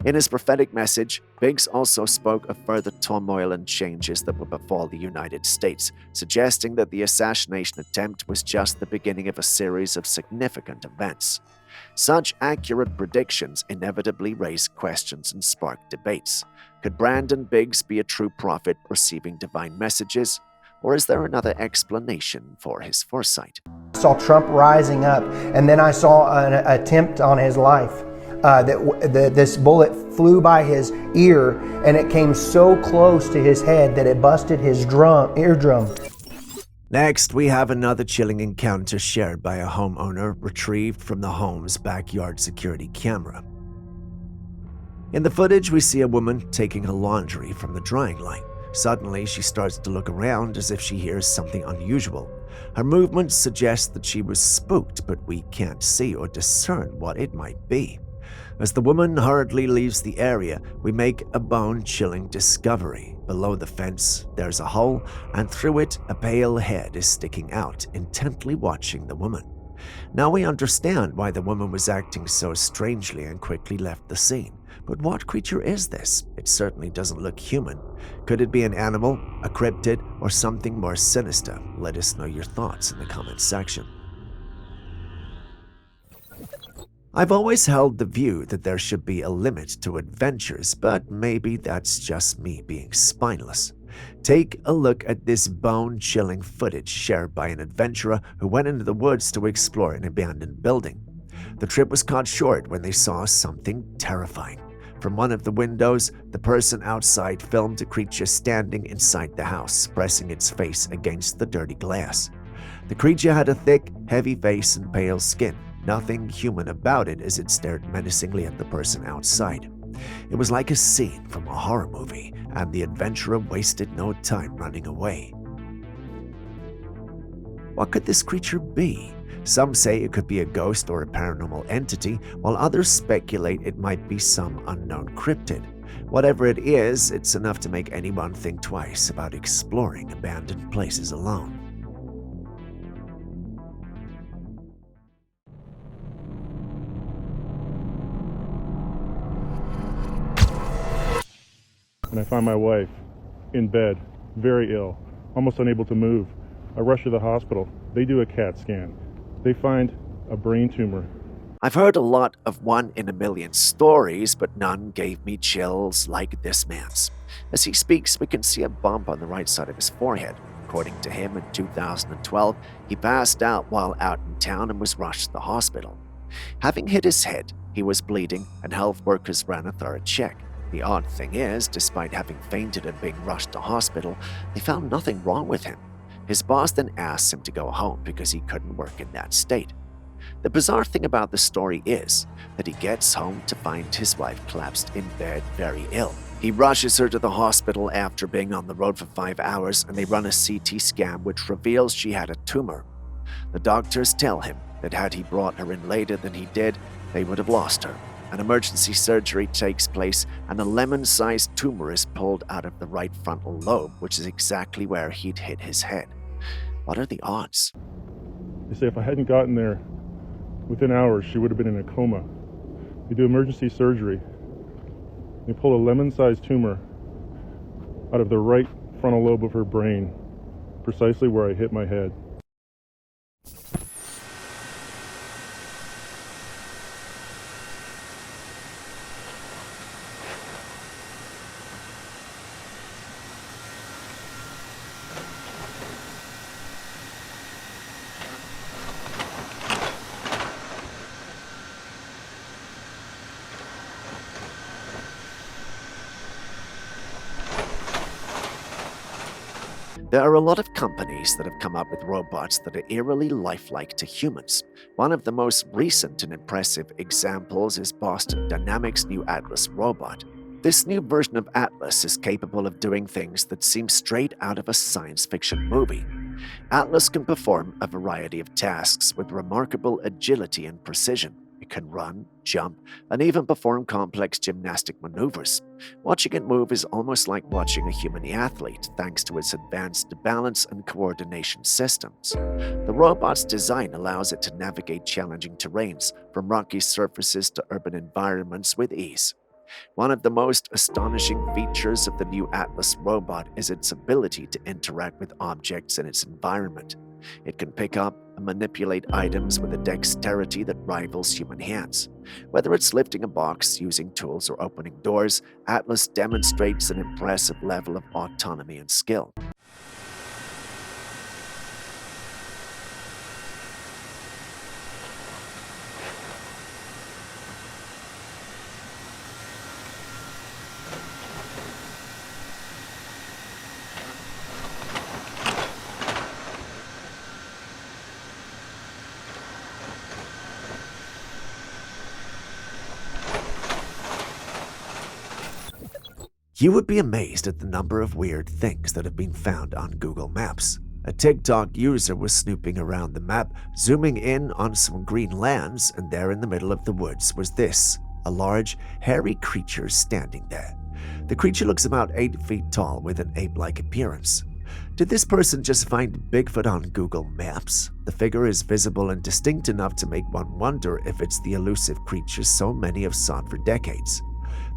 In his prophetic message, Biggs also spoke of further turmoil and changes that would befall the United States, suggesting that the assassination attempt was just the beginning of a series of significant events. Such accurate predictions inevitably raise questions and spark debates. Could Brandon Biggs be a true prophet receiving divine messages? Or is there another explanation for his foresight? I saw Trump rising up, and then I saw an attempt on his life. This bullet flew by his ear, and it came so close to his head that it busted his eardrum. Next, we have another chilling encounter shared by a homeowner retrieved from the home's backyard security camera. In the footage, we see a woman taking her laundry from the drying line. Suddenly, she starts to look around as if she hears something unusual. Her movements suggest that she was spooked, but we can't see or discern what it might be. As the woman hurriedly leaves the area, we make a bone-chilling discovery. Below the fence, there's a hole, and through it, a pale head is sticking out, intently watching the woman. Now we understand why the woman was acting so strangely and quickly left the scene. But what creature is this? It certainly doesn't look human. Could it be an animal, a cryptid, or something more sinister? Let us know your thoughts in the comments section. I've always held the view that there should be a limit to adventures, but maybe that's just me being spineless. Take a look at this bone-chilling footage shared by an adventurer who went into the woods to explore an abandoned building. The trip was cut short when they saw something terrifying. From one of the windows, the person outside filmed a creature standing inside the house, pressing its face against the dirty glass. The creature had a thick, heavy face and pale skin. Nothing human about it as it stared menacingly at the person outside. It was like a scene from a horror movie, and the adventurer wasted no time running away. What could this creature be? Some say it could be a ghost or a paranormal entity, while others speculate it might be some unknown cryptid. Whatever it is, it's enough to make anyone think twice about exploring abandoned places alone. And I find my wife in bed, very ill, almost unable to move. I rush to the hospital. They do a CAT scan. They find a brain tumor. I've heard a lot of 1 in a million stories, but none gave me chills like this man's. As he speaks, we can see a bump on the right side of his forehead. According to him, in 2012, he passed out while out in town and was rushed to the hospital. Having hit his head, he was bleeding, and health workers ran a thorough check. The odd thing is, despite having fainted and being rushed to hospital, they found nothing wrong with him. His boss then asked him to go home because he couldn't work in that state. The bizarre thing about the story is that he gets home to find his wife collapsed in bed very ill. He rushes her to the hospital after being on the road for 5 hours, and they run a CT scan which reveals she had a tumor. The doctors tell him that had he brought her in later than he did, they would have lost her. An emergency surgery takes place, and a lemon-sized tumor is pulled out of the right frontal lobe, which is exactly where he'd hit his head. What are the odds? They say if I hadn't gotten there within hours, she would have been in a coma. They do emergency surgery. They pull a lemon-sized tumor out of the right frontal lobe of her brain, precisely where I hit my head. There are a lot of companies that have come up with robots that are eerily lifelike to humans. One of the most recent and impressive examples is Boston Dynamics' new Atlas robot. This new version of Atlas is capable of doing things that seem straight out of a science fiction movie. Atlas can perform a variety of tasks with remarkable agility and precision. It can run, jump, and even perform complex gymnastic maneuvers. Watching it move is almost like watching a human athlete, thanks to its advanced balance and coordination systems. The robot's design allows it to navigate challenging terrains, from rocky surfaces to urban environments, with ease. One of the most astonishing features of the new Atlas robot is its ability to interact with objects in its environment. It can pick up and manipulate items with a dexterity that rivals human hands. Whether it's lifting a box, using tools, or opening doors, Atlas demonstrates an impressive level of autonomy and skill. You would be amazed at the number of weird things that have been found on Google Maps. A TikTok user was snooping around the map, zooming in on some green lands, and there in the middle of the woods was this, a large, hairy creature standing there. The creature looks about 8 feet tall with an ape-like appearance. Did this person just find Bigfoot on Google Maps? The figure is visible and distinct enough to make one wonder if it's the elusive creature so many have sought for decades.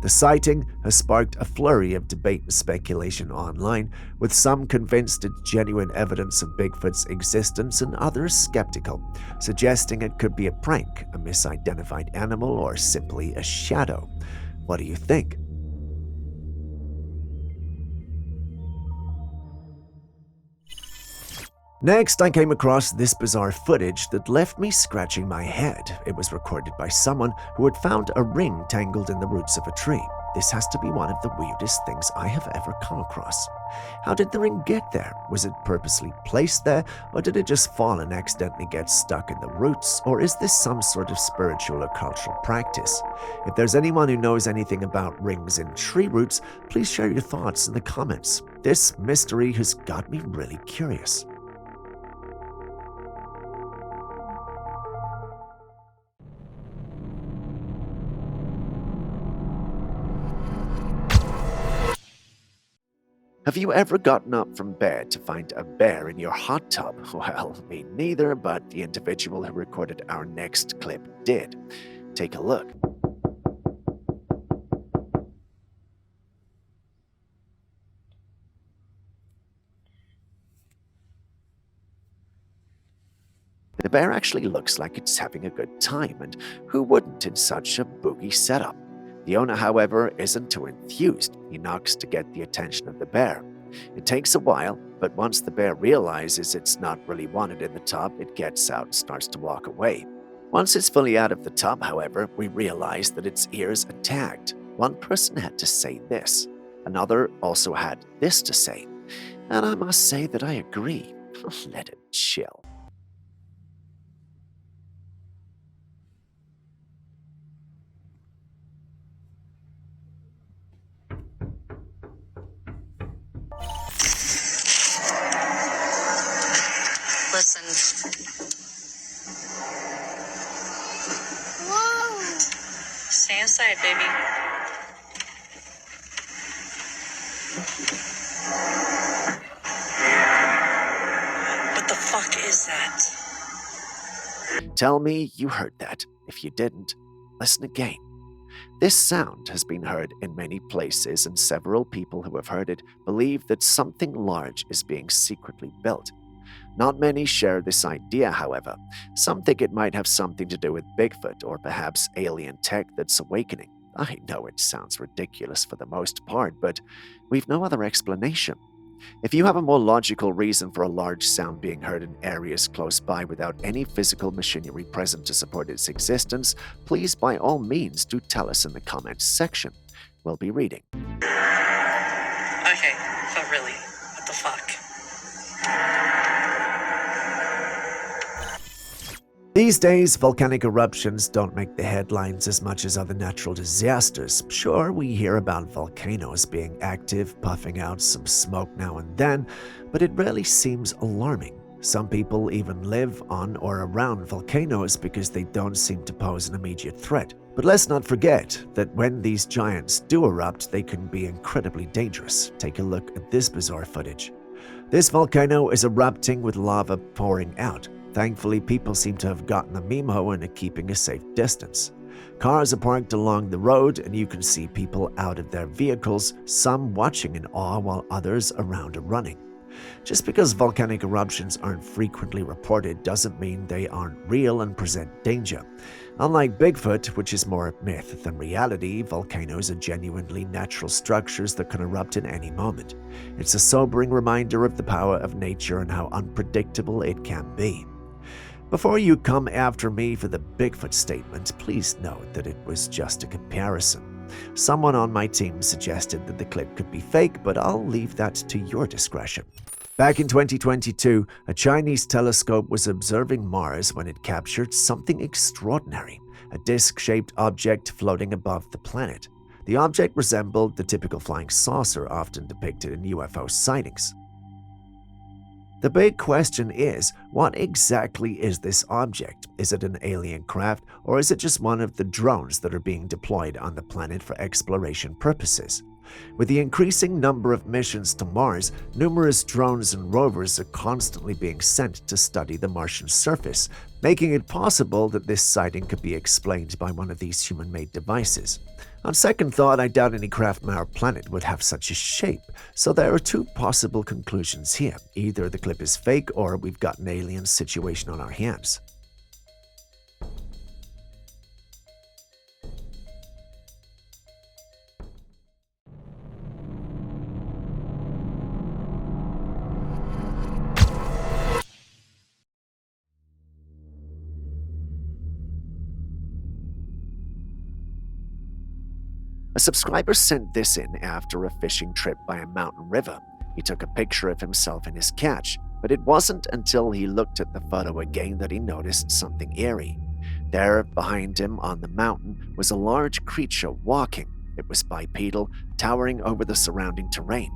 The sighting has sparked a flurry of debate and speculation online, with some convinced it's genuine evidence of Bigfoot's existence and others skeptical, suggesting it could be a prank, a misidentified animal, or simply a shadow. What do you think? Next, I came across this bizarre footage that left me scratching my head. It was recorded by someone who had found a ring tangled in the roots of a tree. This has to be one of the weirdest things I have ever come across. How did the ring get there? Was it purposely placed there, or did it just fall and accidentally get stuck in the roots? Or is this some sort of spiritual or cultural practice? If there's anyone who knows anything about rings in tree roots, please share your thoughts in the comments. This mystery has got me really curious. Have you ever gotten up from bed to find a bear in your hot tub? Well, me neither, but the individual who recorded our next clip did. Take a look. The bear actually looks like it's having a good time, and who wouldn't in such a boogie setup? The owner, however, isn't too enthused. He knocks to get the attention of the bear. It takes a while, but once the bear realizes it's not really wanted in the tub, it gets out and starts to walk away. Once it's fully out of the tub, however, we realize that its ears are tagged. One person had to say this. Another also had this to say. And I must say that I agree. Let it chill. Listen. Whoa! Stay inside, baby. What the fuck is that? Tell me you heard that. If you didn't, listen again. This sound has been heard in many places, and several people who have heard it believe that something large is being secretly built. Not many share this idea, however. Some think it might have something to do with Bigfoot or perhaps alien tech that's awakening. I know it sounds ridiculous for the most part, but we've no other explanation. If you have a more logical reason for a large sound being heard in areas close by without any physical machinery present to support its existence, please by all means do tell us in the comments section. We'll be reading. Okay, but really, what the fuck? These days, volcanic eruptions don't make the headlines as much as other natural disasters. Sure, we hear about volcanoes being active, puffing out some smoke now and then, but it rarely seems alarming. Some people even live on or around volcanoes because they don't seem to pose an immediate threat. But let's not forget that when these giants do erupt, they can be incredibly dangerous. Take a look at this bizarre footage. This volcano is erupting with lava pouring out. Thankfully, people seem to have gotten the memo and are keeping a safe distance. Cars are parked along the road, and you can see people out of their vehicles, some watching in awe while others around are running. Just because volcanic eruptions aren't frequently reported doesn't mean they aren't real and present danger. Unlike Bigfoot, which is more myth than reality, volcanoes are genuinely natural structures that can erupt in any moment. It's a sobering reminder of the power of nature and how unpredictable it can be. Before you come after me for the Bigfoot statement, please note that it was just a comparison. Someone on my team suggested that the clip could be fake, but I'll leave that to your discretion. Back in 2022, a Chinese telescope was observing Mars when it captured something extraordinary, a disc-shaped object floating above the planet. The object resembled the typical flying saucer often depicted in UFO sightings. The big question is, what exactly is this object? Is it an alien craft, or is it just one of the drones that are being deployed on the planet for exploration purposes? With the increasing number of missions to Mars, numerous drones and rovers are constantly being sent to study the Martian surface, making it possible that this sighting could be explained by one of these human-made devices. On second thought, I doubt any craft from our planet would have such a shape, so there are two possible conclusions here. Either the clip is fake or we've got an alien situation on our hands. A subscriber sent this in after a fishing trip by a mountain river. He took a picture of himself in his catch, but it wasn't until he looked at the photo again that he noticed something eerie. There, behind him on the mountain, was a large creature walking. It was bipedal, towering over the surrounding terrain.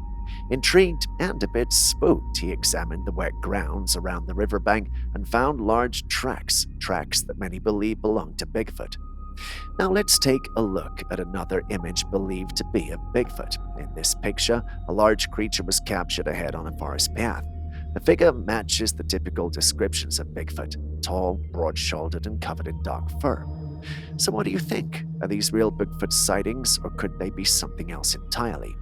Intrigued and a bit spooked, he examined the wet grounds around the riverbank and found large tracks that many believe belonged to Bigfoot. Now let's take a look at another image believed to be of Bigfoot. In this picture, a large creature was captured ahead on a forest path. The figure matches the typical descriptions of Bigfoot: tall, broad-shouldered, and covered in dark fur. So what do you think? Are these real Bigfoot sightings, or could they be something else entirely?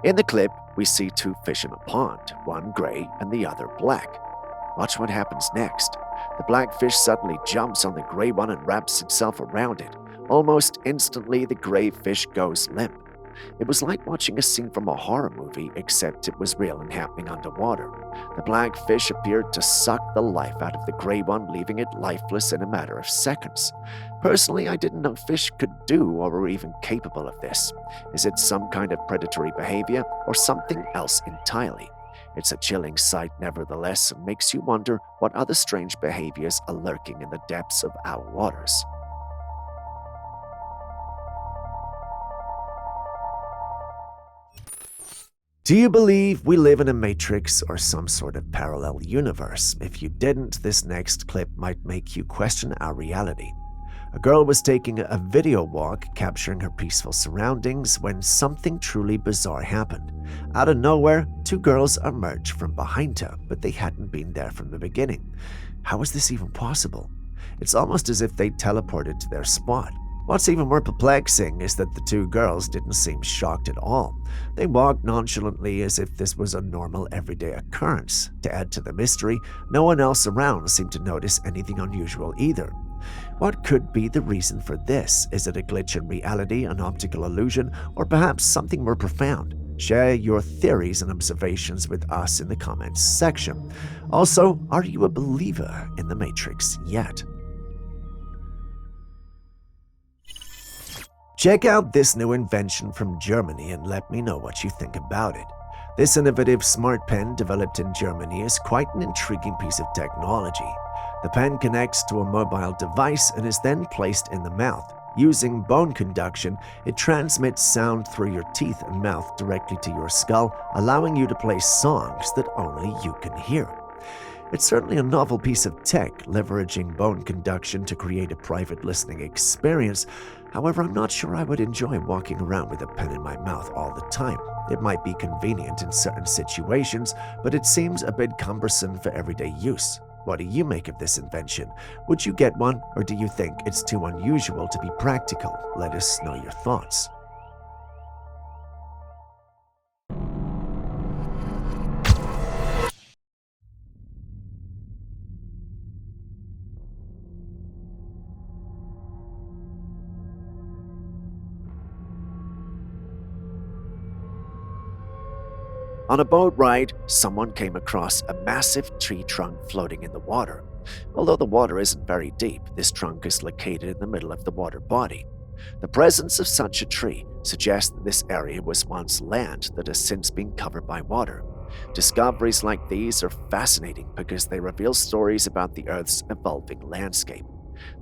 In the clip, we see two fish in a pond, one gray and the other black. Watch what happens next. The black fish suddenly jumps on the gray one and wraps itself around it. Almost instantly, the gray fish goes limp. It was like watching a scene from a horror movie, except it was real and happening underwater. The black fish appeared to suck the life out of the gray one, leaving it lifeless in a matter of seconds. Personally, I didn't know fish could do or were even capable of this. Is it some kind of predatory behavior or something else entirely? It's a chilling sight nevertheless, and makes you wonder what other strange behaviors are lurking in the depths of our waters. Do you believe we live in a matrix or some sort of parallel universe? If you didn't, this next clip might make you question our reality. A girl was taking a video walk, capturing her peaceful surroundings, when something truly bizarre happened. Out of nowhere, two girls emerged from behind her, but they hadn't been there from the beginning. How is this even possible? It's almost as if they teleported to their spot. What's even more perplexing is that the two girls didn't seem shocked at all. They walked nonchalantly as if this was a normal everyday occurrence. To add to the mystery, no one else around seemed to notice anything unusual either. What could be the reason for this? Is it a glitch in reality, an optical illusion, or perhaps something more profound? Share your theories and observations with us in the comments section. Also, are you a believer in the Matrix yet? Check out this new invention from Germany and let me know what you think about it. This innovative smart pen developed in Germany is quite an intriguing piece of technology. The pen connects to a mobile device and is then placed in the mouth. Using bone conduction, it transmits sound through your teeth and mouth directly to your skull, allowing you to play songs that only you can hear. It's certainly a novel piece of tech, leveraging bone conduction to create a private listening experience. However, I'm not sure I would enjoy walking around with a pen in my mouth all the time. It might be convenient in certain situations, but it seems a bit cumbersome for everyday use. What do you make of this invention? Would you get one, or do you think it's too unusual to be practical? Let us know your thoughts. On a boat ride, someone came across a massive tree trunk floating in the water. Although the water isn't very deep, this trunk is located in the middle of the water body. The presence of such a tree suggests that this area was once land that has since been covered by water. Discoveries like these are fascinating because they reveal stories about the Earth's evolving landscape.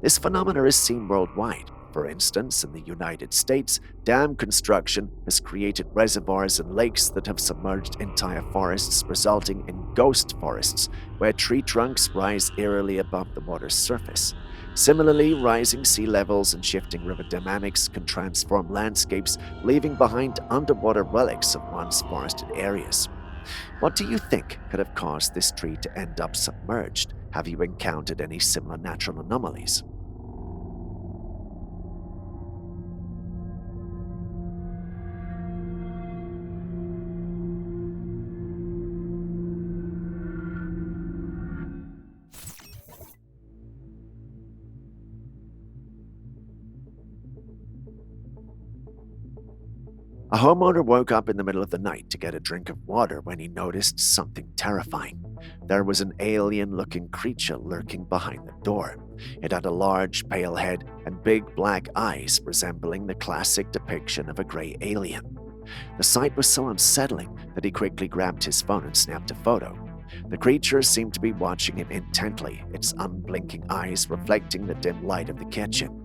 This phenomenon is seen worldwide. For instance, in the United States, dam construction has created reservoirs and lakes that have submerged entire forests, resulting in ghost forests, where tree trunks rise eerily above the water's surface. Similarly, rising sea levels and shifting river dynamics can transform landscapes, leaving behind underwater relics of once forested areas. What do you think could have caused this tree to end up submerged? Have you encountered any similar natural anomalies? A homeowner woke up in the middle of the night to get a drink of water when he noticed something terrifying. There was an alien-looking creature lurking behind the door. It had a large, pale head and big black eyes resembling the classic depiction of a gray alien. The sight was so unsettling that he quickly grabbed his phone and snapped a photo. The creature seemed to be watching him intently, its unblinking eyes reflecting the dim light of the kitchen.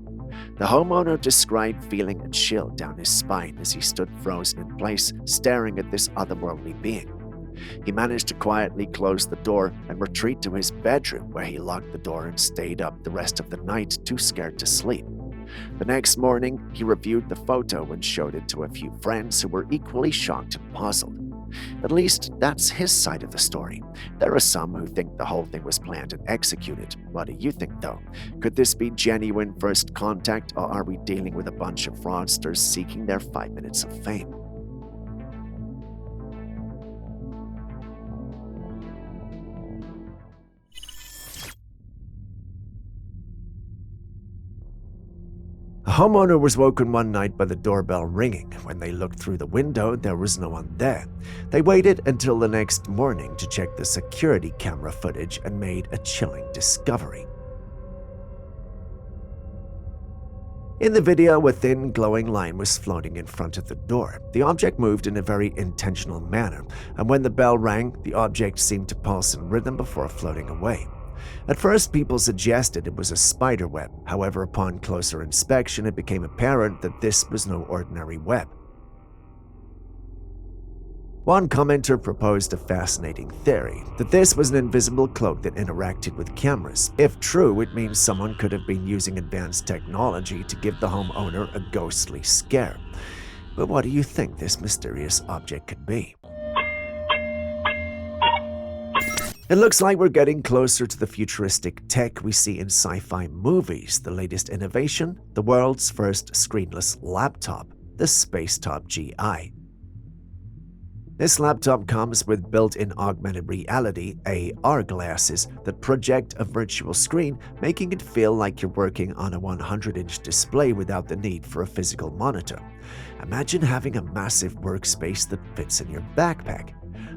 The homeowner described feeling a chill down his spine as he stood frozen in place, staring at this otherworldly being. He managed to quietly close the door and retreat to his bedroom, where he locked the door and stayed up the rest of the night, too scared to sleep. The next morning, he reviewed the photo and showed it to a few friends who were equally shocked and puzzled. At least, that's his side of the story. There are some who think the whole thing was planned and executed. What do you think, though? Could this be genuine first contact, or are we dealing with a bunch of fraudsters seeking their 5 minutes of fame? A homeowner was woken one night by the doorbell ringing. When they looked through the window, there was no one there. They waited until the next morning to check the security camera footage and made a chilling discovery. In the video, a thin, glowing line was floating in front of the door. The object moved in a very intentional manner, and when the bell rang, the object seemed to pulse in rhythm before floating away. At first, people suggested it was a spider web. However, upon closer inspection, it became apparent that this was no ordinary web. One commenter proposed a fascinating theory, that this was an invisible cloak that interacted with cameras. If true, it means someone could have been using advanced technology to give the homeowner a ghostly scare. But what do you think this mysterious object could be? It looks like we're getting closer to the futuristic tech we see in sci-fi movies. The latest innovation, the world's first screenless laptop, the Spacetop GI. This laptop comes with built-in augmented reality AR glasses that project a virtual screen, making it feel like you're working on a 100-inch display without the need for a physical monitor. Imagine having a massive workspace that fits in your backpack.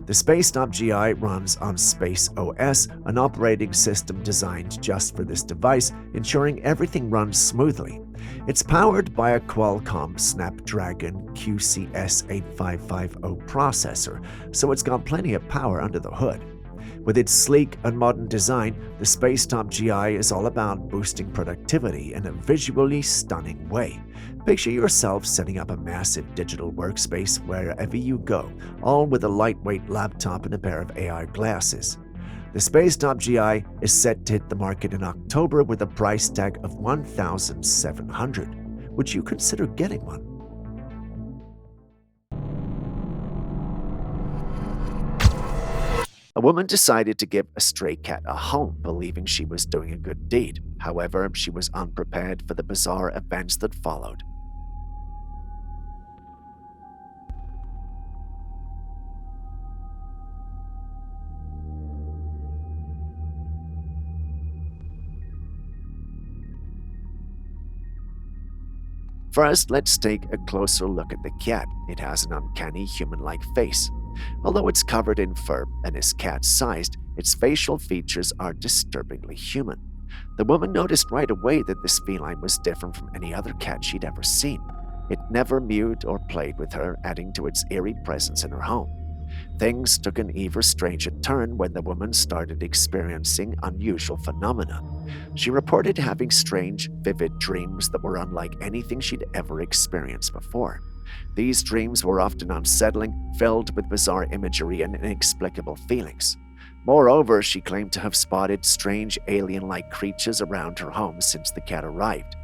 The Spacetop GI runs on Space OS, an operating system designed just for this device, ensuring everything runs smoothly. It's powered by a Qualcomm Snapdragon QCS8550 processor, so it's got plenty of power under the hood. With its sleek and modern design, the Spacetop GI is all about boosting productivity in a visually stunning way. Picture yourself setting up a massive digital workspace wherever you go, all with a lightweight laptop and a pair of AR glasses. The Spacetop GI is set to hit the market in October with a price tag of $1,700. Would you consider getting one? A woman decided to give a stray cat a home, believing she was doing a good deed. However, she was unprepared for the bizarre events that followed. First, let's take a closer look at the cat. It has an uncanny human-like face. Although it's covered in fur and is cat-sized, its facial features are disturbingly human. The woman noticed right away that this feline was different from any other cat she'd ever seen. It never mewed or played with her, adding to its eerie presence in her home. Things took an even stranger turn when the woman started experiencing unusual phenomena. She reported having strange, vivid dreams that were unlike anything she'd ever experienced before. These dreams were often unsettling, filled with bizarre imagery and inexplicable feelings. Moreover, she claimed to have spotted strange alien-like creatures around her home since the cat arrived.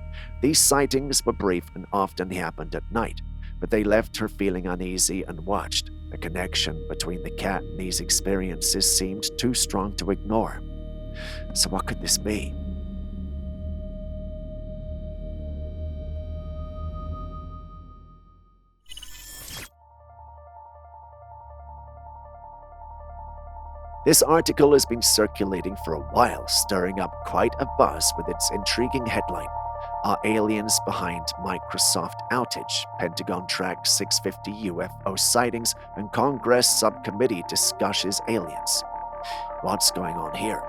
These sightings were brief and often happened at night, but they left her feeling uneasy and watched. The connection between the cat and these experiences seemed too strong to ignore. So what could this be? This article has been circulating for a while, stirring up quite a buzz with its intriguing headline, "Are Aliens Behind Microsoft Outage? Pentagon Tracks 650 UFO Sightings and Congress Subcommittee Discusses Aliens." What's going on here?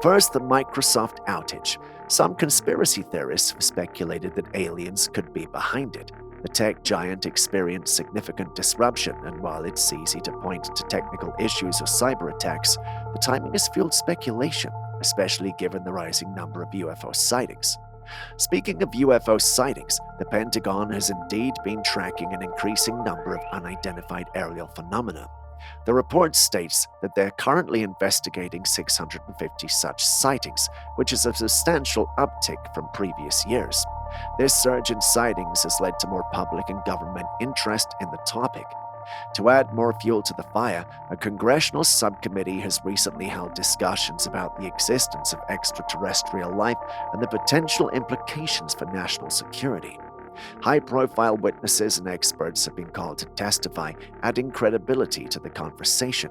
First, the Microsoft outage. Some conspiracy theorists have speculated that aliens could be behind it. The tech giant experienced significant disruption, and while it's easy to point to technical issues or cyber attacks, the timing has fueled speculation, especially given the rising number of UFO sightings. Speaking of UFO sightings, the Pentagon has indeed been tracking an increasing number of unidentified aerial phenomena. The report states that they're currently investigating 650 such sightings, which is a substantial uptick from previous years. This surge in sightings has led to more public and government interest in the topic. To add more fuel to the fire, a congressional subcommittee has recently held discussions about the existence of extraterrestrial life and the potential implications for national security. High-profile witnesses and experts have been called to testify, adding credibility to the conversation.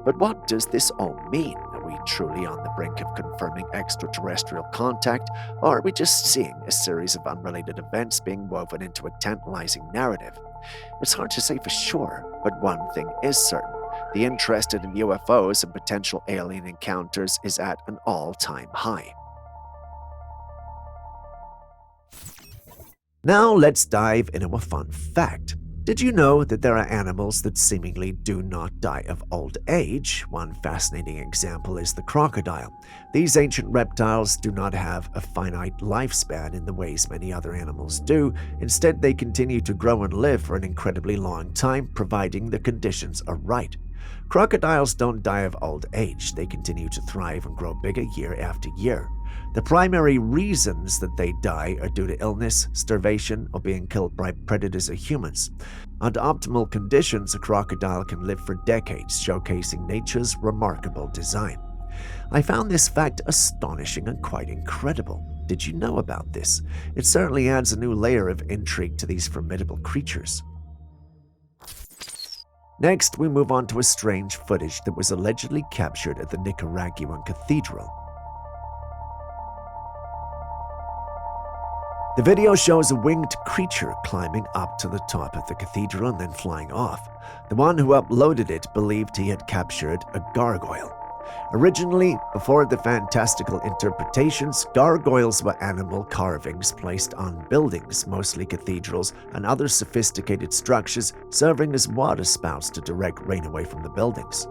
But what does this all mean? Are we truly on the brink of confirming extraterrestrial contact, or are we just seeing a series of unrelated events being woven into a tantalizing narrative? It's hard to say for sure, but one thing is certain. The interest in UFOs and potential alien encounters is at an all-time high. Now let's dive into a fun fact. Did you know that there are animals that seemingly do not die of old age? One fascinating example is the crocodile. These ancient reptiles do not have a finite lifespan in the ways many other animals do. Instead, they continue to grow and live for an incredibly long time, providing the conditions are right. Crocodiles don't die of old age. They continue to thrive and grow bigger year after year. The primary reasons that they die are due to illness, starvation, or being killed by predators or humans. Under optimal conditions, a crocodile can live for decades, showcasing nature's remarkable design. I found this fact astonishing and quite incredible. Did you know about this? It certainly adds a new layer of intrigue to these formidable creatures. Next, we move on to a strange footage that was allegedly captured at the Nicaraguan cathedral. The video shows a winged creature climbing up to the top of the cathedral and then flying off. The one who uploaded it believed he had captured a gargoyle. Originally, before the fantastical interpretations, gargoyles were animal carvings placed on buildings, mostly cathedrals and other sophisticated structures, serving as waterspouts to direct rain away from the buildings.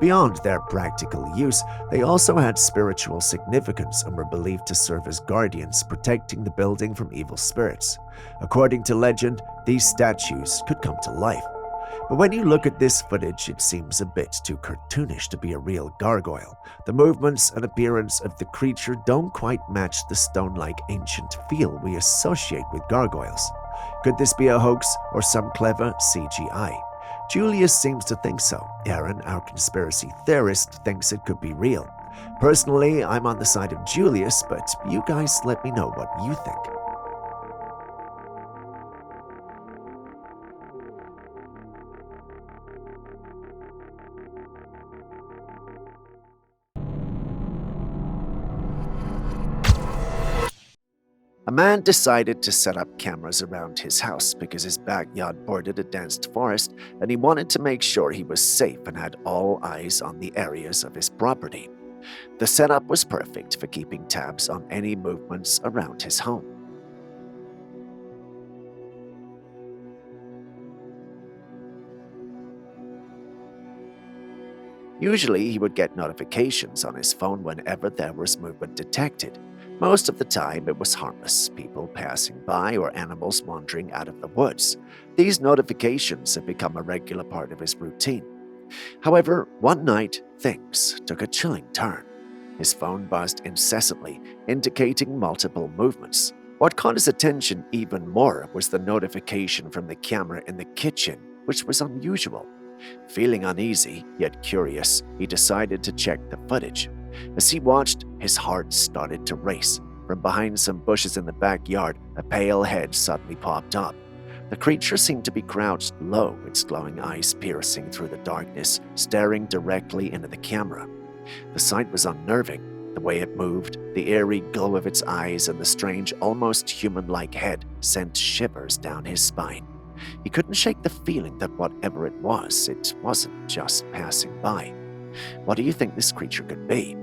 Beyond their practical use, they also had spiritual significance and were believed to serve as guardians, protecting the building from evil spirits. According to legend, these statues could come to life. But when you look at this footage, it seems a bit too cartoonish to be a real gargoyle. The movements and appearance of the creature don't quite match the stone-like ancient feel we associate with gargoyles. Could this be a hoax or some clever CGI? Julius seems to think so. Aaron, our conspiracy theorist, thinks it could be real. Personally, I'm on the side of Julius, but you guys let me know what you think. A man decided to set up cameras around his house because his backyard bordered a dense forest and he wanted to make sure he was safe and had all eyes on the areas of his property. The setup was perfect for keeping tabs on any movements around his home. Usually, he would get notifications on his phone whenever there was movement detected. Most of the time, it was harmless, people passing by or animals wandering out of the woods. These notifications have become a regular part of his routine. However, one night, things took a chilling turn. His phone buzzed incessantly, indicating multiple movements. What caught his attention even more was the notification from the camera in the kitchen, which was unusual. Feeling uneasy, yet curious, he decided to check the footage. As he watched, his heart started to race. From behind some bushes in the backyard, a pale head suddenly popped up. The creature seemed to be crouched low, its glowing eyes piercing through the darkness, staring directly into the camera. The sight was unnerving. The way it moved, the eerie glow of its eyes, and the strange, almost human-like head sent shivers down his spine. He couldn't shake the feeling that whatever it wasn't just passing by. What do you think this creature could be?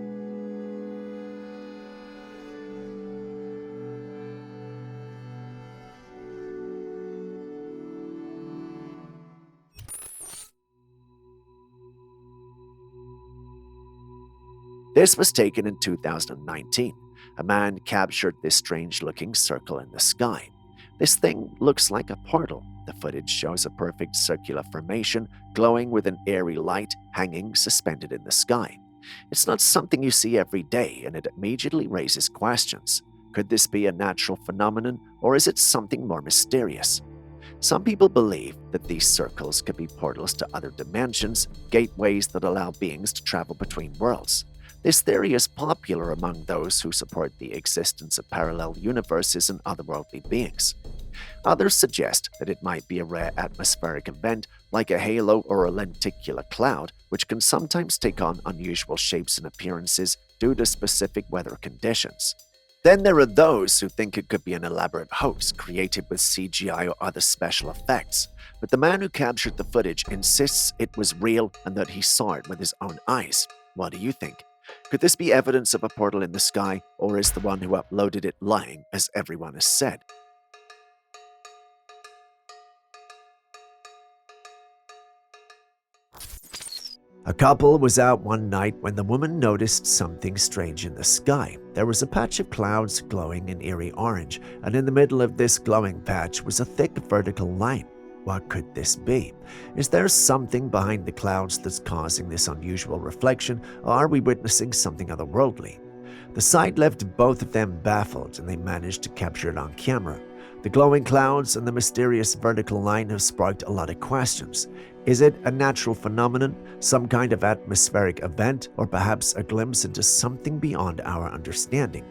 This was taken in 2019. A man captured this strange-looking circle in the sky. This thing looks like a portal. The footage shows a perfect circular formation, glowing with an eerie light hanging suspended in the sky. It's not something you see every day, and it immediately raises questions. Could this be a natural phenomenon, or is it something more mysterious? Some people believe that these circles could be portals to other dimensions, gateways that allow beings to travel between worlds. This theory is popular among those who support the existence of parallel universes and otherworldly beings. Others suggest that it might be a rare atmospheric event like a halo or a lenticular cloud, which can sometimes take on unusual shapes and appearances due to specific weather conditions. Then there are those who think it could be an elaborate hoax created with CGI or other special effects, but the man who captured the footage insists it was real and that he saw it with his own eyes. What do you think? Could this be evidence of a portal in the sky, or is the one who uploaded it lying, as everyone has said? A couple was out one night when the woman noticed something strange in the sky. There was a patch of clouds glowing in eerie orange, and in the middle of this glowing patch was a thick vertical line. What could this be? Is there something behind the clouds that's causing this unusual reflection, or are we witnessing something otherworldly? The sight left both of them baffled, and they managed to capture it on camera. The glowing clouds and the mysterious vertical line have sparked a lot of questions. Is it a natural phenomenon, some kind of atmospheric event, or perhaps a glimpse into something beyond our understanding?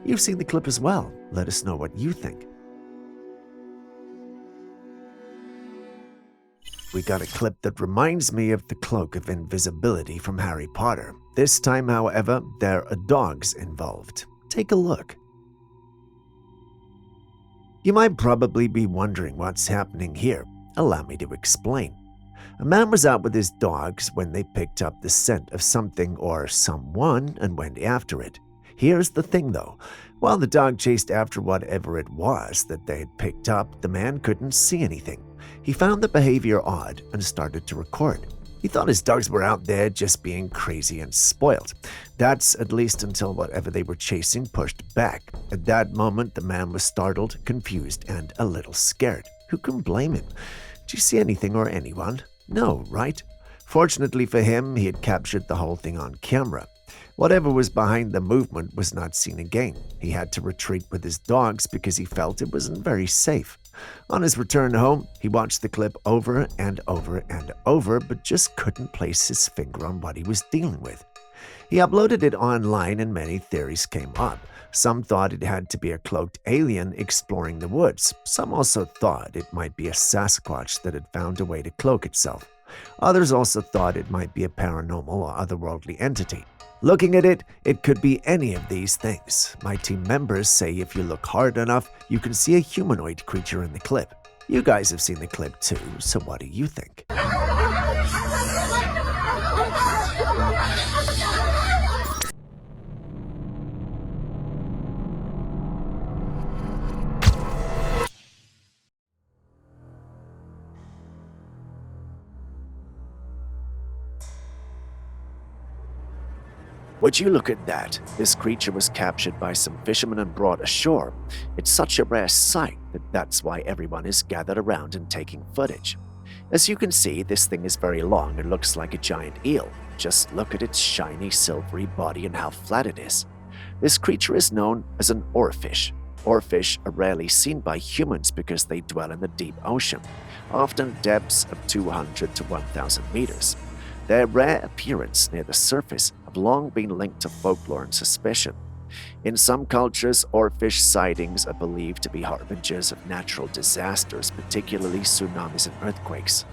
You've seen the clip as well. Let us know what you think. We got a clip that reminds me of the Cloak of Invisibility from Harry Potter. This time, however, there are dogs involved. Take a look. You might probably be wondering what's happening here. Allow me to explain. A man was out with his dogs when they picked up the scent of something or someone and went after it. Here's the thing though. While the dog chased after whatever it was that they had picked up, the man couldn't see anything. He found the behavior odd and started to record. He thought his dogs were out there just being crazy and spoiled. That's at least until whatever they were chasing pushed back. At that moment, the man was startled, confused, and a little scared. Who can blame him? Did you see anything or anyone? No, right? Fortunately for him, he had captured the whole thing on camera. Whatever was behind the movement was not seen again. He had to retreat with his dogs because he felt it wasn't very safe. On his return home, he watched the clip over and over and over, but just couldn't place his finger on what he was dealing with. He uploaded it online and many theories came up. Some thought it had to be a cloaked alien exploring the woods. Some also thought it might be a Sasquatch that had found a way to cloak itself. Others also thought it might be a paranormal or otherworldly entity. Looking at it, it could be any of these things. My team members say if you look hard enough, you can see a humanoid creature in the clip. You guys have seen the clip too, so what do you think? Would you look at that? This creature was captured by some fishermen and brought ashore. It's such a rare sight that that's why everyone is gathered around and taking footage. As you can see, this thing is very long and looks like a giant eel. Just look at its shiny silvery body and how flat it is. This creature is known as an oarfish. Oarfish are rarely seen by humans because they dwell in the deep ocean, often depths of 200 to 1,000 meters. Their rare appearance near the surface have long been linked to folklore and suspicion. In some cultures, oarfish sightings are believed to be harbingers of natural disasters, particularly tsunamis and earthquakes.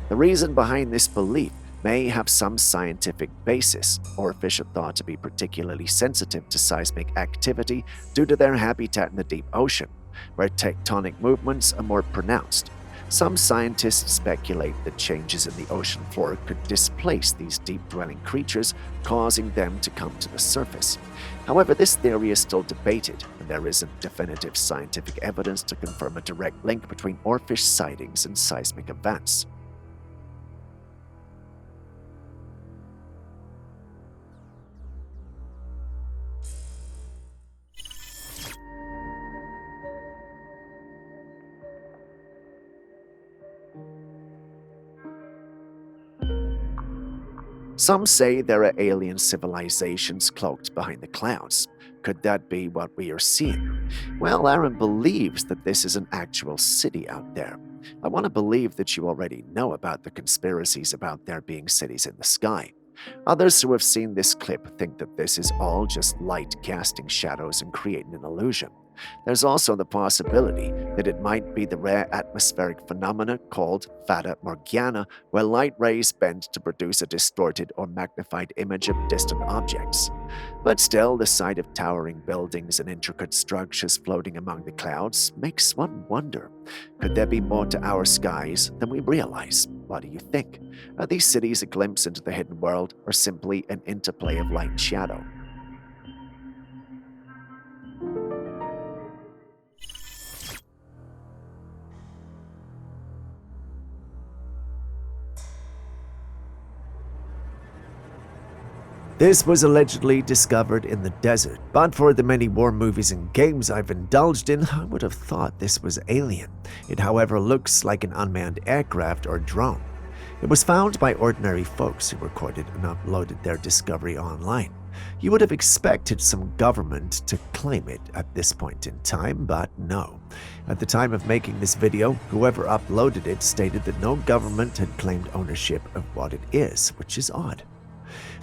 The reason behind this belief may have some scientific basis. Oarfish are thought to be particularly sensitive to seismic activity due to their habitat in the deep ocean, where tectonic movements are more pronounced. Some scientists speculate that changes in the ocean floor could displace these deep-dwelling creatures, causing them to come to the surface. However, this theory is still debated, and there isn't definitive scientific evidence to confirm a direct link between oarfish sightings and seismic events. Some say there are alien civilizations cloaked behind the clouds. Could that be what we are seeing? Well, Aaron believes that this is an actual city out there. I want to believe that you already know about the conspiracies about there being cities in the sky. Others who have seen this clip think that this is all just light casting shadows and creating an illusion. There's also the possibility that it might be the rare atmospheric phenomena called Fata Morgana, where light rays bend to produce a distorted or magnified image of distant objects. But still, the sight of towering buildings and intricate structures floating among the clouds makes one wonder, could there be more to our skies than we realize? What do you think? Are these cities a glimpse into the hidden world, or simply an interplay of light and shadow? This was allegedly discovered in the desert, but for the many war movies and games I've indulged in, I would have thought this was alien. It, however, looks like an unmanned aircraft or drone. It was found by ordinary folks who recorded and uploaded their discovery online. You would have expected some government to claim it at this point in time, but no. At the time of making this video, whoever uploaded it stated that no government had claimed ownership of what it is, which is odd.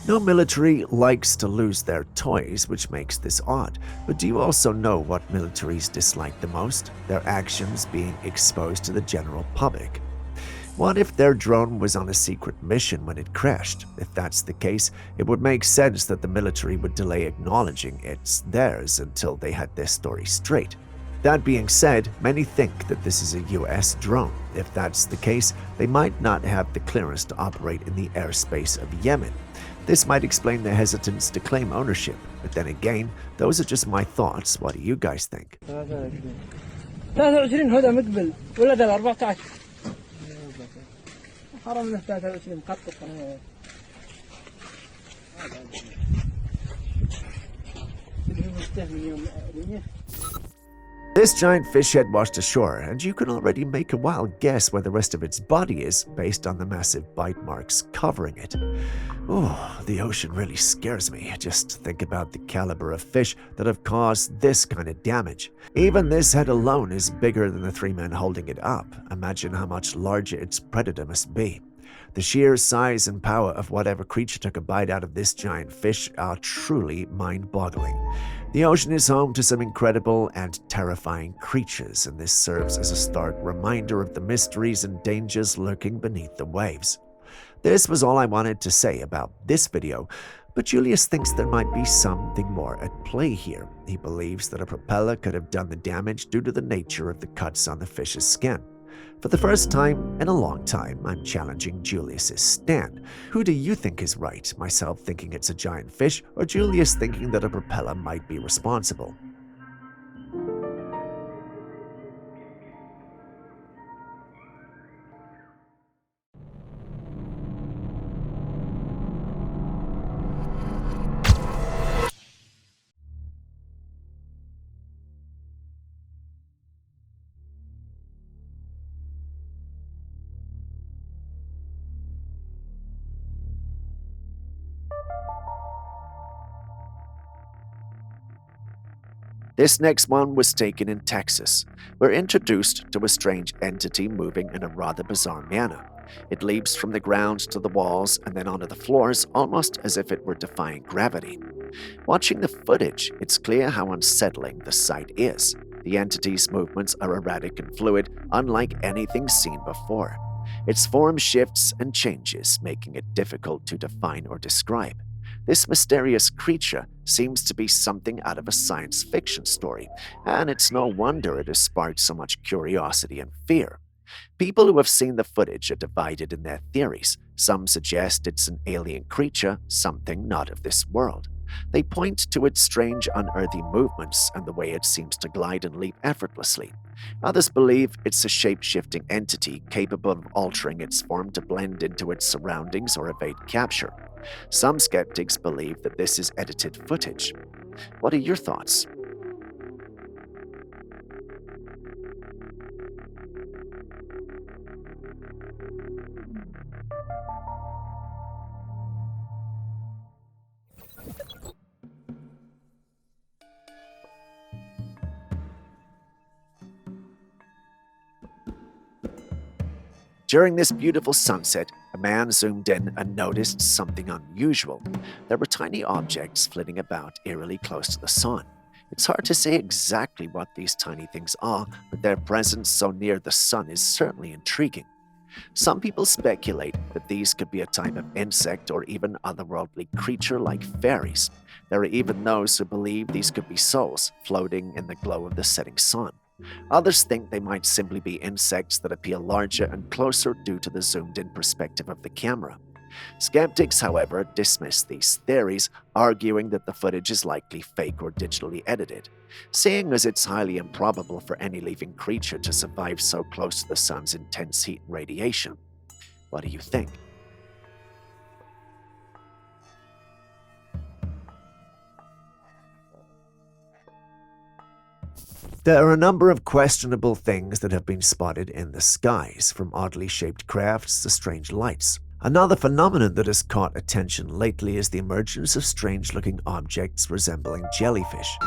No military likes to lose their toys, which makes this odd. But do you also know what militaries dislike the most? Their actions being exposed to the general public. What if their drone was on a secret mission when it crashed? If that's the case, it would make sense that the military would delay acknowledging it's theirs until they had their story straight. That being said, many think that this is a US drone. If that's the case, they might not have the clearance to operate in the airspace of Yemen. This might explain their hesitance to claim ownership, but then again, those are just my thoughts. What do you guys think? This giant fish had washed ashore, and you can already make a wild guess where the rest of its body is based on the massive bite marks covering it. Oh, the ocean really scares me. Just think about the caliber of fish that have caused this kind of damage. Even this head alone is bigger than the three men holding it up. Imagine how much larger its predator must be. The sheer size and power of whatever creature took a bite out of this giant fish are truly mind-boggling. The ocean is home to some incredible and terrifying creatures, and this serves as a stark reminder of the mysteries and dangers lurking beneath the waves. This was all I wanted to say about this video, but Julius thinks there might be something more at play here. He believes that a propeller could have done the damage due to the nature of the cuts on the fish's skin. For the first time in a long time, I'm challenging Julius's stand. Who do you think is right? Myself thinking it's a giant fish, or Julius thinking that a propeller might be responsible? This next one was taken in Texas. We're introduced to a strange entity moving in a rather bizarre manner. It leaps from the ground to the walls and then onto the floors, almost as if it were defying gravity. Watching the footage, it's clear how unsettling the sight is. The entity's movements are erratic and fluid, unlike anything seen before. Its form shifts and changes, making it difficult to define or describe. This mysterious creature seems to be something out of a science fiction story, and it's no wonder it has sparked so much curiosity and fear. People who have seen the footage are divided in their theories. Some suggest it's an alien creature, something not of this world. They point to its strange, unearthly movements and the way it seems to glide and leap effortlessly. Others believe it's a shape-shifting entity capable of altering its form to blend into its surroundings or evade capture. Some skeptics believe that this is edited footage. What are your thoughts? During this beautiful sunset, a man zoomed in and noticed something unusual. There were tiny objects flitting about eerily close to the sun. It's hard to say exactly what these tiny things are, but their presence so near the sun is certainly intriguing. Some people speculate that these could be a type of insect or even otherworldly creature like fairies. There are even those who believe these could be souls floating in the glow of the setting sun. Others think they might simply be insects that appear larger and closer due to the zoomed-in perspective of the camera. Skeptics, however, dismiss these theories, arguing that the footage is likely fake or digitally edited, seeing as it's highly improbable for any living creature to survive so close to the sun's intense heat and radiation. What do you think? There are a number of questionable things that have been spotted in the skies, from oddly shaped crafts to strange lights. Another phenomenon that has caught attention lately is the emergence of strange-looking objects resembling jellyfish.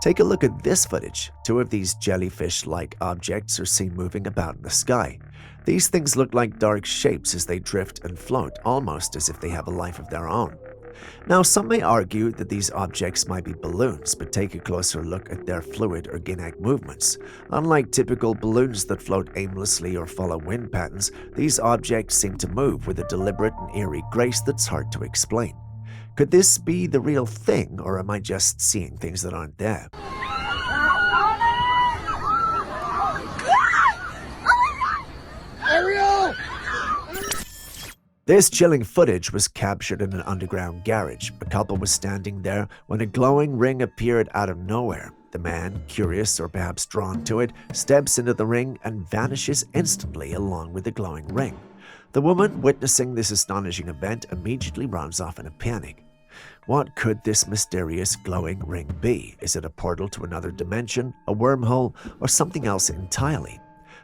Take a look at this footage. Two of these jellyfish-like objects are seen moving about in the sky. These things look like dark shapes as they drift and float, almost as if they have a life of their own. Now, some may argue that these objects might be balloons, but take a closer look at their fluid organic movements. Unlike typical balloons that float aimlessly or follow wind patterns, these objects seem to move with a deliberate and eerie grace that's hard to explain. Could this be the real thing, or am I just seeing things that aren't there? This chilling footage was captured in an underground garage. A couple was standing there when a glowing ring appeared out of nowhere. The man, curious or perhaps drawn to it, steps into the ring and vanishes instantly along with the glowing ring. The woman, witnessing this astonishing event, immediately runs off in a panic. What could this mysterious glowing ring be? Is it a portal to another dimension, a wormhole, or something else entirely?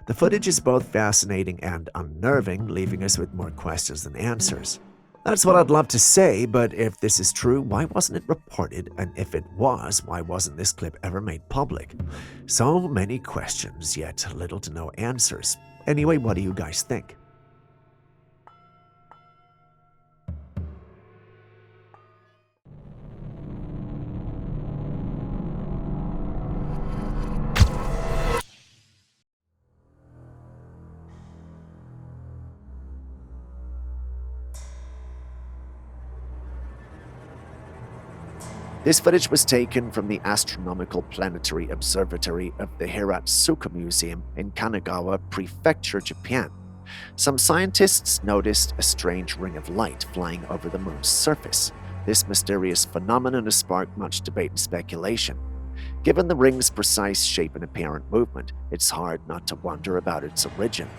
The footage is both fascinating and unnerving, leaving us with more questions than answers. That's what I'd love to say, but if this is true, why wasn't it reported? And if it was, why wasn't this clip ever made public? So many questions, yet little to no answers. Anyway, what do you guys think? This footage was taken from the Astronomical Planetary Observatory of the Hiratsuka Museum in Kanagawa Prefecture, Japan. Some scientists noticed a strange ring of light flying over the moon's surface. This mysterious phenomenon has sparked much debate and speculation. Given the ring's precise shape and apparent movement, it's hard not to wonder about its origin.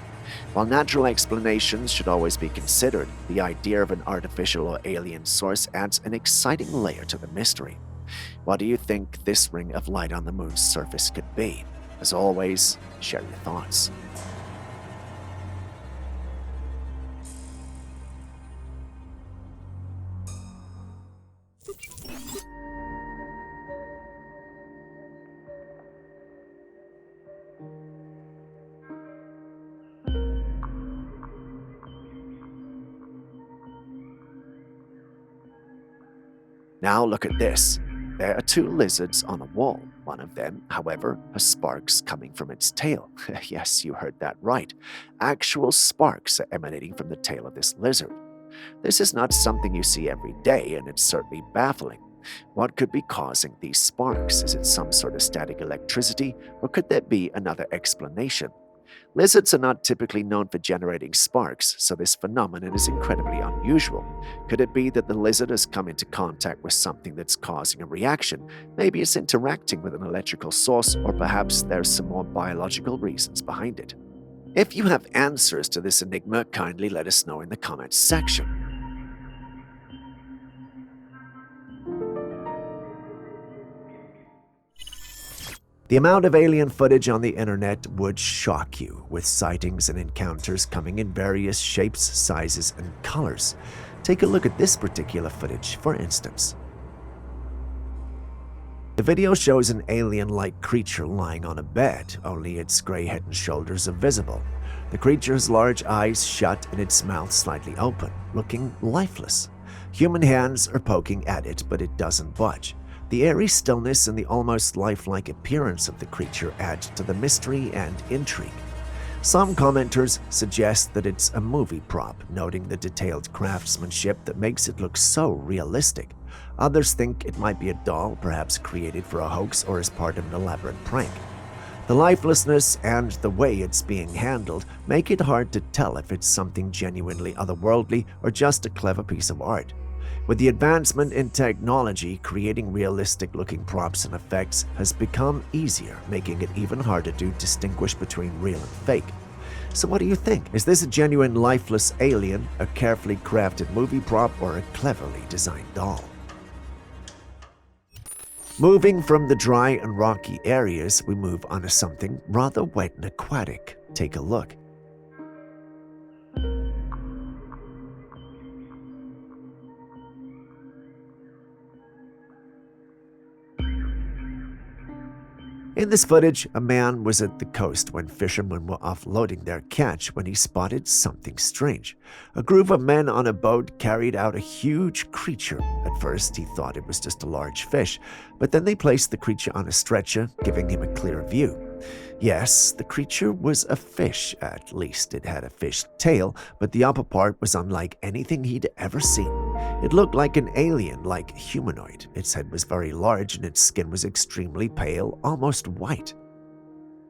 While natural explanations should always be considered, the idea of an artificial or alien source adds an exciting layer to the mystery. What do you think this ring of light on the moon's surface could be? As always, share your thoughts. Now look at this. There are two lizards on a wall. One of them, however, has sparks coming from its tail. Yes, you heard that right. Actual sparks are emanating from the tail of this lizard. This is not something you see every day, and it's certainly baffling. What could be causing these sparks? Is it some sort of static electricity, or could there be another explanation? Lizards are not typically known for generating sparks, so this phenomenon is incredibly unusual. Could it be that the lizard has come into contact with something that's causing a reaction? Maybe it's interacting with an electrical source, or perhaps there's some more biological reasons behind it. If you have answers to this enigma, kindly let us know in the comments section. The amount of alien footage on the internet would shock you, with sightings and encounters coming in various shapes, sizes, and colors. Take a look at this particular footage, for instance. The video shows an alien-like creature lying on a bed, only its gray head and shoulders are visible. The creature's large eyes shut and its mouth slightly open, looking lifeless. Human hands are poking at it, but it doesn't budge. The eerie stillness and the almost lifelike appearance of the creature add to the mystery and intrigue. Some commenters suggest that it's a movie prop, noting the detailed craftsmanship that makes it look so realistic. Others think it might be a doll, perhaps created for a hoax or as part of an elaborate prank. The lifelessness and the way it's being handled make it hard to tell if it's something genuinely otherworldly or just a clever piece of art. With the advancement in technology, creating realistic-looking props and effects has become easier, making it even harder to distinguish between real and fake. So what do you think? Is this a genuine lifeless alien, a carefully crafted movie prop, or a cleverly designed doll? Moving from the dry and rocky areas, we move on to something rather wet and aquatic. Take a look. In this footage, a man was at the coast when fishermen were offloading their catch when he spotted something strange. A group of men on a boat carried out a huge creature. At first, he thought it was just a large fish, but then they placed the creature on a stretcher, giving him a clear view. Yes, the creature was a fish. At least it had a fish tail, but the upper part was unlike anything he'd ever seen. It looked like an alien, like humanoid. Its head was very large and its skin was extremely pale, almost white.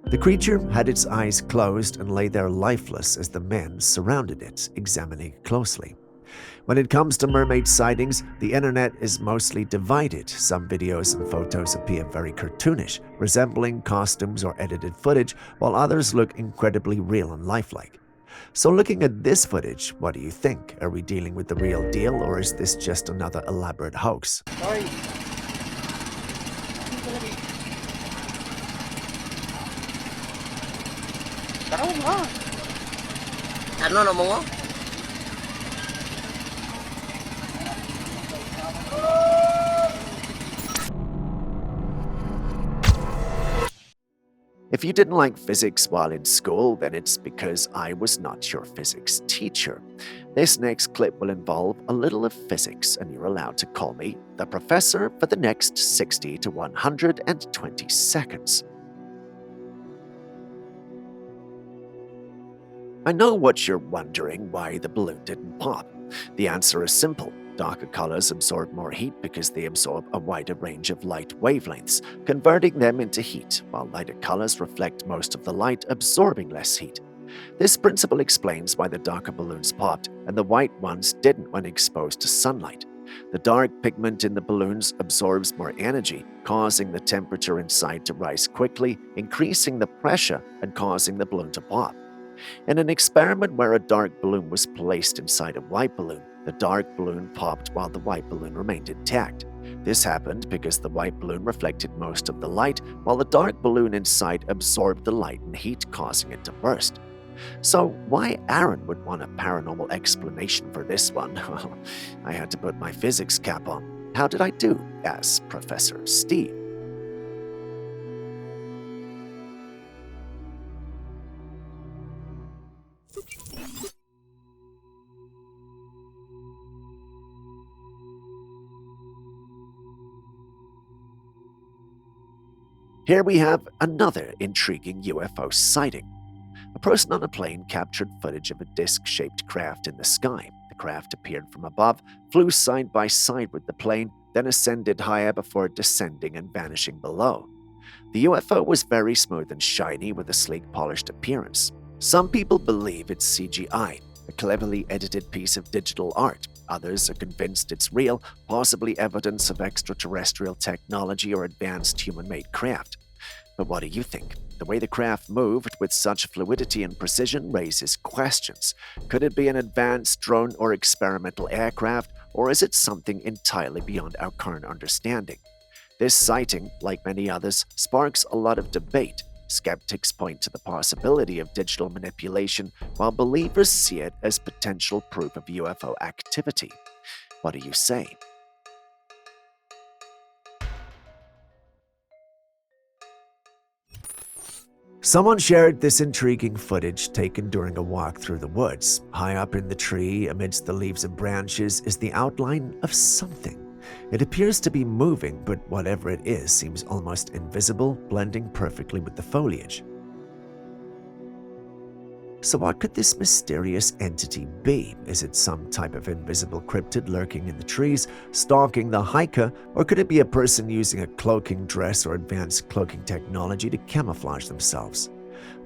The creature had its eyes closed and lay there lifeless as the men surrounded it, examining it closely. When it comes to mermaid sightings, the internet is mostly divided. Some videos and photos appear very cartoonish, resembling costumes or edited footage, while others look incredibly real and lifelike. So looking at this footage, what do you think? Are we dealing with the real deal, or is this just another elaborate hoax? If you didn't like physics while in school, then it's because I was not your physics teacher. This next clip will involve a little of physics, and you're allowed to call me the professor for the next 60 to 120 seconds. I know what you're wondering, why the balloon didn't pop. The answer is simple. Darker colors absorb more heat because they absorb a wider range of light wavelengths, converting them into heat, while lighter colors reflect most of the light, absorbing less heat. This principle explains why the darker balloons popped and the white ones didn't when exposed to sunlight. The dark pigment in the balloons absorbs more energy, causing the temperature inside to rise quickly, increasing the pressure and causing the balloon to pop. In an experiment where a dark balloon was placed inside a white balloon, the dark balloon popped while the white balloon remained intact. This happened because the white balloon reflected most of the light, while the dark balloon inside absorbed the light and heat, causing it to burst. So why Aaron would want a paranormal explanation for this one? I had to put my physics cap on. How did I do? Asked Professor Steve. Here we have another intriguing UFO sighting. A person on a plane captured footage of a disc-shaped craft in the sky. The craft appeared from above, flew side by side with the plane, then ascended higher before descending and vanishing below. The UFO was very smooth and shiny with a sleek, polished appearance. Some people believe it's CGI, a cleverly edited piece of digital art. Others are convinced it's real, possibly evidence of extraterrestrial technology or advanced human-made craft. But what do you think? The way the craft moved with such fluidity and precision raises questions. Could it be an advanced drone or experimental aircraft, or is it something entirely beyond our current understanding? This sighting, like many others, sparks a lot of debate. Skeptics point to the possibility of digital manipulation, while believers see it as potential proof of UFO activity. What do you say? Someone shared this intriguing footage taken during a walk through the woods. High up in the tree, amidst the leaves and branches, is the outline of something. It appears to be moving, but whatever it is seems almost invisible, blending perfectly with the foliage. So what could this mysterious entity be? Is it some type of invisible cryptid lurking in the trees, stalking the hiker, or could it be a person using a cloaking dress or advanced cloaking technology to camouflage themselves?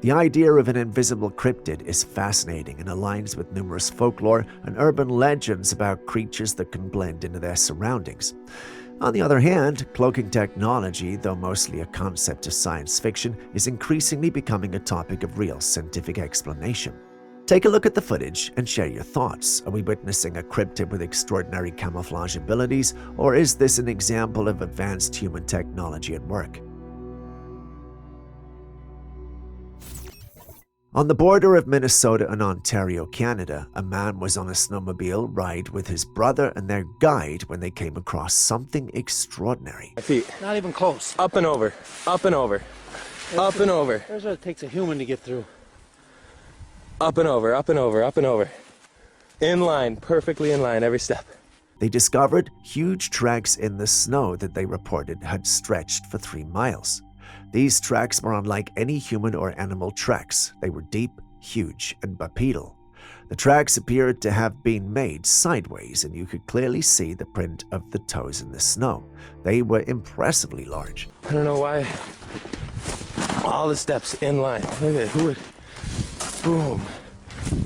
The idea of an invisible cryptid is fascinating and aligns with numerous folklore and urban legends about creatures that can blend into their surroundings. On the other hand, cloaking technology, though mostly a concept of science fiction, is increasingly becoming a topic of real scientific explanation. Take a look at the footage and share your thoughts. Are we witnessing a cryptid with extraordinary camouflage abilities, or is this an example of advanced human technology at work? On the border of Minnesota and Ontario, Canada, a man was on a snowmobile ride with his brother and their guide when they came across something extraordinary. My feet. Not even close. Up and over, up and over, up and over. There's what it takes a human to get through. Up and over, up and over, up and over. In line, perfectly in line, every step. They discovered huge tracks in the snow that they reported had stretched for 3 miles. These tracks were unlike any human or animal tracks. They were deep, huge, and bipedal. The tracks appeared to have been made sideways, and you could clearly see the print of the toes in the snow. They were impressively large. I don't know why. All the steps in line. Look at it. Who would? Boom.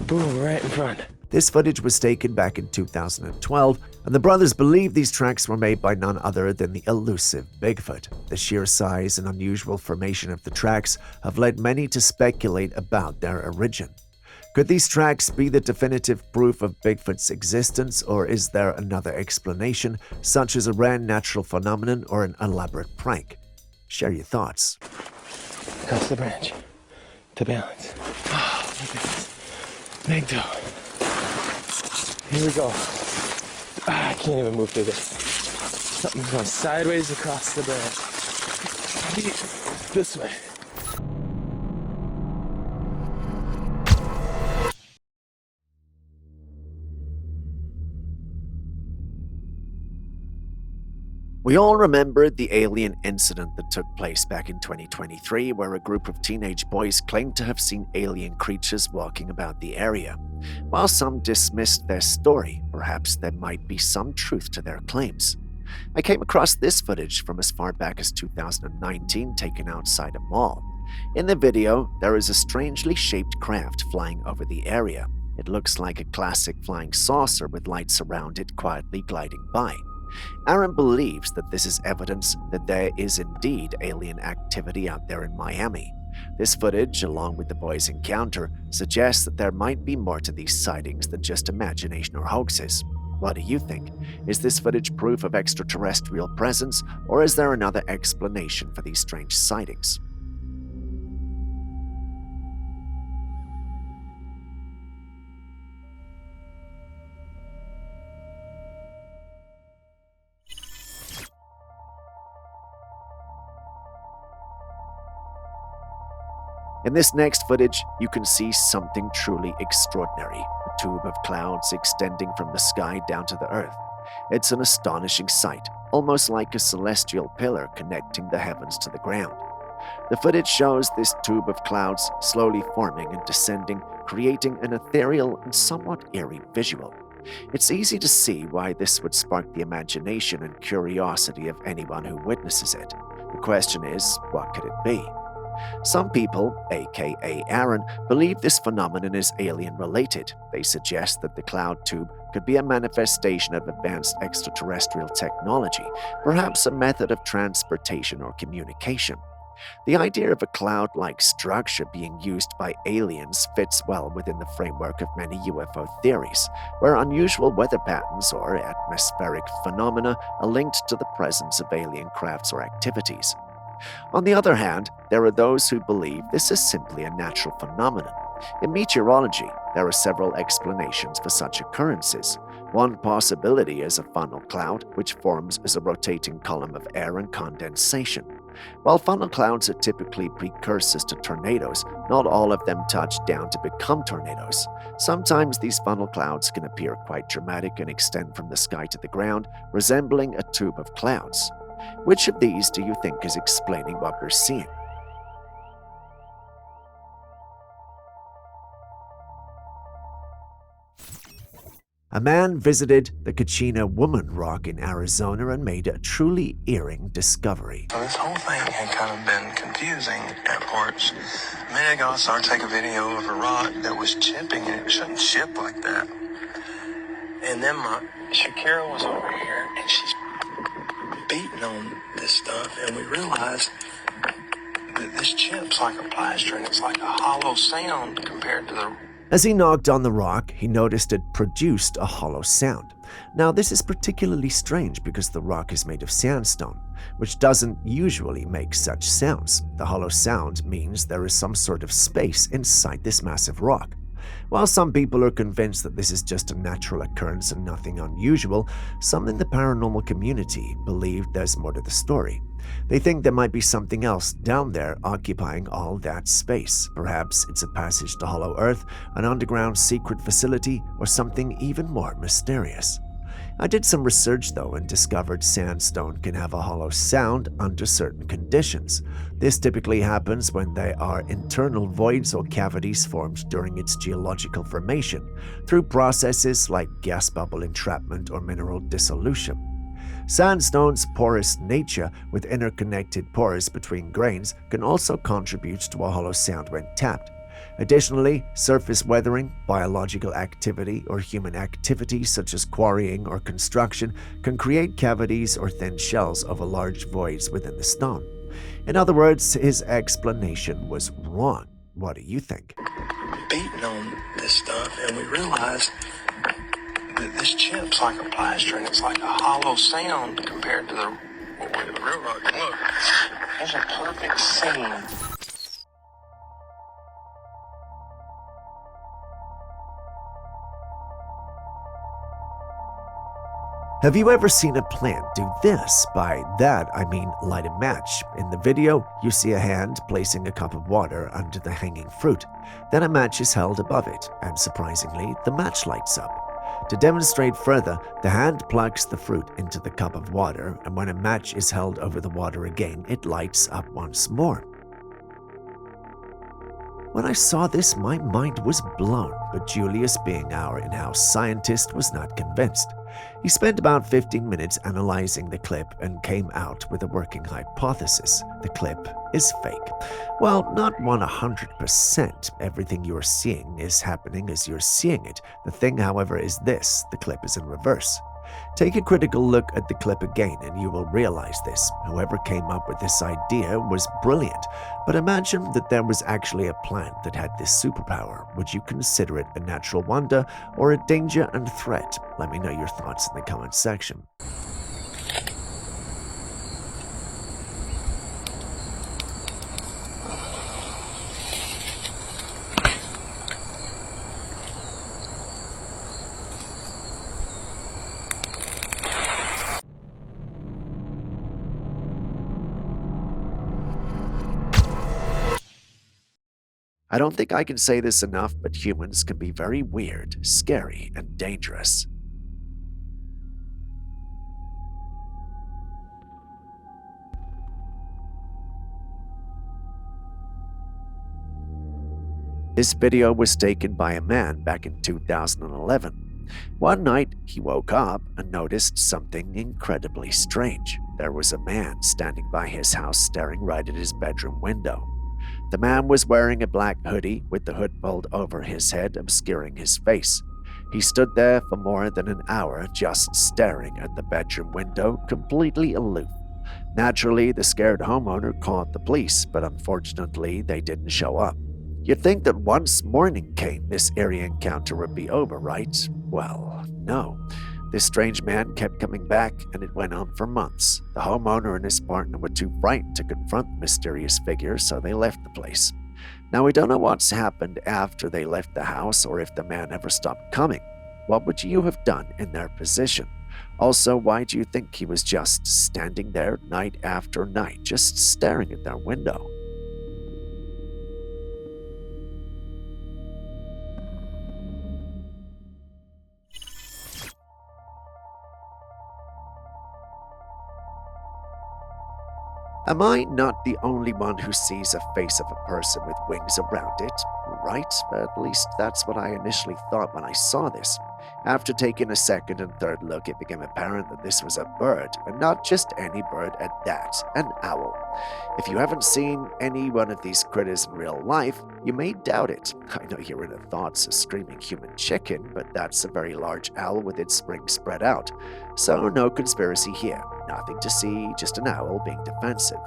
Boom, right in front. This footage was taken back in 2012, and the brothers believe these tracks were made by none other than the elusive Bigfoot. The sheer size and unusual formation of the tracks have led many to speculate about their origin. Could these tracks be the definitive proof of Bigfoot's existence, or is there another explanation, such as a rare natural phenomenon or an elaborate prank? Share your thoughts. Across the branch to balance. Oh, look at this. Big toe. Here we go. I can't even move through this. Something's going sideways across the branch. This way. We all remember the alien incident that took place back in 2023, where a group of teenage boys claimed to have seen alien creatures walking about the area. While some dismissed their story, perhaps there might be some truth to their claims. I came across this footage from as far back as 2019, taken outside a mall. In the video, there is a strangely shaped craft flying over the area. It looks like a classic flying saucer with lights around it quietly gliding by. Aaron believes that this is evidence that there is indeed alien activity out there in Miami. This footage, along with the boys' encounter, suggests that there might be more to these sightings than just imagination or hoaxes. What do you think? Is this footage proof of extraterrestrial presence, or is there another explanation for these strange sightings? In this next footage, you can see something truly extraordinary, a tube of clouds extending from the sky down to the earth. It's an astonishing sight, almost like a celestial pillar connecting the heavens to the ground. The footage shows this tube of clouds slowly forming and descending, creating an ethereal and somewhat eerie visual. It's easy to see why this would spark the imagination and curiosity of anyone who witnesses it. The question is, what could it be? Some people, aka Aaron, believe this phenomenon is alien-related. They suggest that the cloud tube could be a manifestation of advanced extraterrestrial technology, perhaps a method of transportation or communication. The idea of a cloud-like structure being used by aliens fits well within the framework of many UFO theories, where unusual weather patterns or atmospheric phenomena are linked to the presence of alien crafts or activities. On the other hand, there are those who believe this is simply a natural phenomenon. In meteorology, there are several explanations for such occurrences. One possibility is a funnel cloud, which forms as a rotating column of air and condensation. While funnel clouds are typically precursors to tornadoes, not all of them touch down to become tornadoes. Sometimes these funnel clouds can appear quite dramatic and extend from the sky to the ground, resembling a tube of clouds. Which of these do you think is explaining what we're seeing? A man visited the Kachina Woman Rock in Arizona and made a truly eerie discovery. So this whole thing had kind of been confusing at parts. A minute ago, I started taking a video of a rock that was chipping, and it shouldn't chip like that. And then my Shakira was over here, and she's beating on this stuff, and we realized that this chip's like a plaster, and it's like a hollow sound compared to the... As he knocked on the rock, he noticed it produced a hollow sound. Now, this is particularly strange because the rock is made of sandstone, which doesn't usually make such sounds. The hollow sound means there is some sort of space inside this massive rock. While some people are convinced that this is just a natural occurrence and nothing unusual, some in the paranormal community believe there's more to the story. They think there might be something else down there occupying all that space. Perhaps it's a passage to Hollow Earth, an underground secret facility, or something even more mysterious. I did some research though and discovered sandstone can have a hollow sound under certain conditions. This typically happens when there are internal voids or cavities formed during its geological formation, through processes like gas bubble entrapment or mineral dissolution. Sandstone's porous nature, with interconnected pores between grains, can also contribute to a hollow sound when tapped. Additionally, surface weathering, biological activity, or human activity such as quarrying or construction can create cavities or thin shells over large voids within the stone. In other words, his explanation was wrong. What do you think? Beating on this stuff, and we realized that this chip's like a plaster, and it's like a hollow sound compared to the real rock. Look, there's a perfect scene. Have you ever seen a plant do this? By that, I mean light a match. In the video, you see a hand placing a cup of water under the hanging fruit. Then a match is held above it, and surprisingly, the match lights up. To demonstrate further, the hand plugs the fruit into the cup of water, and when a match is held over the water again, it lights up once more. When I saw this, my mind was blown, but Julius, being our in-house scientist, was not convinced. He spent about 15 minutes analyzing the clip and came out with a working hypothesis. The clip is fake. Well, not 100%. Everything you're seeing is happening as you're seeing it. The thing, however, is this: the clip is in reverse. Take a critical look at the clip again and you will realize this. Whoever came up with this idea was brilliant, but imagine that there was actually a plant that had this superpower. Would you consider it a natural wonder or a danger and threat? Let me know your thoughts in the comment section. I don't think I can say this enough, but humans can be very weird, scary, and dangerous. This video was taken by a man back in 2011. One night, he woke up and noticed something incredibly strange. There was a man standing by his house staring right at his bedroom window. The man was wearing a black hoodie with the hood pulled over his head, obscuring his face. He stood there for more than an hour just staring at the bedroom window, completely aloof. Naturally, the scared homeowner called the police, but unfortunately, they didn't show up. You'd think that once morning came, this eerie encounter would be over, right? Well, no. This strange man kept coming back, and it went on for months. The homeowner and his partner were too frightened to confront the mysterious figure, so they left the place. Now, we don't know what's happened after they left the house or if the man ever stopped coming. What would you have done in their position? Also, why do you think he was just standing there night after night, just staring at their window? Am I not the only one who sees a face of a person with wings around it? Right? At least that's what I initially thought when I saw this. After taking a second and third look, it became apparent that this was a bird, and not just any bird at that, an owl. If you haven't seen any one of these critters in real life, you may doubt it. I know your inner thoughts a screaming human chicken, but that's a very large owl with its wings spread out. So no conspiracy here. Nothing to see, just an owl being defensive.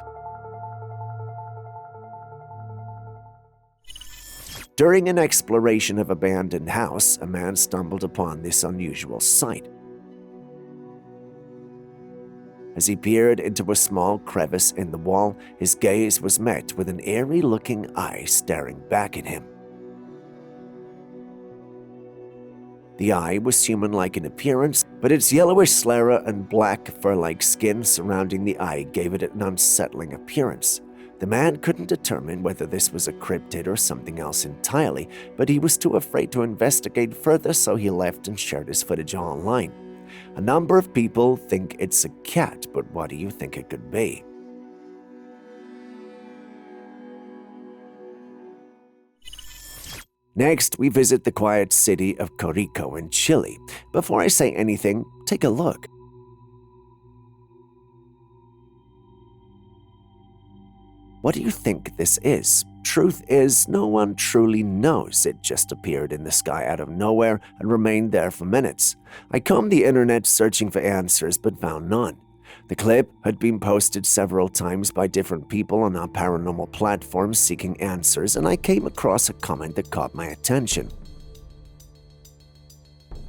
During an exploration of an abandoned house, a man stumbled upon this unusual sight. As he peered into a small crevice in the wall, his gaze was met with an eerie-looking eye staring back at him. The eye was human-like in appearance, but its yellowish sclera and black fur-like skin surrounding the eye gave it an unsettling appearance. The man couldn't determine whether this was a cryptid or something else entirely, but he was too afraid to investigate further, so he left and shared his footage online. A number of people think it's a cat, but what do you think it could be? Next, we visit the quiet city of Corico in Chile. Before I say anything, take a look. What do you think this is? Truth is, no one truly knows. It just appeared in the sky out of nowhere and remained there for minutes. I combed the internet searching for answers but found none. The clip had been posted several times by different people on our paranormal platforms seeking answers, and I came across a comment that caught my attention.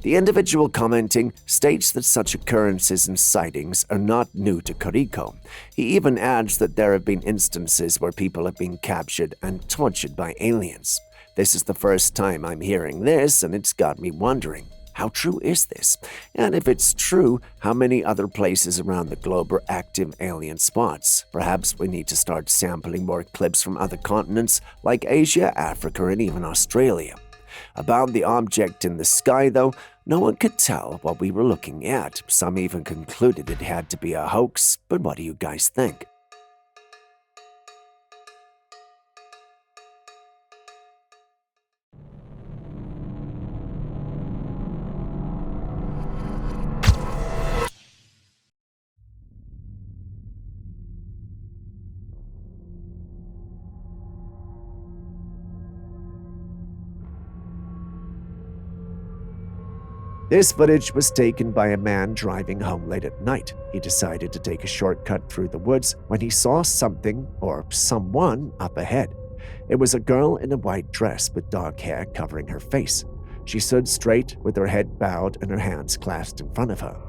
The individual commenting states that such occurrences and sightings are not new to Corico. He even adds that there have been instances where people have been captured and tortured by aliens. This is the first time I'm hearing this, and it's got me wondering, how true is this? And if it's true, how many other places around the globe are active alien spots? Perhaps we need to start sampling more clips from other continents like Asia, Africa, and even Australia. About the object in the sky, though, no one could tell what we were looking at. Some even concluded it had to be a hoax, but what do you guys think? This footage was taken by a man driving home late at night. He decided to take a shortcut through the woods when he saw something or someone up ahead. It was a girl in a white dress with dark hair covering her face. She stood straight with her head bowed and her hands clasped in front of her.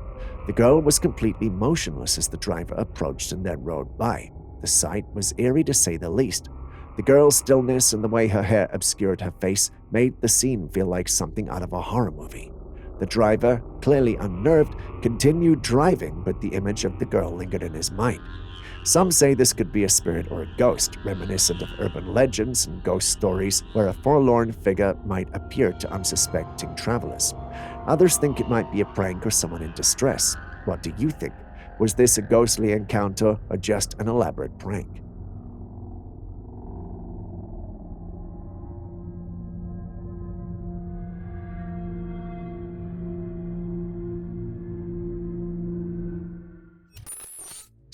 The girl was completely motionless as the driver approached and then rode by. The sight was eerie to say the least. The girl's stillness and the way her hair obscured her face made the scene feel like something out of a horror movie. The driver, clearly unnerved, continued driving, but the image of the girl lingered in his mind. Some say this could be a spirit or a ghost, reminiscent of urban legends and ghost stories where a forlorn figure might appear to unsuspecting travelers. Others think it might be a prank or someone in distress. What do you think? Was this a ghostly encounter or just an elaborate prank?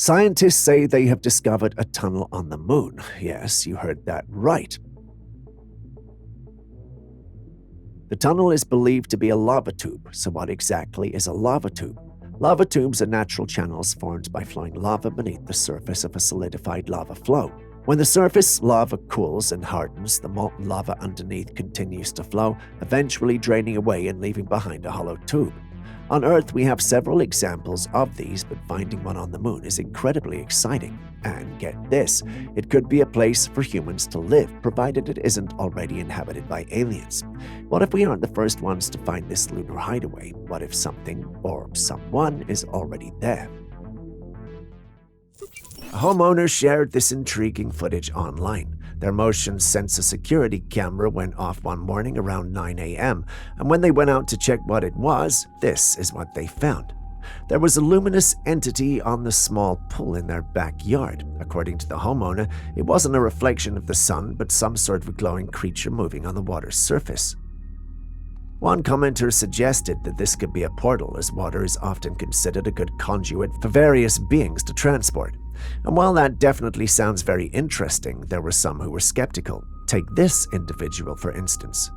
Scientists say they have discovered a tunnel on the moon. Yes, you heard that right. The tunnel is believed to be a lava tube. So what exactly is a lava tube? Lava tubes are natural channels formed by flowing lava beneath the surface of a solidified lava flow. When the surface lava cools and hardens, the molten lava underneath continues to flow, eventually draining away and leaving behind a hollow tube. On Earth, we have several examples of these, but finding one on the moon is incredibly exciting. And get this, it could be a place for humans to live, provided it isn't already inhabited by aliens. What if we aren't the first ones to find this lunar hideaway? What if something or someone is already there? A homeowner shared this intriguing footage online. Their motion sensor security camera went off one morning around 9 a.m., and when they went out to check what it was, this is what they found. There was a luminous entity on the small pool in their backyard. According to the homeowner, it wasn't a reflection of the sun, but some sort of glowing creature moving on the water's surface. One commenter suggested that this could be a portal, as water is often considered a good conduit for various beings to transport. And while that definitely sounds very interesting, there were some who were skeptical. Take this individual, for instance.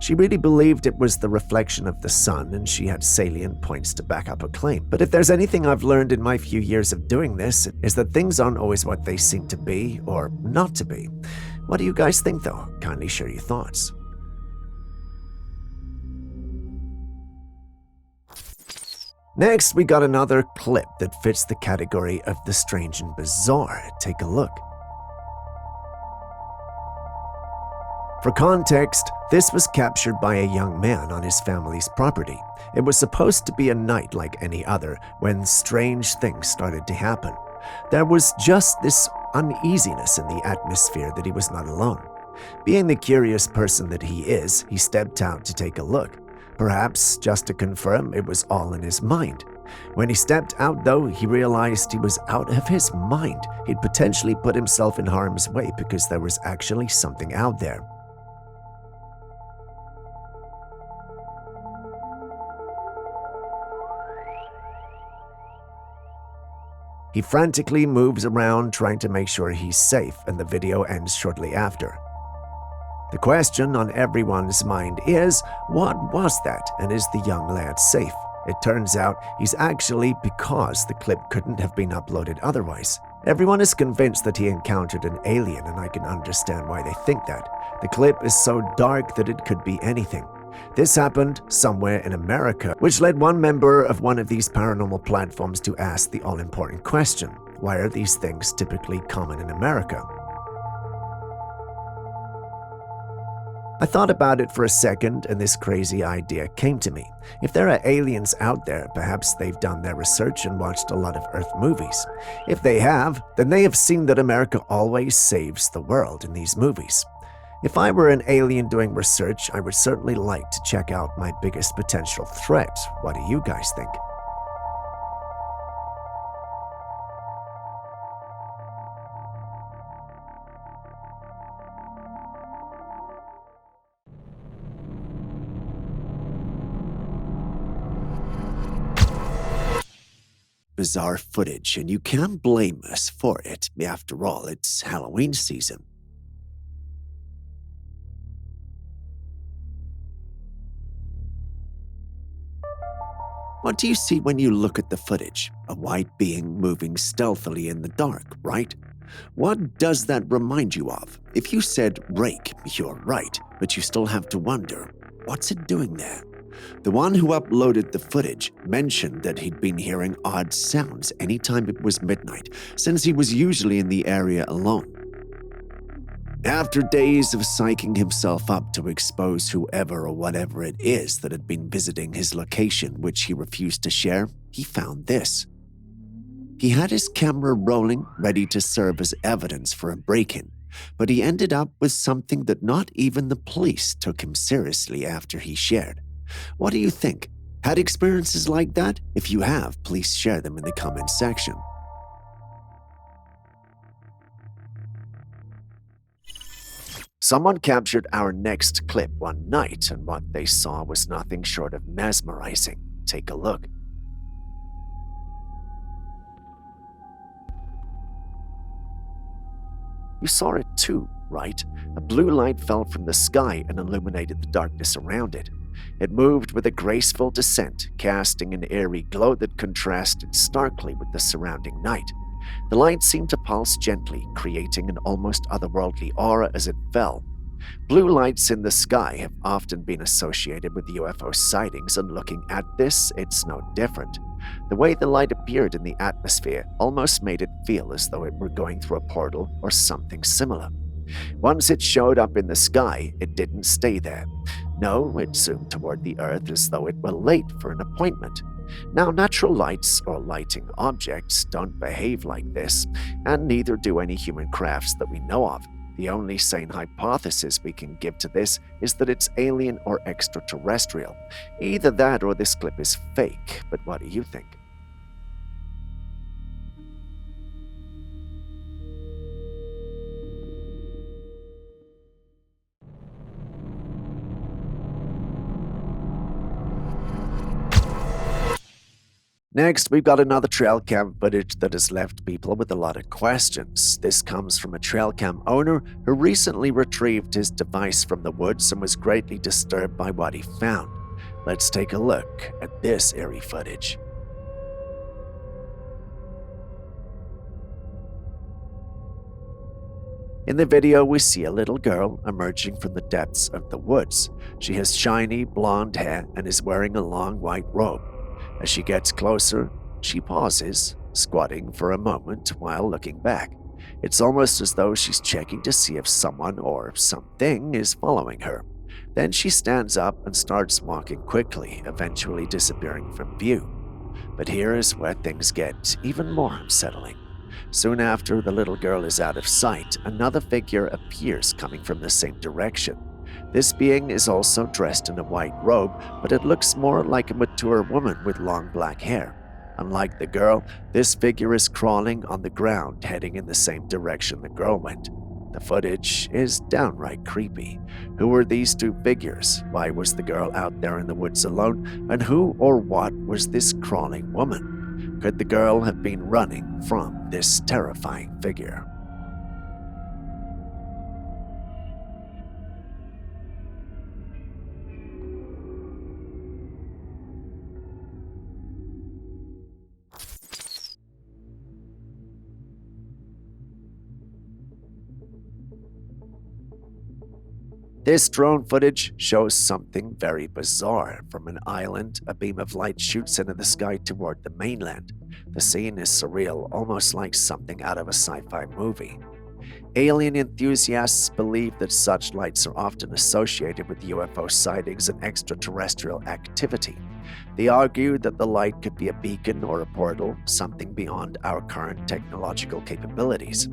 She really believed it was the reflection of the sun, and she had salient points to back up her claim. But if there's anything I've learned in my few years of doing this, is that things aren't always what they seem to be or not to be. What do you guys think, though? Kindly share your thoughts. Next, we got another clip that fits the category of the strange and bizarre. Take a look. For context, this was captured by a young man on his family's property. It was supposed to be a night like any other when strange things started to happen. There was just this uneasiness in the atmosphere that he was not alone. Being the curious person that he is, he stepped out to take a look. Perhaps just to confirm it was all in his mind. When he stepped out, though, he realized he was out of his mind. He'd potentially put himself in harm's way because there was actually something out there. He frantically moves around trying to make sure he's safe, and the video ends shortly after. The question on everyone's mind is, what was that, and is the young lad safe? It turns out he's actually, because the clip couldn't have been uploaded otherwise. Everyone is convinced that he encountered an alien, and I can understand why they think that. The clip is so dark that it could be anything. This happened somewhere in America, which led one member of one of these paranormal platforms to ask the all-important question: why are these things typically common in America? I thought about it for a second, and this crazy idea came to me. If there are aliens out there, perhaps they've done their research and watched a lot of Earth movies. If they have, then they have seen that America always saves the world in these movies. If I were an alien doing research, I would certainly like to check out my biggest potential threat. What do you guys think? Bizarre footage, and you can't blame us for it. After all, it's Halloween season. What do you see when you look at the footage? A white being moving stealthily in the dark, right? What does that remind you of? If you said rake, you're right, but you still have to wonder, what's it doing there? The one who uploaded the footage mentioned that he'd been hearing odd sounds anytime it was midnight, since he was usually in the area alone. After days of psyching himself up to expose whoever or whatever it is that had been visiting his location, which he refused to share, he found this. He had his camera rolling, ready to serve as evidence for a break-in, but he ended up with something that not even the police took him seriously after he shared. What do you think? Had experiences like that? If you have, please share them in the comments section. Someone captured our next clip one night, and what they saw was nothing short of mesmerizing. Take a look. You saw it too, right? A blue light fell from the sky and illuminated the darkness around it. It moved with a graceful descent, casting an eerie glow that contrasted starkly with the surrounding night. The light seemed to pulse gently, creating an almost otherworldly aura as it fell. Blue lights in the sky have often been associated with UFO sightings, and looking at this, it's no different. The way the light appeared in the atmosphere almost made it feel as though it were going through a portal or something similar. Once it showed up in the sky, it didn't stay there. No, it zoomed toward the Earth as though it were late for an appointment. Now, natural lights or lighting objects don't behave like this, and neither do any human crafts that we know of. The only sane hypothesis we can give to this is that it's alien or extraterrestrial. Either that or this clip is fake, but what do you think? Next, we've got another trail cam footage that has left people with a lot of questions. This comes from a trail cam owner who recently retrieved his device from the woods and was greatly disturbed by what he found. Let's take a look at this eerie footage. In the video, we see a little girl emerging from the depths of the woods. She has shiny blonde hair and is wearing a long white robe. As she gets closer, she pauses, squatting for a moment while looking back. It's almost as though she's checking to see if someone or something is following her. Then she stands up and starts walking quickly, eventually disappearing from view. But here is where things get even more unsettling. Soon after the little girl is out of sight, another figure appears coming from the same direction. This being is also dressed in a white robe, but it looks more like a mature woman with long black hair. Unlike the girl, this figure is crawling on the ground, heading in the same direction the girl went. The footage is downright creepy. Who were these two figures? Why was the girl out there in the woods alone? And who or what was this crawling woman? Could the girl have been running from this terrifying figure? This drone footage shows something very bizarre. From an island, a beam of light shoots into the sky toward the mainland. The scene is surreal, almost like something out of a sci-fi movie. Alien enthusiasts believe that such lights are often associated with UFO sightings and extraterrestrial activity. They argue that the light could be a beacon or a portal, something beyond our current technological capabilities.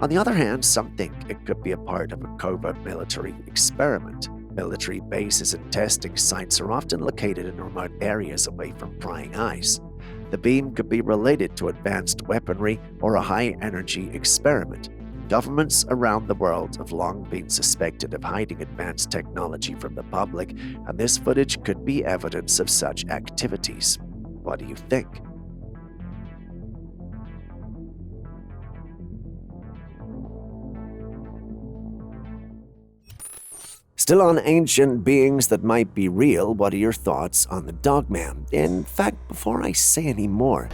On the other hand, some think it could be a part of a covert military experiment. Military bases and testing sites are often located in remote areas away from prying eyes. The beam could be related to advanced weaponry or a high-energy experiment. Governments around the world have long been suspected of hiding advanced technology from the public, and this footage could be evidence of such activities. What do you think? Still on ancient beings that might be real, what are your thoughts on the Dogman? In fact, before I say any more,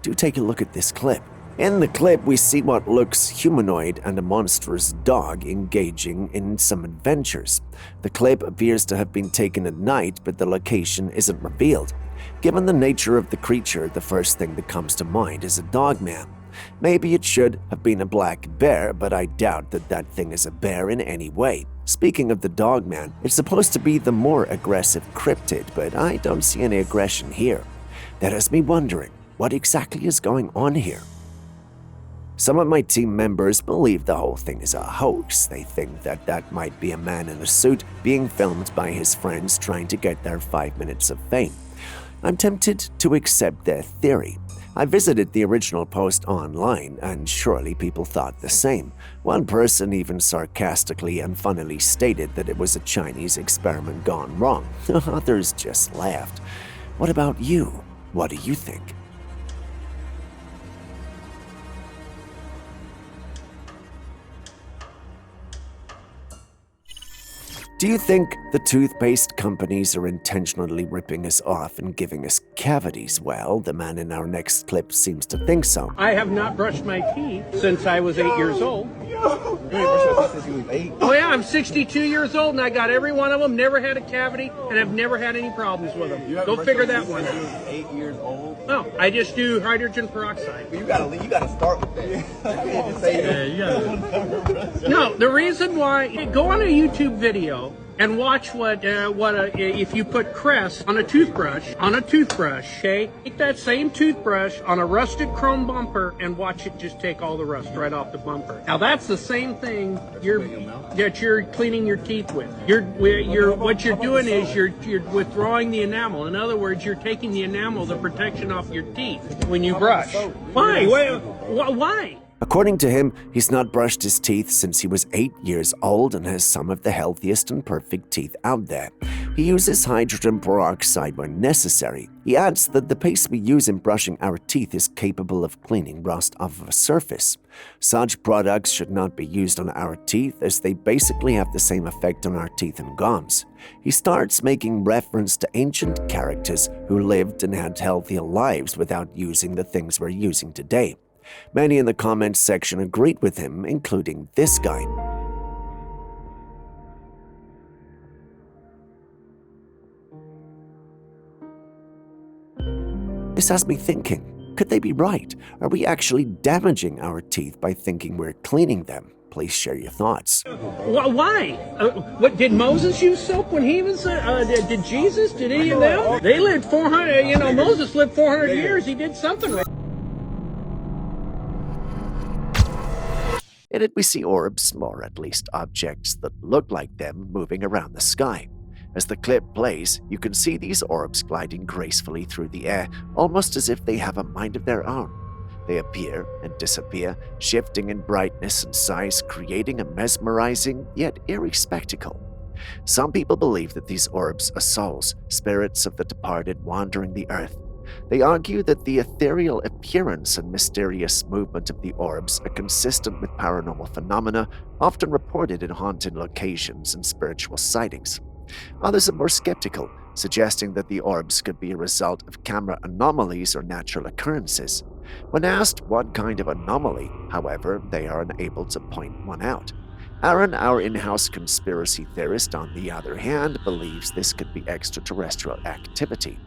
do take a look at this clip. In the clip, we see what looks humanoid and a monstrous dog engaging in some adventures. The clip appears to have been taken at night, but the location isn't revealed. Given the nature of the creature, the first thing that comes to mind is a Dogman. Maybe it should have been a black bear, but I doubt that that thing is a bear in any way. Speaking of the Dogman, it's supposed to be the more aggressive cryptid, but I don't see any aggression here. That has me wondering, what exactly is going on here? Some of my team members believe the whole thing is a hoax. They think that that might be a man in a suit being filmed by his friends trying to get their 5 minutes of fame. I'm tempted to accept their theory. I visited the original post online, and surely people thought the same. One person even sarcastically and funnily stated that it was a Chinese experiment gone wrong. Others just laughed. What about you? What do you think? Do you think the toothpaste companies are intentionally ripping us off and giving us cavities? Well, the man in our next clip seems to think so. I have not brushed my teeth since I was 8 years old. Oh yeah, I'm 62 years old and I got every one of them, never had a cavity, and I've never had any problems with them. Go figure that one out. 8 years old? No, I just do hydrogen peroxide. You gotta start with that. No, the reason why, go on a YouTube video and watch if you put Crest on a toothbrush, okay? Take that same toothbrush on a rusted chrome bumper and watch it just take all the rust right off the bumper. Now that's the same thing that you're cleaning your teeth with. What you're doing is you're withdrawing the enamel. In other words, you're taking the enamel, the protection off your teeth when you brush. Why? Why? According to him, he's not brushed his teeth since he was 8 years old and has some of the healthiest and perfect teeth out there. He uses hydrogen peroxide when necessary. He adds that the paste we use in brushing our teeth is capable of cleaning rust off of a surface. Such products should not be used on our teeth as they basically have the same effect on our teeth and gums. He starts making reference to ancient characters who lived and had healthier lives without using the things we're using today. Many in the comments section agreed with him, including this guy. This has me thinking, could they be right? Are we actually damaging our teeth by thinking we're cleaning them? Please share your thoughts. Why? What did Moses use soap when he was? Did Jesus? Did any of them? They lived 400. Moses lived 400 years. He did something right. In it, we see orbs, or at least objects that look like them, moving around the sky. As the clip plays, you can see these orbs gliding gracefully through the air, almost as if they have a mind of their own. They appear and disappear, shifting in brightness and size, creating a mesmerizing yet eerie spectacle. Some people believe that these orbs are souls, spirits of the departed wandering the earth. They argue that the ethereal appearance and mysterious movement of the orbs are consistent with paranormal phenomena often reported in haunted locations and spiritual sightings. Others are more skeptical, suggesting that the orbs could be a result of camera anomalies or natural occurrences. When asked what kind of anomaly, however, they are unable to point one out. Aaron, our in-house conspiracy theorist, on the other hand, believes this could be extraterrestrial activity.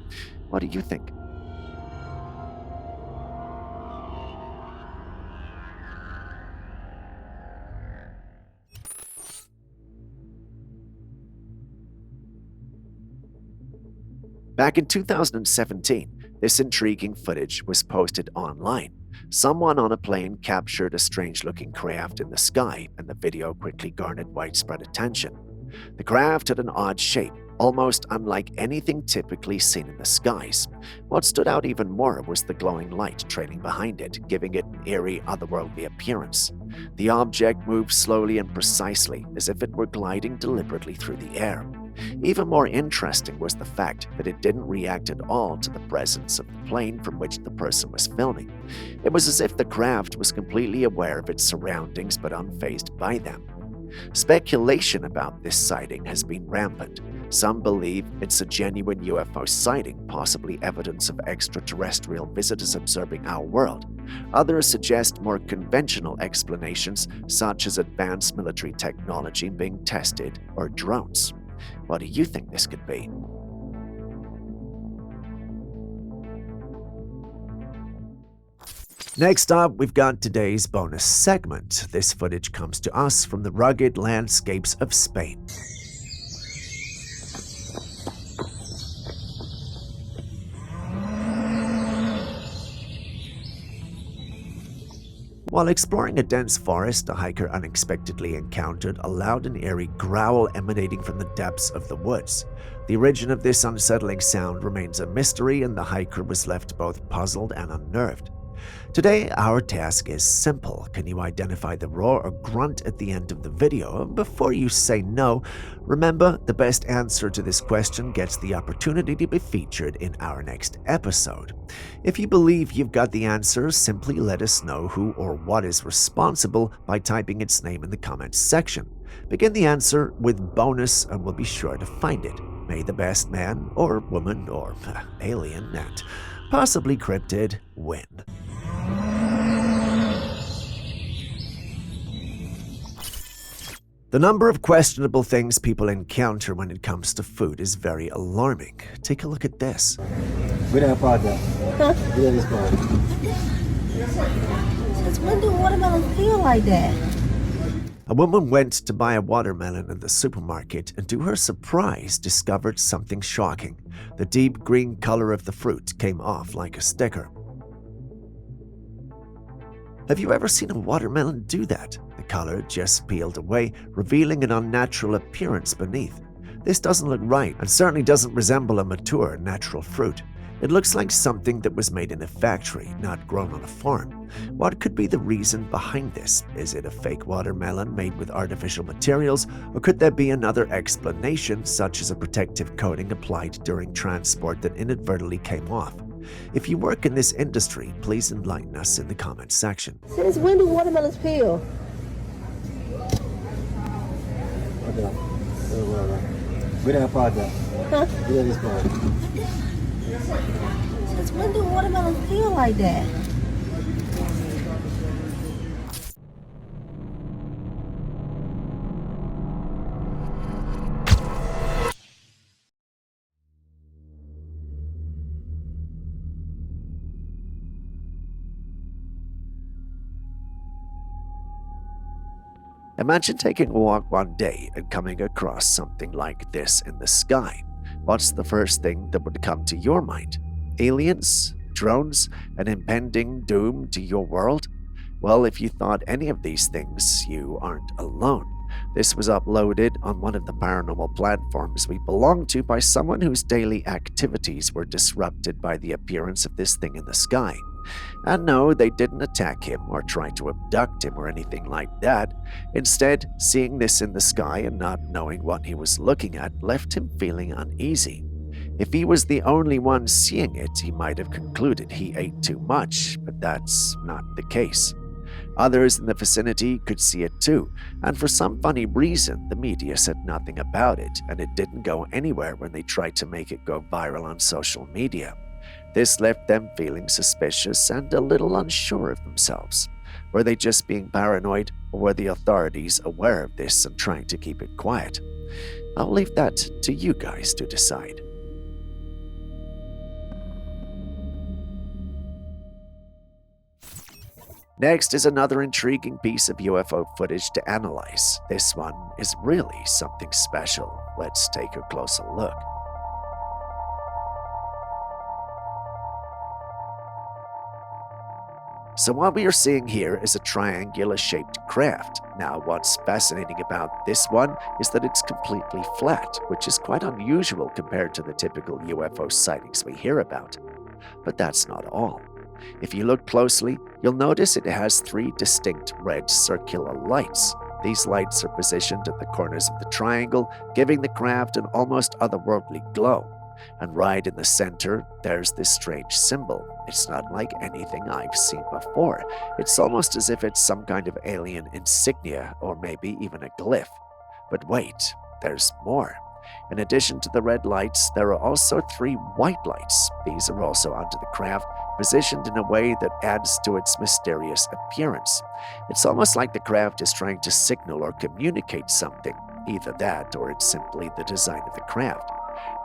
What do you think? Back in 2017, this intriguing footage was posted online. Someone on a plane captured a strange-looking craft in the sky, and the video quickly garnered widespread attention. The craft had an odd shape, almost unlike anything typically seen in the skies. What stood out even more was the glowing light trailing behind it, giving it an eerie, otherworldly appearance. The object moved slowly and precisely, as if it were gliding deliberately through the air. Even more interesting was the fact that it didn't react at all to the presence of the plane from which the person was filming. It was as if the craft was completely aware of its surroundings but unfazed by them. Speculation about this sighting has been rampant. Some believe it's a genuine UFO sighting, possibly evidence of extraterrestrial visitors observing our world. Others suggest more conventional explanations, such as advanced military technology being tested or drones. What do you think this could be? Next up, we've got today's bonus segment. This footage comes to us from the rugged landscapes of Spain. While exploring a dense forest, a hiker unexpectedly encountered a loud and eerie growl emanating from the depths of the woods. The origin of this unsettling sound remains a mystery, and the hiker was left both puzzled and unnerved. Today, our task is simple. Can you identify the roar or grunt at the end of the video? Before you say no, remember, the best answer to this question gets the opportunity to be featured in our next episode. If you believe you've got the answer, simply let us know who or what is responsible by typing its name in the comments section. Begin the answer with bonus and we'll be sure to find it. May the best man or woman or alien and possibly cryptid win. The number of questionable things people encounter when it comes to food is very alarming. Take a look at this. Since when do watermelons feel like that? A woman went to buy a watermelon in the supermarket and to her surprise discovered something shocking. The deep green color of the fruit came off like a sticker. Have you ever seen a watermelon do that? The color just peeled away, revealing an unnatural appearance beneath. This doesn't look right and certainly doesn't resemble a mature, natural fruit. It looks like something that was made in a factory, not grown on a farm. What could be the reason behind this? Is it a fake watermelon made with artificial materials, or could there be another explanation, such as a protective coating applied during transport that inadvertently came off? If you work in this industry, please enlighten us in the comments section. Since when do watermelons peel? Since when do watermelons feel like that? Imagine taking a walk one day and coming across something like this in the sky. What's the first thing that would come to your mind? Aliens? Drones? An impending doom to your world? Well, if you thought any of these things, you aren't alone. This was uploaded on one of the paranormal platforms we belong to by someone whose daily activities were disrupted by the appearance of this thing in the sky. And no, they didn't attack him or try to abduct him or anything like that. Instead, seeing this in the sky and not knowing what he was looking at left him feeling uneasy. If he was the only one seeing it, he might have concluded he ate too much, but that's not the case. Others in the vicinity could see it too, and for some funny reason, the media said nothing about it, and it didn't go anywhere when they tried to make it go viral on social media. This left them feeling suspicious and a little unsure of themselves. Were they just being paranoid, or were the authorities aware of this and trying to keep it quiet? I'll leave that to you guys to decide. Next is another intriguing piece of UFO footage to analyze. This one is really something special. Let's take a closer look. So what we are seeing here is a triangular-shaped craft. Now, what's fascinating about this one is that it's completely flat, which is quite unusual compared to the typical UFO sightings we hear about. But that's not all. If you look closely, you'll notice it has 3 distinct red circular lights. These lights are positioned at the corners of the triangle, giving the craft an almost otherworldly glow. And right in the center, there's this strange symbol. It's not like anything I've seen before. It's almost as if it's some kind of alien insignia, or maybe even a glyph. But wait, there's more. In addition to the red lights, there are also 3 white lights. These are also onto the craft, positioned in a way that adds to its mysterious appearance. It's almost like the craft is trying to signal or communicate something. Either that, or it's simply the design of the craft.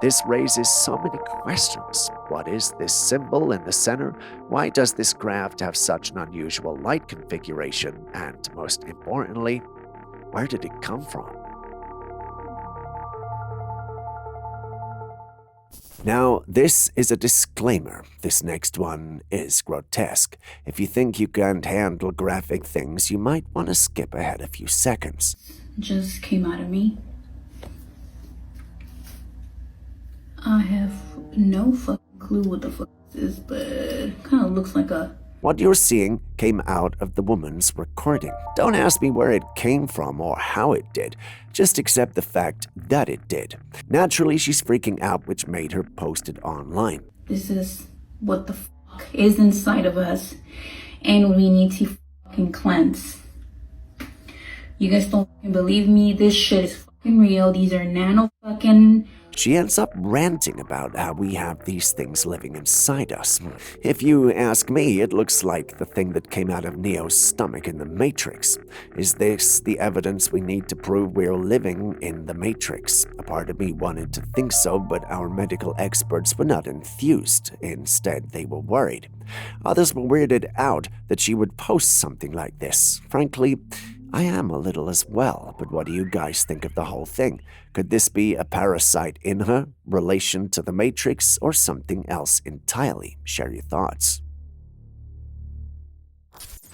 This raises so many questions. What is this symbol in the center? Why does this craft have such an unusual light configuration? And most importantly, where did it come from? Now, this is a disclaimer. This next one is grotesque. If you think you can't handle graphic things, you might want to skip ahead a few seconds. Just came out of me. I have no fucking clue what the fuck this is, but it kind of looks like a... What you're seeing came out of the woman's recording. Don't ask me where it came from or how it did. Just accept the fact that it did. Naturally, she's freaking out, which made her post it online. This is what the fuck is inside of us, and we need to fucking cleanse. You guys don't fucking believe me? This shit is fucking real. These are nano fucking... She ends up ranting about how we have these things living inside us. If you ask me, it looks like the thing that came out of Neo's stomach in the Matrix. Is this the evidence we need to prove we're living in the Matrix? A part of me wanted to think so, but our medical experts were not enthused. Instead, they were worried. Others were weirded out that she would post something like this. Frankly, I am a little as well, but what do you guys think of the whole thing? Could this be a parasite in her, relation to the Matrix, or something else entirely? Share your thoughts.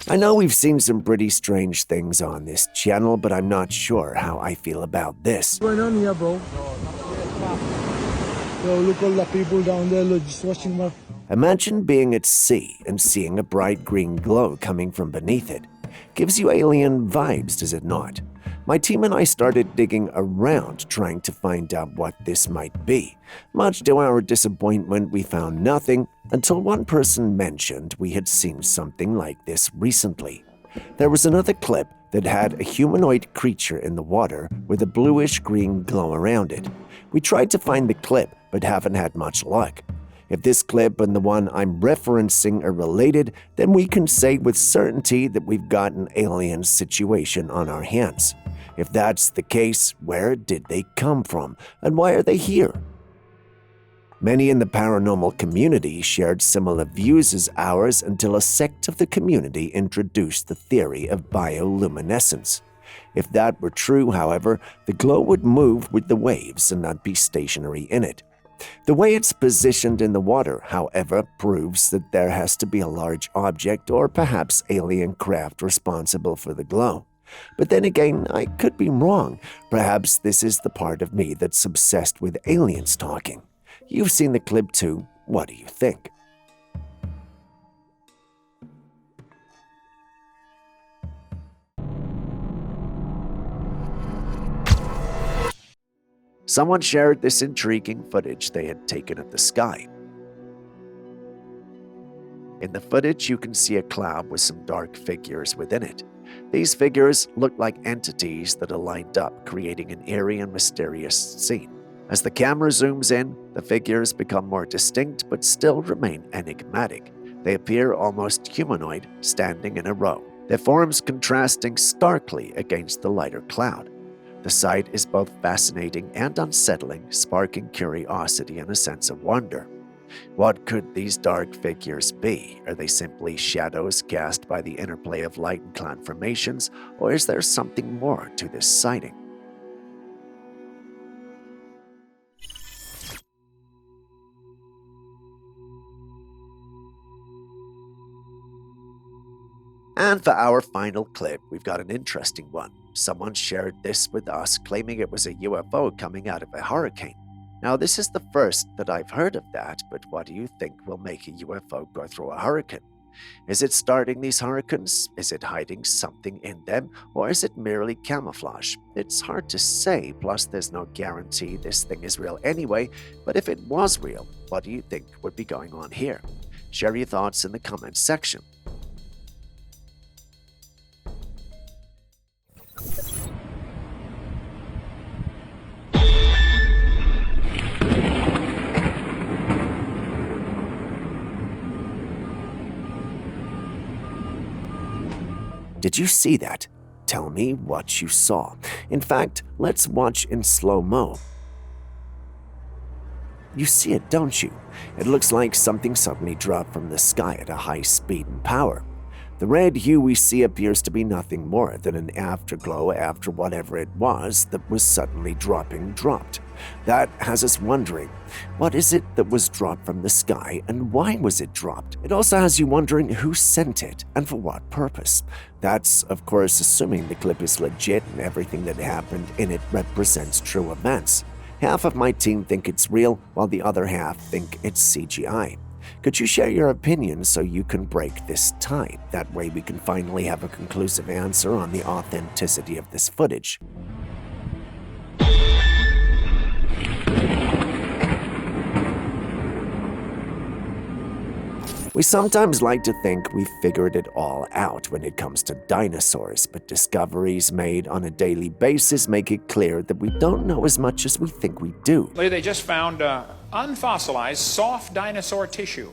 I know we've seen some pretty strange things on this channel, but I'm not sure how I feel about this. What's going on here, bro? Yo, look all the people down there, look, just watching my... Imagine being at sea and seeing a bright green glow coming from beneath it. Gives you alien vibes, does it not? My team and I started digging around trying to find out what this might be. Much to our disappointment, we found nothing until one person mentioned we had seen something like this recently. There was another clip that had a humanoid creature in the water with a bluish-green glow around it. We tried to find the clip, but haven't had much luck. If this clip and the one I'm referencing are related, then we can say with certainty that we've got an alien situation on our hands. If that's the case, where did they come from, and why are they here? Many in the paranormal community shared similar views as ours until a sect of the community introduced the theory of bioluminescence. If that were true, however, the glow would move with the waves and not be stationary in it. The way it's positioned in the water, however, proves that there has to be a large object or perhaps alien craft responsible for the glow. But then again, I could be wrong. Perhaps this is the part of me that's obsessed with aliens talking. You've seen the clip too. What do you think? Someone shared this intriguing footage they had taken of the sky. In the footage, you can see a cloud with some dark figures within it. These figures look like entities that are lined up, creating an eerie and mysterious scene. As the camera zooms in, the figures become more distinct but still remain enigmatic. They appear almost humanoid, standing in a row, their forms contrasting starkly against the lighter cloud. The sight is both fascinating and unsettling, sparking curiosity and a sense of wonder. What could these dark figures be? Are they simply shadows cast by the interplay of light and cloud formations, or is there something more to this sighting? And for our final clip, we've got an interesting one. Someone shared this with us, claiming it was a UFO coming out of a hurricane. Now, this is the first that I've heard of that, but what do you think will make a UFO go through a hurricane? Is it starting these hurricanes? Is it hiding something in them? Or is it merely camouflage? It's hard to say, plus there's no guarantee this thing is real anyway, but if it was real, what do you think would be going on here? Share your thoughts in the comments section. Did you see that? Tell me what you saw. In fact, let's watch in slow-mo. You see it, don't you? It looks like something suddenly dropped from the sky at a high speed and power. The red hue we see appears to be nothing more than an afterglow after whatever it was that was suddenly dropped. That has us wondering, what is it that was dropped from the sky and why was it dropped? It also has you wondering who sent it and for what purpose. That's, of course, assuming the clip is legit and everything that happened in it represents true events. Half of my team think it's real, while the other half think it's CGI. Could you share your opinion so you can break this tie? That way we can finally have a conclusive answer on the authenticity of this footage. We sometimes like to think we've figured it all out when it comes to dinosaurs, but discoveries made on a daily basis make it clear that we don't know as much as we think we do. They just found unfossilized soft dinosaur tissue.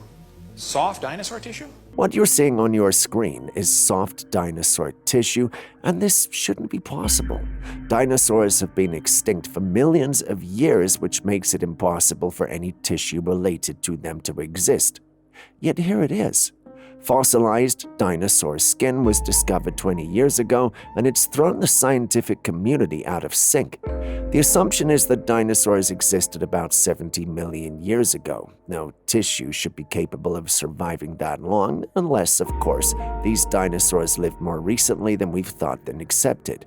Soft dinosaur tissue? What you're seeing on your screen is soft dinosaur tissue, and this shouldn't be possible. Dinosaurs have been extinct for millions of years, which makes it impossible for any tissue related to them to exist. Yet here it is. Fossilized dinosaur skin was discovered 20 years ago, and it's thrown the scientific community out of sync. The assumption is that dinosaurs existed about 70 million years ago. No tissue should be capable of surviving that long, unless, of course, these dinosaurs lived more recently than we've thought and accepted.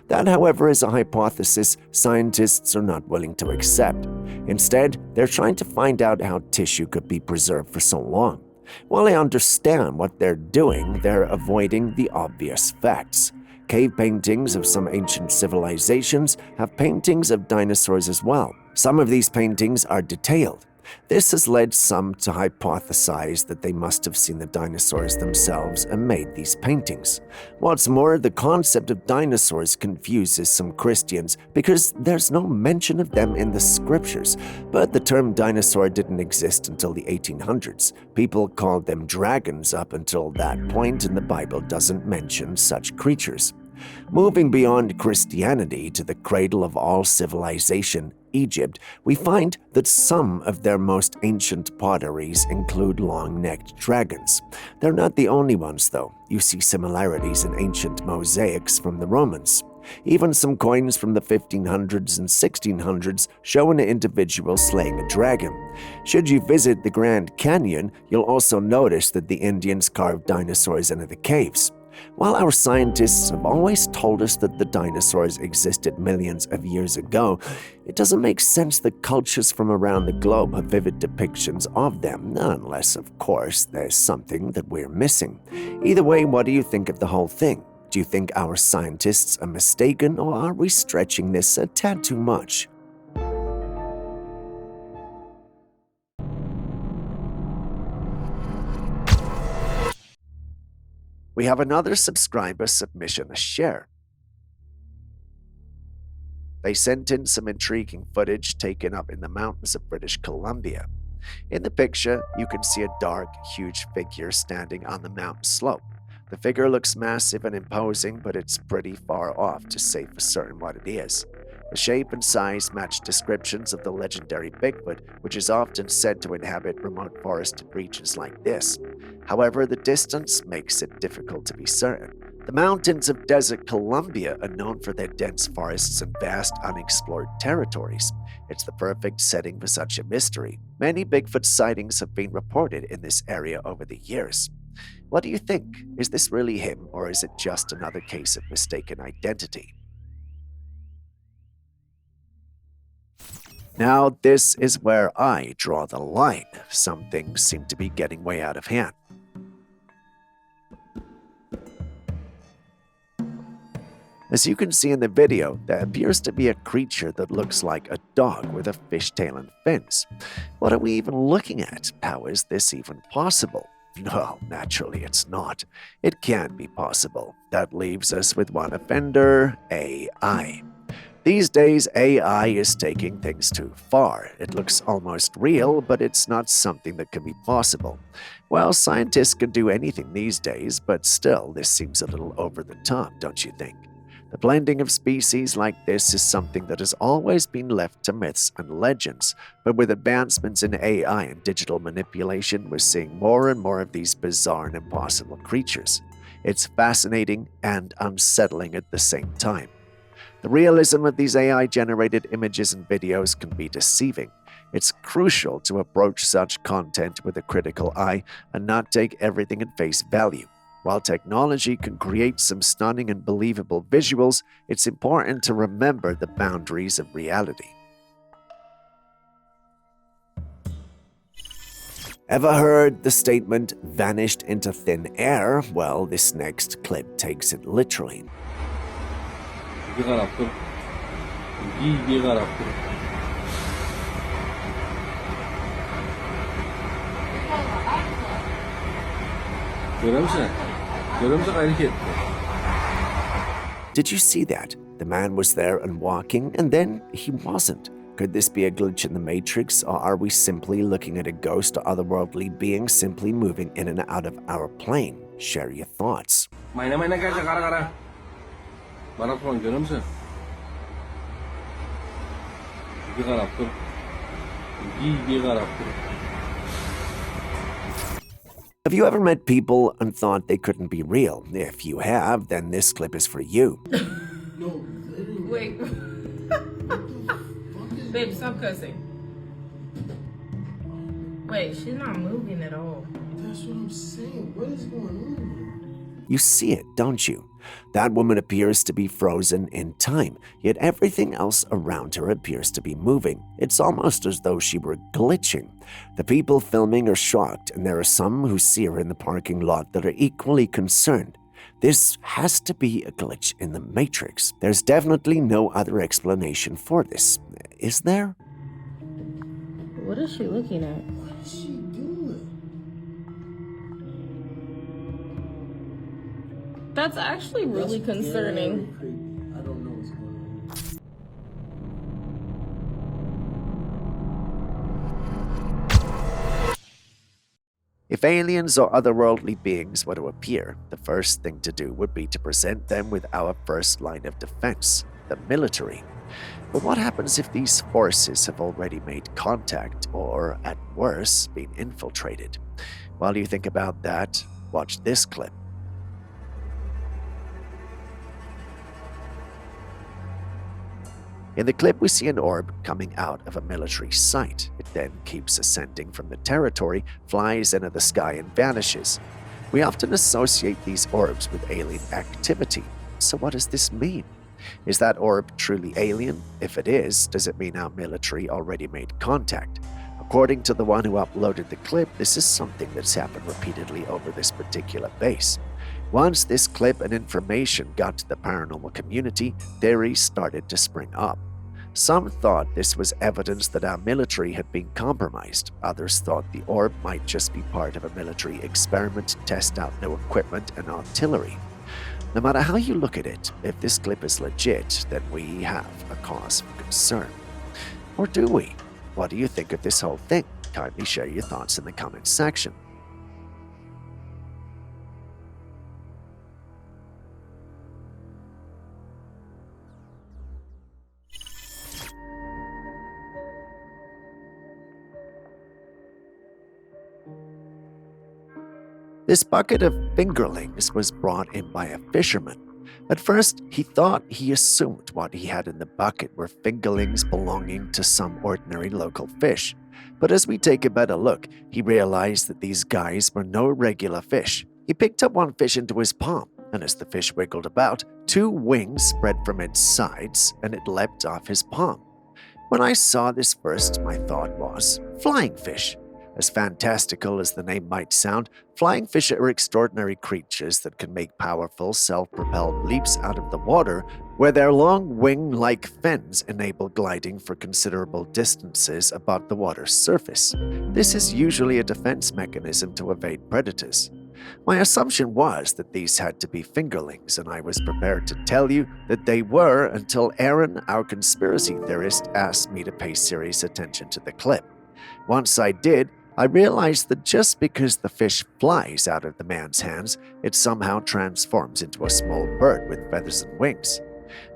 That, however, is a hypothesis scientists are not willing to accept. Instead, they're trying to find out how tissue could be preserved for so long. While I understand what they're doing, they're avoiding the obvious facts. Cave paintings of some ancient civilizations have paintings of dinosaurs as well. Some of these paintings are detailed. This has led some to hypothesize that they must have seen the dinosaurs themselves and made these paintings. What's more, the concept of dinosaurs confuses some Christians because there's no mention of them in the scriptures, but the term dinosaur didn't exist until the 1800s. People called them dragons up until that point, and the Bible doesn't mention such creatures. Moving beyond Christianity to the cradle of all civilization, Egypt, we find that some of their most ancient potteries include long-necked dragons. They're not the only ones, though. You see similarities in ancient mosaics from the Romans. Even some coins from the 1500s and 1600s show an individual slaying a dragon. Should you visit the Grand Canyon, you'll also notice that the Indians carved dinosaurs into the caves. While our scientists have always told us that the dinosaurs existed millions of years ago, it doesn't make sense that cultures from around the globe have vivid depictions of them, unless, of course, there's something that we're missing. Either way, what do you think of the whole thing? Do you think our scientists are mistaken, or are we stretching this a tad too much? We have another subscriber submission to share. They sent in some intriguing footage taken up in the mountains of British Columbia. In the picture, you can see a dark, huge figure standing on the mountain slope. The figure looks massive and imposing, but it's pretty far off to say for certain what it is. The shape and size match descriptions of the legendary Bigfoot, which is often said to inhabit remote forested regions like this. However, the distance makes it difficult to be certain. The mountains of Desert Columbia are known for their dense forests and vast unexplored territories. It's the perfect setting for such a mystery. Many Bigfoot sightings have been reported in this area over the years. What do you think? Is this really him, or is it just another case of mistaken identity? Now, this is where I draw the line. Some things seem to be getting way out of hand. As you can see in the video, there appears to be a creature that looks like a dog with a fishtail and fins. What are we even looking at? How is this even possible? Well, naturally it's not. It can't be possible. That leaves us with one offender, AI. These days, AI is taking things too far. It looks almost real, but it's not something that can be possible. Well, scientists can do anything these days, but still, this seems a little over the top, don't you think? The blending of species like this is something that has always been left to myths and legends, but with advancements in AI and digital manipulation, we're seeing more and more of these bizarre and impossible creatures. It's fascinating and unsettling at the same time. The realism of these AI-generated images and videos can be deceiving. It's crucial to approach such content with a critical eye and not take everything at face value. While technology can create some stunning and believable visuals, it's important to remember the boundaries of reality. Ever heard the statement, vanished into thin air? Well, this next clip takes it literally. Did you see that? The man was there and walking, and then he wasn't. Could this be a glitch in the Matrix, or are we simply looking at a ghost or otherworldly being simply moving in and out of our plane? Share your thoughts. Have you ever met people and thought they couldn't be real? If you have, then this clip is for you. Wait. Babe, stop cussing. Wait, she's not moving at all. That's what I'm saying. What is going on? You see it, don't you? That woman appears to be frozen in time, yet everything else around her appears to be moving. It's almost as though she were glitching. The people filming are shocked, and there are some who see her in the parking lot that are equally concerned. This has to be a glitch in the Matrix. There's definitely no other explanation for this, is there? What is she looking at? What is she doing? That's actually really concerning. I don't know what's going on. If aliens or otherworldly beings were to appear, the first thing to do would be to present them with our first line of defense, the military. But what happens if these forces have already made contact or, at worst, been infiltrated? While you think about that, watch this clip. In the clip, we see an orb coming out of a military site. It then keeps ascending from the territory, flies into the sky, and vanishes. We often associate these orbs with alien activity. So what does this mean? Is that orb truly alien? If it is, does it mean our military already made contact? According to the one who uploaded the clip, this is something that's happened repeatedly over this particular base. Once this clip and information got to the paranormal community, theories started to spring up. Some thought this was evidence that our military had been compromised. Others thought the orb might just be part of a military experiment to test out new equipment and artillery. No matter how you look at it, if this clip is legit, then we have a cause for concern. Or do we? What do you think of this whole thing? Kindly share your thoughts in the comments section. This bucket of fingerlings was brought in by a fisherman. At first, he assumed what he had in the bucket were fingerlings belonging to some ordinary local fish. But as we take a better look, he realized that these guys were no regular fish. He picked up one fish into his palm, and as the fish wiggled about, two wings spread from its sides, and it leapt off his palm. When I saw this first, my thought was, flying fish. As fantastical as the name might sound, flying fish are extraordinary creatures that can make powerful, self-propelled leaps out of the water, where their long wing-like fins enable gliding for considerable distances above the water's surface. This is usually a defense mechanism to evade predators. My assumption was that these had to be fingerlings, and I was prepared to tell you that they were until Aaron, our conspiracy theorist, asked me to pay serious attention to the clip. Once I did, I realized that just because the fish flies out of the man's hands, it somehow transforms into a small bird with feathers and wings.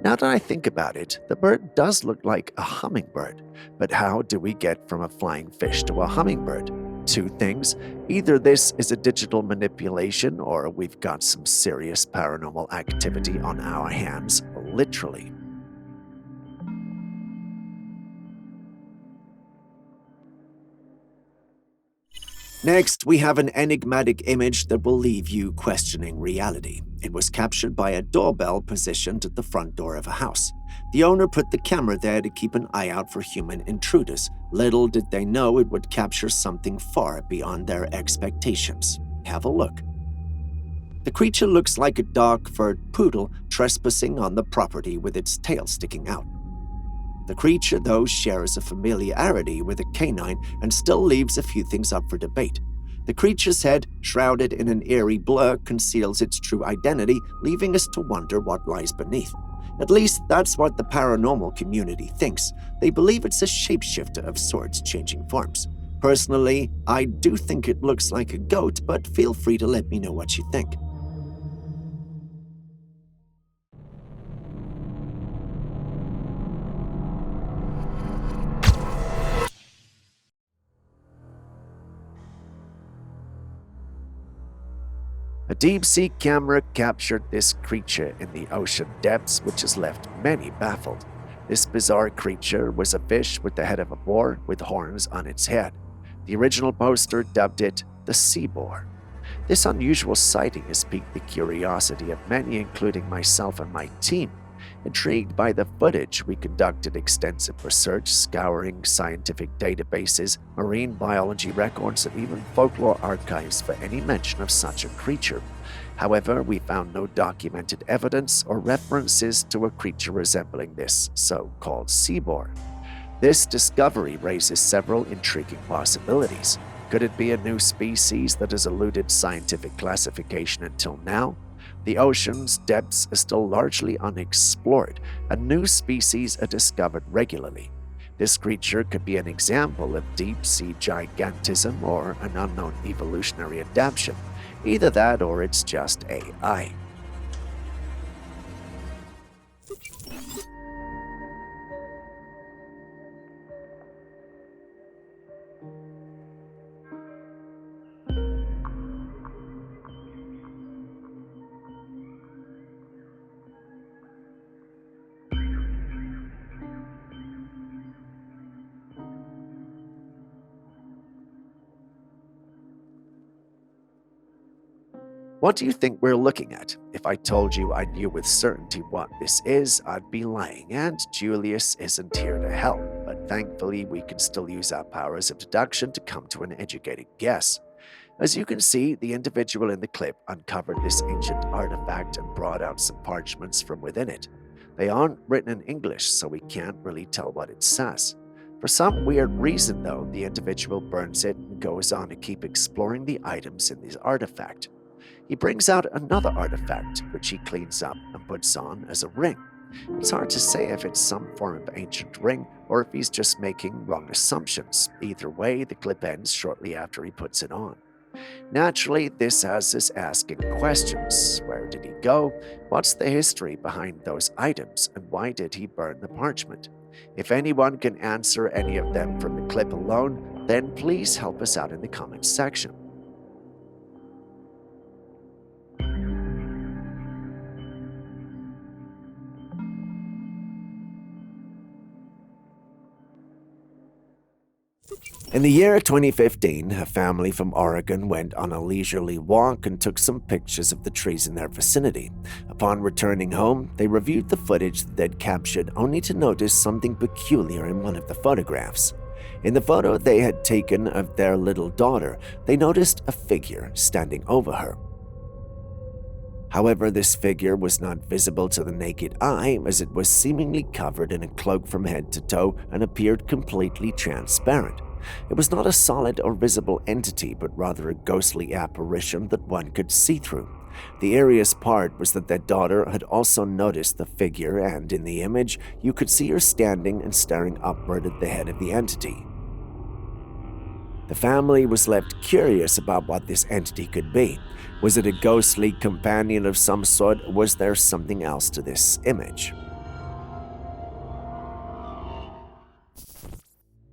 Now that I think about it, the bird does look like a hummingbird. But how do we get from a flying fish to a hummingbird? Two things. Either this is a digital manipulation, or we've got some serious paranormal activity on our hands, literally. Next, we have an enigmatic image that will leave you questioning reality. It was captured by a doorbell positioned at the front door of a house. The owner put the camera there to keep an eye out for human intruders. Little did they know it would capture something far beyond their expectations. Have a look. The creature looks like a dark-furred poodle trespassing on the property with its tail sticking out. The creature, though, shares a familiarity with a canine and still leaves a few things up for debate. The creature's head, shrouded in an eerie blur, conceals its true identity, leaving us to wonder what lies beneath. At least that's what the paranormal community thinks. They believe it's a shapeshifter of sorts changing forms. Personally, I do think it looks like a goat, but feel free to let me know what you think. A deep-sea camera captured this creature in the ocean depths, which has left many baffled. This bizarre creature was a fish with the head of a boar with horns on its head. The original poster dubbed it the sea boar. This unusual sighting has piqued the curiosity of many, including myself and my team. Intrigued by the footage, we conducted extensive research, scouring scientific databases, marine biology records, and even folklore archives for any mention of such a creature. However, we found no documented evidence or references to a creature resembling this so-called sea boar. This discovery raises several intriguing possibilities. Could it be a new species that has eluded scientific classification until now? The ocean's depths are still largely unexplored, and new species are discovered regularly. This creature could be an example of deep-sea gigantism or an unknown evolutionary adaptation. Either that or it's just AI. What do you think we're looking at? If I told you I knew with certainty what this is, I'd be lying, and Julius isn't here to help, but thankfully we can still use our powers of deduction to come to an educated guess. As you can see, the individual in the clip uncovered this ancient artifact and brought out some parchments from within it. They aren't written in English, so we can't really tell what it says. For some weird reason, though, the individual burns it and goes on to keep exploring the items in this artifact. He brings out another artifact, which he cleans up and puts on as a ring. It's hard to say if it's some form of ancient ring or if he's just making wrong assumptions. Either way, the clip ends shortly after he puts it on. Naturally, this has us asking questions. Where did he go? What's the history behind those items? And why did he burn the parchment? If anyone can answer any of them from the clip alone, then please help us out in the comments section. In the year 2015, a family from Oregon went on a leisurely walk and took some pictures of the trees in their vicinity. Upon returning home, they reviewed the footage that they'd captured only to notice something peculiar in one of the photographs. In the photo they had taken of their little daughter, they noticed a figure standing over her. However, this figure was not visible to the naked eye, as it was seemingly covered in a cloak from head to toe and appeared completely transparent. It was not a solid or visible entity, but rather a ghostly apparition that one could see through. The eeriest part was that their daughter had also noticed the figure, and in the image, you could see her standing and staring upward at the head of the entity. The family was left curious about what this entity could be. Was it a ghostly companion of some sort, or was there something else to this image?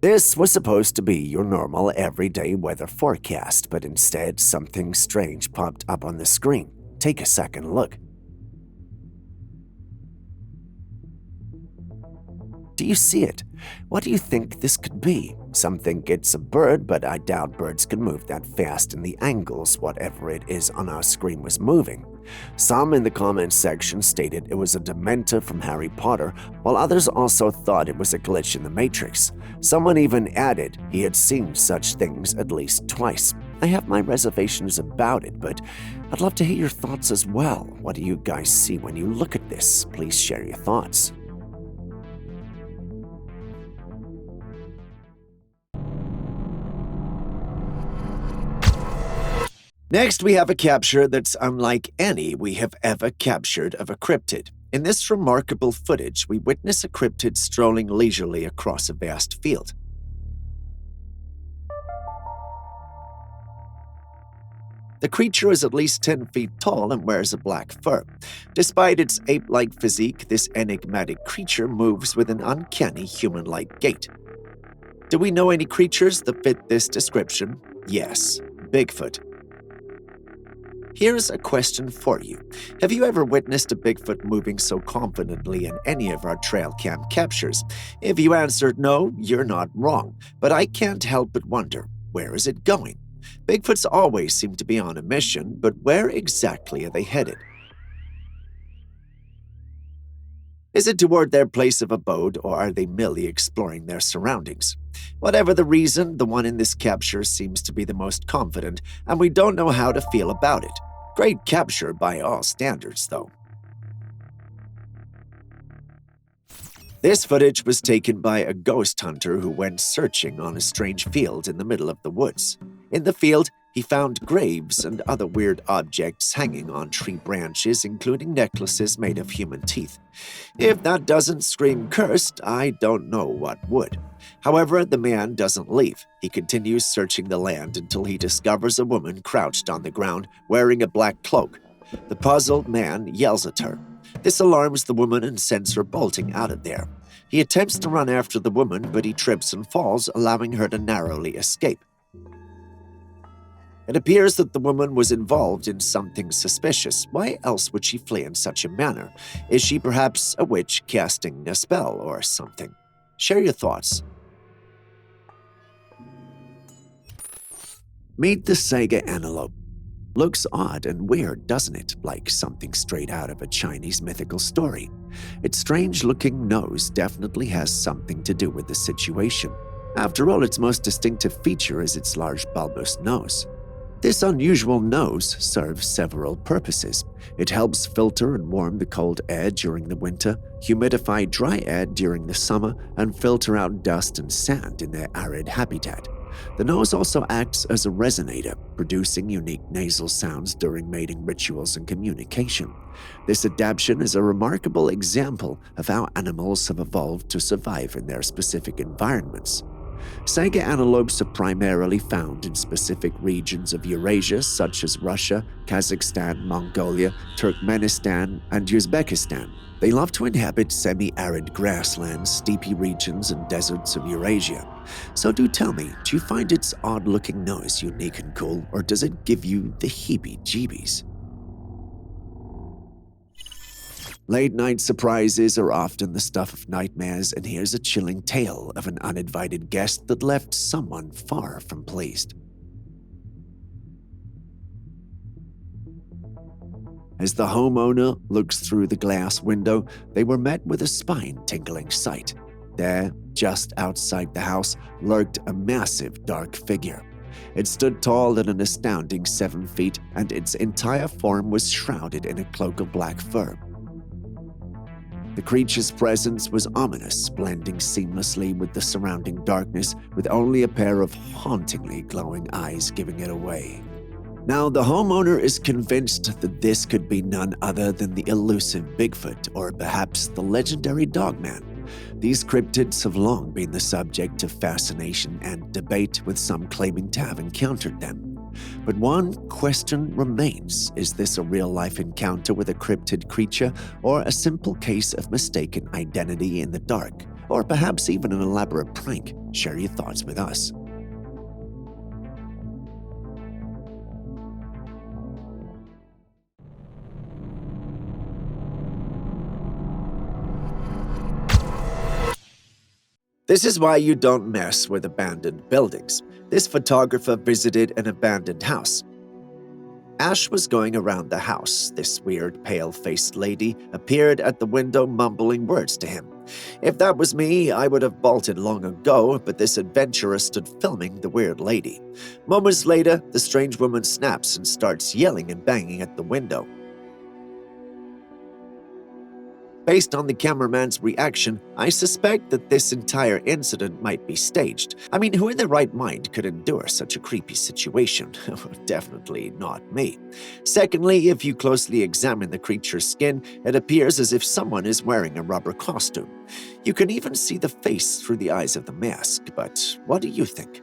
This was supposed to be your normal everyday weather forecast, but instead something strange popped up on the screen. Take a second look. Do you see it? What do you think this could be? Some think it's a bird, but I doubt birds can move that fast in the angles whatever it is on our screen was moving. Some in the comments section stated it was a Dementor from Harry Potter, while others also thought it was a glitch in the Matrix. Someone even added he had seen such things at least twice. I have my reservations about it, but I'd love to hear your thoughts as well. What do you guys see when you look at this? Please share your thoughts. Next, we have a capture that's unlike any we have ever captured of a cryptid. In this remarkable footage, we witness a cryptid strolling leisurely across a vast field. The creature is at least 10 feet tall and wears a black fur. Despite its ape-like physique, this enigmatic creature moves with an uncanny human-like gait. Do we know any creatures that fit this description? Yes, Bigfoot. Here's a question for you. Have you ever witnessed a Bigfoot moving so confidently in any of our Trailcam captures? If you answered no, you're not wrong, but I can't help but wonder, where is it going? Bigfoots always seem to be on a mission, but where exactly are they headed? Is it toward their place of abode, or are they merely exploring their surroundings? Whatever the reason, the one in this capture seems to be the most confident, and we don't know how to feel about it. Great capture by all standards, though. This footage was taken by a ghost hunter who went searching on a strange field in the middle of the woods. In the field, he found graves and other weird objects hanging on tree branches, including necklaces made of human teeth. If that doesn't scream cursed, I don't know what would. However, the man doesn't leave. He continues searching the land until he discovers a woman crouched on the ground wearing a black cloak. The puzzled man yells at her. This alarms the woman and sends her bolting out of there. He attempts to run after the woman, but he trips and falls, allowing her to narrowly escape. It appears that the woman was involved in something suspicious. Why else would she flee in such a manner? Is she perhaps a witch casting a spell or something? Share your thoughts. Meet the Saiga antelope. Looks odd and weird, doesn't it? Like something straight out of a Chinese mythical story. Its strange-looking nose definitely has something to do with the situation. After all, its most distinctive feature is its large bulbous nose. This unusual nose serves several purposes. It helps filter and warm the cold air during the winter, humidify dry air during the summer, and filter out dust and sand in their arid habitat. The nose also acts as a resonator, producing unique nasal sounds during mating rituals and communication. This adaptation is a remarkable example of how animals have evolved to survive in their specific environments. Saiga antelopes are primarily found in specific regions of Eurasia such as Russia, Kazakhstan, Mongolia, Turkmenistan, and Uzbekistan. They love to inhabit semi-arid grasslands, steepy regions, and deserts of Eurasia. So do tell me, do you find its odd-looking nose unique and cool, or does it give you the heebie-jeebies? Late-night surprises are often the stuff of nightmares, and here's a chilling tale of an uninvited guest that left someone far from pleased. As the homeowner looks through the glass window, they were met with a spine-tingling sight. There, just outside the house, lurked a massive dark figure. It stood tall at an astounding 7 feet, and its entire form was shrouded in a cloak of black fur. The creature's presence was ominous, blending seamlessly with the surrounding darkness, with only a pair of hauntingly glowing eyes giving it away. Now, the homeowner is convinced that this could be none other than the elusive Bigfoot, or perhaps the legendary Dogman. These cryptids have long been the subject of fascination and debate, with some claiming to have encountered them. But one question remains: is this a real-life encounter with a cryptid creature, or a simple case of mistaken identity in the dark, or perhaps even an elaborate prank? Share your thoughts with us. This is why you don't mess with abandoned buildings. This photographer visited an abandoned house. Ash was going around the house. This weird, pale-faced lady appeared at the window mumbling words to him. If that was me, I would have bolted long ago, but this adventurer stood filming the weird lady. Moments later, the strange woman snaps and starts yelling and banging at the window. Based on the cameraman's reaction, I suspect that this entire incident might be staged. I mean, who in their right mind could endure such a creepy situation? Definitely not me. Secondly, if you closely examine the creature's skin, it appears as if someone is wearing a rubber costume. You can even see the face through the eyes of the mask, but what do you think?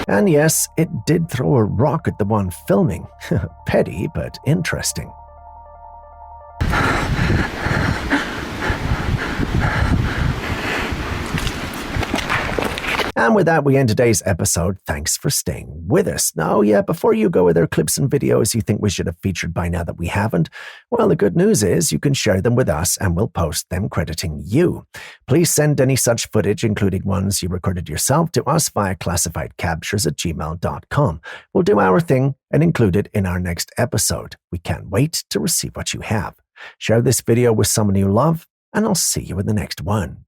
And yes, it did throw a rock at the one filming. Petty, but interesting. And with that, we end today's episode. Thanks for staying with us. Now, before you go, are there clips and videos you think we should have featured by now that we haven't? Well, the good news is you can share them with us and we'll post them crediting you. Please send any such footage, including ones you recorded yourself, to us via classifiedcaptures@gmail.com. We'll do our thing and include it in our next episode. We can't wait to receive what you have. Share this video with someone you love, and I'll see you in the next one.